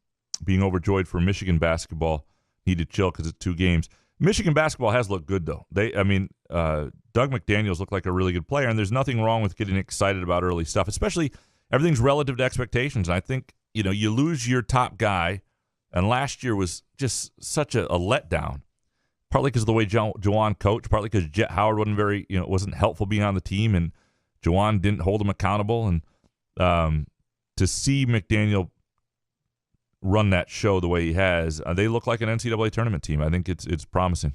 being overjoyed for Michigan basketball, need to chill because it's 2 games. Michigan basketball has looked good, though. Doug McDaniels looked like a really good player, and there's nothing wrong with getting excited about early stuff, especially everything's relative to expectations. And I think, you lose your top guy, and last year was just such a letdown, partly because of the way Juwan coached, partly because Jet Howard wasn't helpful being on the team, and Juwan didn't hold him accountable. And to see McDaniel run that show the way he has, they look like an NCAA tournament team. I think it's promising.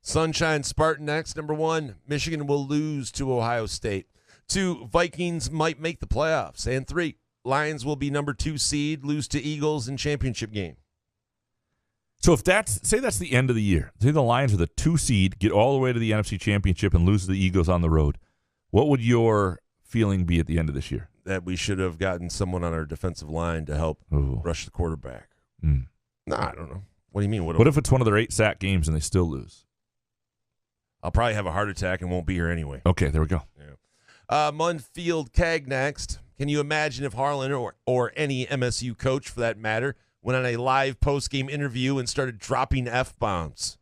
Sunshine Spartan next. Number 1, Michigan will lose to Ohio State. 2, Vikings might make the playoffs. And 3, Lions will be number 2 seed, lose to Eagles in championship game. So if that's the end of the year, say the Lions are the 2 seed, get all the way to the NFC Championship and lose to the Eagles on the road, what would your feeling be at the end of this year? That we should have gotten someone on our defensive line to help rush the quarterback. Mm. No, I don't know. What do you mean? What if it's one of their 8 sack games and they still lose? I'll probably have a heart attack and won't be here anyway. Okay, there we go. Yeah. Munfield Keg next. Can you imagine if Harlan or any MSU coach, for that matter, went on a live post-game interview and started dropping F-bombs?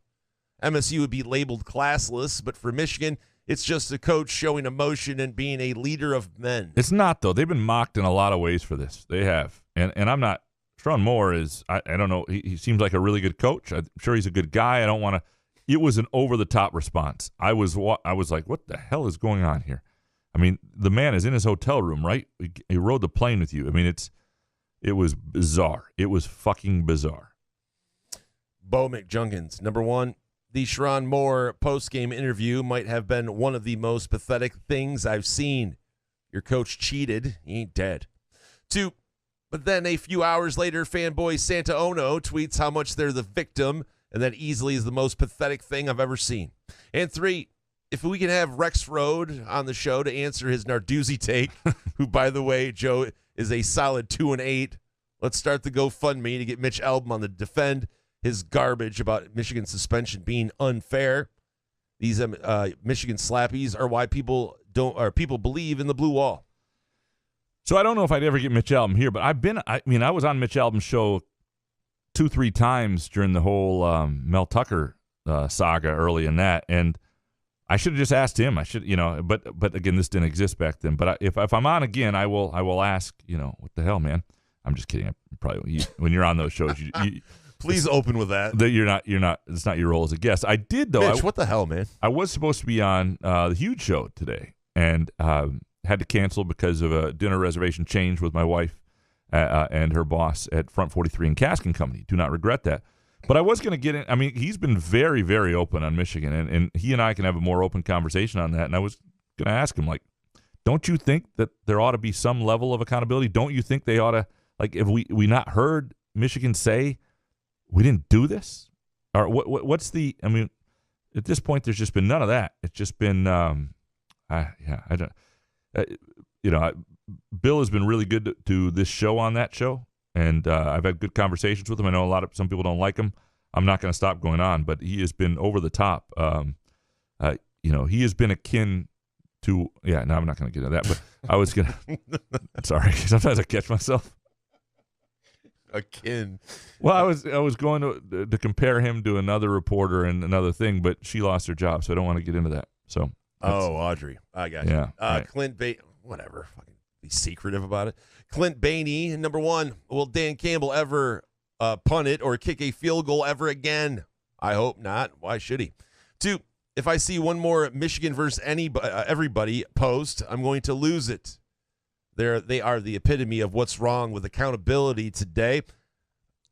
MSU would be labeled classless, but for Michigan, it's just a coach showing emotion and being a leader of men. It's not, though. They've been mocked in a lot of ways for this. They have. And I'm not – Sharon Moore is – I don't know. He seems like a really good coach. I'm sure he's a good guy. I don't want to – it was an over-the-top response. I was like, what the hell is going on here? I mean, the man is in his hotel room, right? He rode the plane with you. I mean, it was bizarre. It was fucking bizarre. Bo McJunkins, number 1. The Sharon Moore post-game interview might have been one of the most pathetic things I've seen. Your coach cheated. He ain't dead. 2, but then a few hours later, fanboy Santa Ono tweets how much they're the victim, and that easily is the most pathetic thing I've ever seen. And 3, if we can have Rex Rode on the show to answer his Narduzzi take, who, by the way, Joe, is a solid 2-8, let's start the GoFundMe to get Mitch Albom on the defend his garbage about Michigan suspension being unfair. These Michigan slappies are why people believe in the blue wall. So I don't know if I'd ever get Mitch Albom here, but I was on Mitch Albom's show 2-3 times during the whole Mel Tucker saga early in that, and I should have just asked him. I should, but again, this didn't exist back then. But if I'm on again, I will ask, what the hell, man? I'm just kidding. When you're on those shows, you please open with that. You're not. It's not your role as a guest. I did though. Mitch, what the hell, man? I was supposed to be on the Huge Show today, and had to cancel because of a dinner reservation change with my wife and her boss at Front 43 and Cask and Company. Do not regret that. But I was going to get in. I mean, he's been very, very open on Michigan, and he and I can have a more open conversation on that. And I was going to ask him, like, don't you think that there ought to be some level of accountability? Don't you think they ought to, like, if we not heard Michigan say we didn't do this? Or what's the, I mean, at this point, there's just been none of that. It's just been, I don't, Bill has been really good to this show on that show, and I've had good conversations with him. I know some people don't like him. I'm not going to stop going on, but he has been over the top. He has been akin to, no, I'm not going to get into that, but I was going to, sorry, sometimes I catch myself. Akin. Well, I was going to compare him to another reporter and another thing, but she lost her job, so I don't want to get into that. So, Audrey, I got you. Yeah, right. Clint whatever, fucking be secretive about it. Clint Bainey, number 1. Will Dan Campbell ever punt it or kick a field goal ever again? I hope not. Why should he? 2. If I see one more Michigan versus everybody post, I'm going to lose it. They are the epitome of what's wrong with accountability today.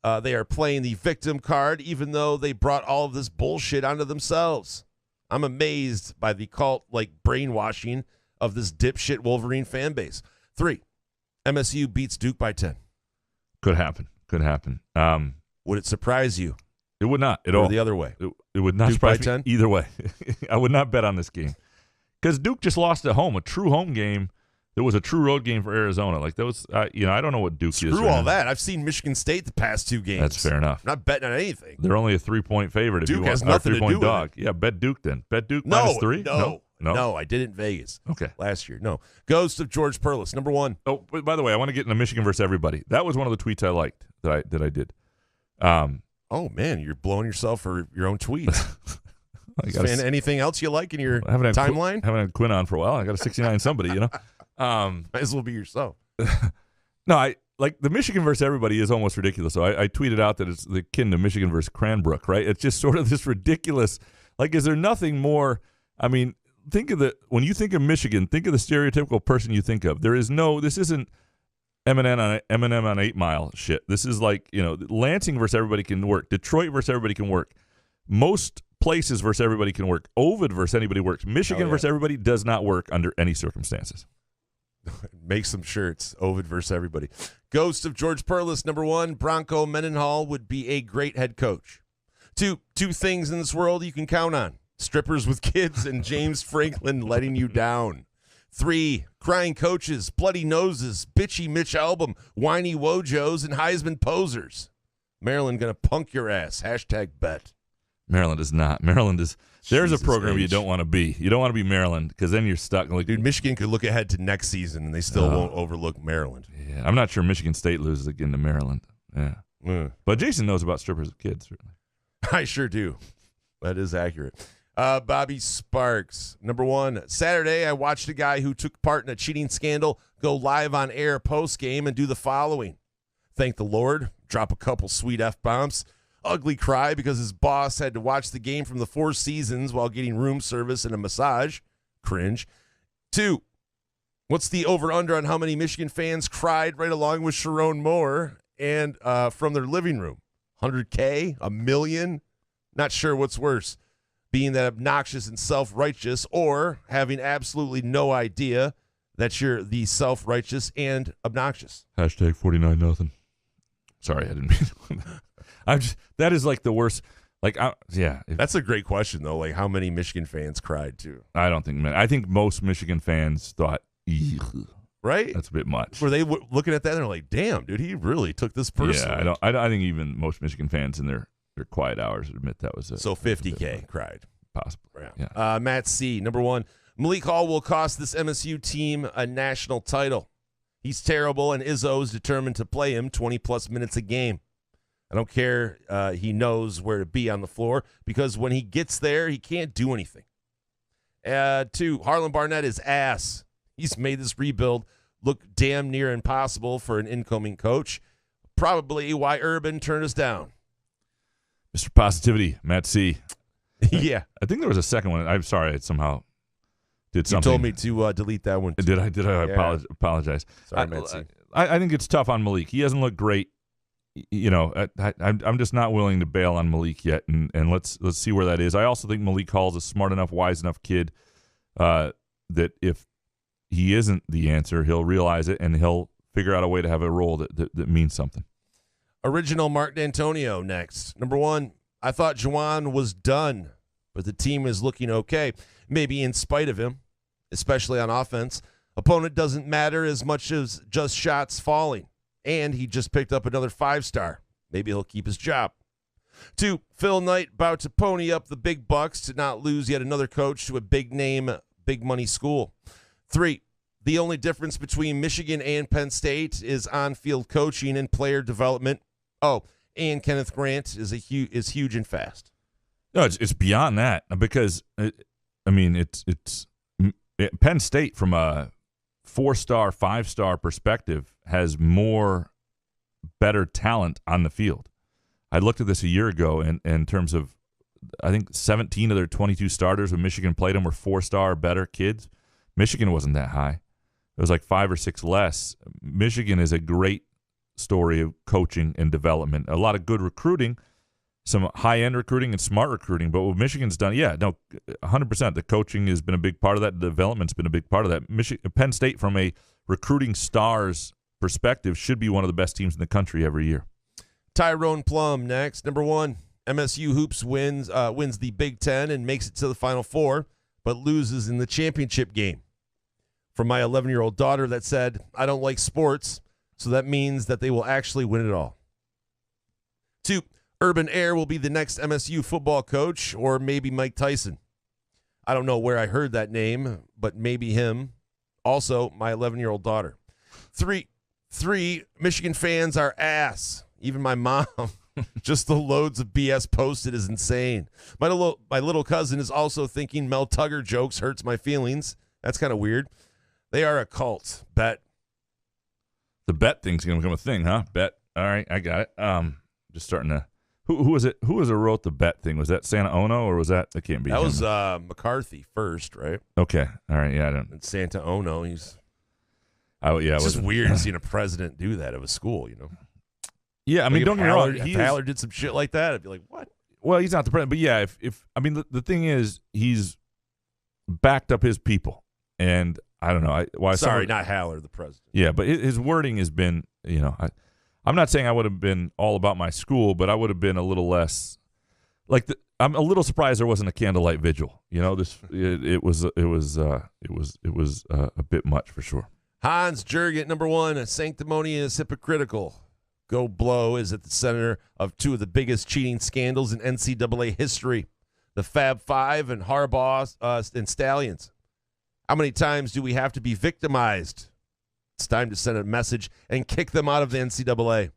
They are playing the victim card, even though they brought all of this bullshit onto themselves. I'm amazed by the cult-like brainwashing of this dipshit Wolverine fan base. 3, MSU beats Duke by 10. Could happen. Would it surprise you? It would not at or all. The other way. It would not Duke surprise by me 10? either way. I would not bet on this game because Duke just lost at home, a true home game. It was a true road game for Arizona. Like that was, I don't know what Duke is. Screw all that. I've seen Michigan State the past 2 games. That's fair enough. I'm not betting on anything. They're only a 3-point favorite. Duke has nothing to do with dog. it. Yeah, bet Duke then. Bet Duke minus 3. No, I did it in Vegas. Okay, last year. No. Ghost of George Perlis, number 1. Oh, by the way, I want to get into Michigan versus everybody. That was one of the tweets I liked that I did. Oh man, you're blowing yourself for your own tweets. Anything else you like in your timeline? Haven't had Quinn on for a while. I got a 69 somebody, Might as well be yourself. No, I like the Michigan versus everybody is almost ridiculous. So I tweeted out that it's akin to Michigan versus Cranbrook, right? It's just sort of this ridiculous. Like, is there nothing more? I mean, when you think of Michigan, think of the stereotypical person you think of. This isn't Eminem on 8 Mile shit. This is like, Lansing versus everybody can work. Detroit versus everybody can work. Most places versus everybody can work. Ovid versus anybody works. Michigan versus everybody does not work under any circumstances. Make some shirts. Ovid versus everybody. Ghost of George Perlis, number 1. Bronco Mendenhall would be a great head coach. 2 things in this world you can count on. Strippers with kids and James Franklin letting you down. 3, crying coaches, bloody noses, bitchy Mitch Albom, whiny Wojos, and Heisman posers. Maryland going to punk your ass. #bet. Maryland is not. Maryland is. There's Jesus a program H. you don't want to be. You don't want to be Maryland because then you're stuck. Like, dude, Michigan could look ahead to next season and they still won't overlook Maryland. Yeah, I'm not sure Michigan State loses again to Maryland. Yeah, but Jason knows about strippers with kids. Certainly, I sure do. That is accurate. Bobby Sparks, number 1. Saturday, I watched a guy who took part in a cheating scandal go live on air post game and do the following: thank the Lord, drop a couple sweet F-bombs, ugly cry because his boss had to watch the game from the Four Seasons while getting room service and a massage. Cringe. 2, what's the over-under on how many Michigan fans cried right along with Sharon Moore and from their living room? 100K? A million? Not sure what's worse, being that obnoxious and self-righteous or having absolutely no idea that you're the self-righteous and obnoxious. #49 Sorry, I didn't mean that is like the worst. Like, that's a great question though. Like, how many Michigan fans cried too? I think most Michigan fans thought, right? That's a bit much. Were they looking at that and they're like, "Damn, dude, he really took this personally." Yeah, I think even most Michigan fans in their quiet hours admit that was so 50K cried, possibly. Yeah. Matt C, number 1. Malik Hall will cost this MSU team a national title. He's terrible, and Izzo is determined to play him 20-plus minutes a game. I don't care. He knows where to be on the floor because when he gets there, he can't do anything. 2, Harlan Barnett is ass. He's made this rebuild look damn near impossible for an incoming coach. Probably why Urban turned us down. Mr. Positivity, Matt C. Yeah. I think there was a second one. I'm sorry. I somehow did something. You told me to delete that one, too. Did I? I apologize. Sorry, Matt C. I think it's tough on Malik. He hasn't looked great. I'm just not willing to bail on Malik yet, and let's see where that is. I also think Malik Hall's a smart enough, wise enough kid that if he isn't the answer, he'll realize it and he'll figure out a way to have a role that means something. Original Mark D'Antonio next. Number 1, I thought Juwan was done, but the team is looking okay, maybe in spite of him, especially on offense. Opponent doesn't matter as much as just shots falling. And he just picked up another 5-star. Maybe he'll keep his job. 2, Phil Knight about to pony up the big bucks to not lose yet another coach to a big-name, big-money school. 3, the only difference between Michigan and Penn State is on-field coaching and player development. Oh, and Kenneth Grant is huge and fast. No, it's beyond that because, it's Penn State from a 4-star, 5-star perspective has more better talent on the field. I looked at this a year ago in terms of, I think 17 of their 22 starters when Michigan played them were 4-star better kids. Michigan wasn't that high. It was like 5 or 6 less. Michigan is a great story of coaching and development. A lot of good recruiting, some high-end recruiting and smart recruiting. But what Michigan's done, 100%. The coaching has been a big part of that. The development's been a big part of that. Penn State, from a recruiting stars perspective, should be one of the best teams in the country every year. Tyrone Plum next. Number 1, MSU Hoops wins the Big Ten and makes it to the Final Four, but loses in the championship game. From my 11-year-old daughter that said, I don't like sports, so that means that they will actually win it all. 2, Urban Air will be the next MSU football coach, or maybe Mike Tyson. I don't know where I heard that name, but maybe him. Also, my 11-year-old daughter. 3, Michigan fans are ass. Even my mom. Just the loads of BS posted is insane. My little cousin is also thinking Mel Tugger jokes hurts my feelings. That's kind of weird. They are a cult. Bet. The bet thing's going to become a thing, huh? Bet. All right, I got it. Just starting to. Who was it? Who wrote the bet thing? Was that Santa Ono or was that? That can't be. That him. was McCarthy first, right? Okay. All right. Yeah, I don't. And Santa Ono, he's. It's just weird seeing a president do that at a school, Yeah, I mean, don't get me wrong. If Haller did some shit like that, I'd be like, what? Well, he's not the president, but yeah, if the thing is, he's backed up his people, and I don't know. Not Haller, the president. Yeah, but his wording has been, I'm not saying I would have been all about my school, but I would have been a little less. I'm a little surprised there wasn't a candlelight vigil. It was a bit much for sure. Hans Jurgen, number 1, sanctimonious, hypocritical. Go Blow is at the center of 2 of the biggest cheating scandals in NCAA history. The Fab Five and Harbaugh and Stallions. How many times do we have to be victimized? It's time to send a message and kick them out of the NCAA.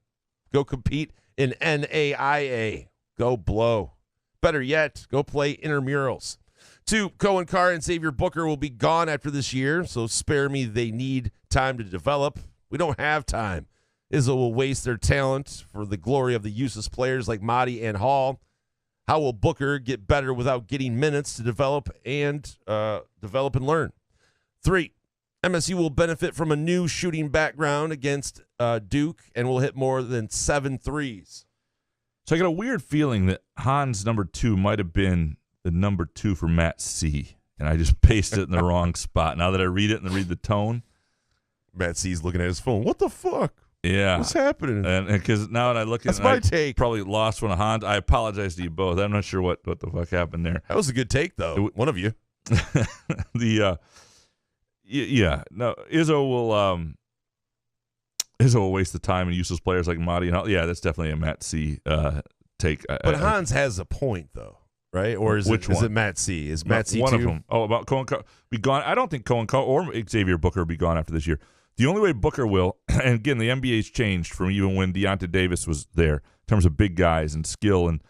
Go compete in NAIA. Go Blow. Better yet, go play intramurals. 2, Cohen Carr and Xavier Booker will be gone after this year, so spare me. They need time to develop. We don't have time. Izzo will waste their talent for the glory of the useless players like Mahdi and Hall. How will Booker get better without getting minutes to develop and learn? 3, MSU will benefit from a new shooting background against Duke and will hit more than 7 threes. So I got a weird feeling that Hans number 2 might have been the number 2 for Matt C. And I just pasted it in the wrong spot. Now that I read it and read the tone. Matt C's looking at his phone. What the fuck? Yeah. What's happening? And because now when I look at it, my take. Probably lost one of Hans. I apologize to you both. I'm not sure what the fuck happened there. That was a good take, though. One of you. No, Izzo will waste the time and useless players like Mahdi and all. Yeah, that's definitely a Matt C take. But Hans has a point, though, right? Or is it Matt C? Is Matt C one too? of them? Oh, about Cohen Carr be gone. I don't think Cohen Carr or Xavier Booker will be gone after this year. The only way Booker will, and again, the NBA's changed from even when Deonta Davis was there in terms of big guys and skill. And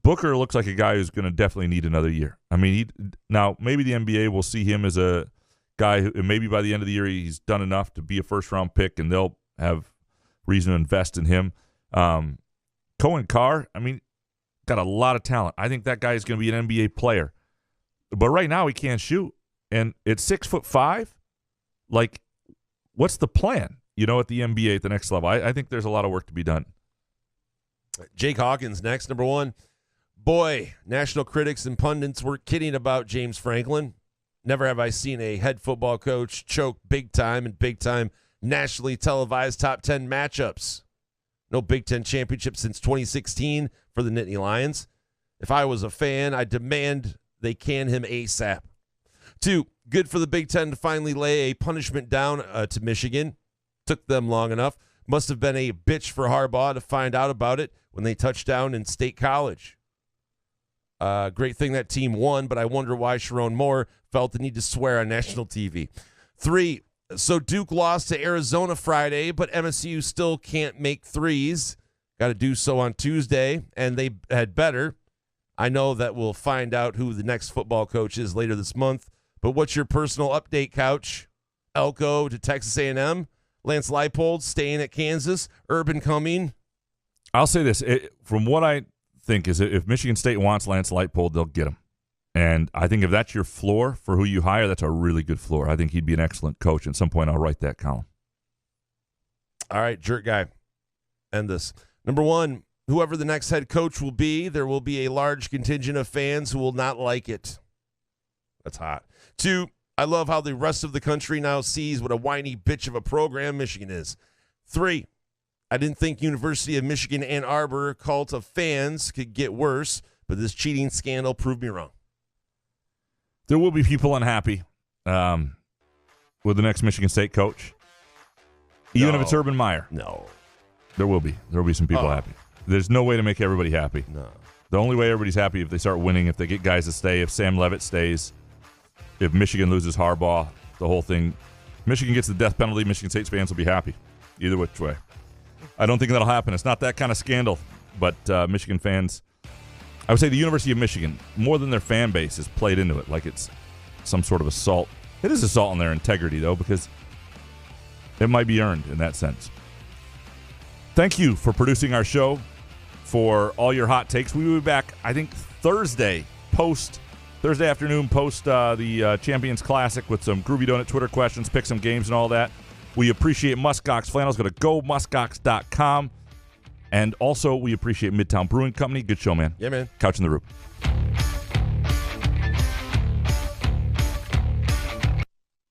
Booker looks like a guy who's going to definitely need another year. I mean, now maybe the NBA will see him as a guy who maybe by the end of the year he's done enough to be a first-round pick, and they'll have reason to invest in him. Cohen Carr, I mean, got a lot of talent. I think that guy is going to be an NBA player. But right now he can't shoot. And at 6'5", like, what's the plan, at the NBA at the next level? I think there's a lot of work to be done Jake Hawkins next. Number 1. Boy, national critics and pundits were kidding about James Franklin. Never have I seen a head football coach choke big time in big time nationally televised top 10 matchups. No Big Ten championship since 2016 for the Nittany Lions. If I was a fan, I demand they can him ASAP. 2, good for the Big Ten to finally lay a punishment down to Michigan. Took them long enough. Must have been a bitch for Harbaugh to find out about it when they touched down in State College. Great thing that team won, but I wonder why Sharon Moore felt the need to swear on national TV. 3, so Duke lost to Arizona Friday, but MSU still can't make threes. Got to do so on Tuesday, and they had better. I know that we'll find out who the next football coach is later this month, but what's your personal update, Couch? Elko to Texas A&M? Lance Leipold staying at Kansas? Urban coming? I'll say this. From what I think is if Michigan State wants Lance Leipold, they'll get him. And I think if that's your floor for who you hire, that's a really good floor. I think he'd be an excellent coach. At some point, I'll write that column. All right, jerk guy. End this. Number 1, whoever the next head coach will be, there will be a large contingent of fans who will not like it. That's hot. 2, I love how the rest of the country now sees what a whiny bitch of a program Michigan is. 3, I didn't think University of Michigan Ann Arbor cult of fans could get worse, but this cheating scandal proved me wrong. There will be people unhappy with the next Michigan State coach, even if it's Urban Meyer. No. There will be. There will be some people happy. There's no way to make everybody happy. No. The only way everybody's happy if they start winning, if they get guys to stay, if Sam Leavitt stays, if Michigan loses Harbaugh, the whole thing. Michigan gets the death penalty, Michigan State fans will be happy, either which way. I don't think that'll happen. It's not that kind of scandal, but Michigan fans, I would say the University of Michigan, more than their fan base, has played into it like it's some sort of assault. It is assault on their integrity, though, because it might be earned in that sense. Thank you for producing our show, for all your hot takes. We will be back, I think, Thursday afternoon, post the Champions Classic with some Groovy Donut Twitter questions, pick some games and all that. We appreciate Muskox Flannels. Go to gomuskox.com. And also, we appreciate Midtown Brewing Company. Good show, man. Yeah, man. Couch in the Roof.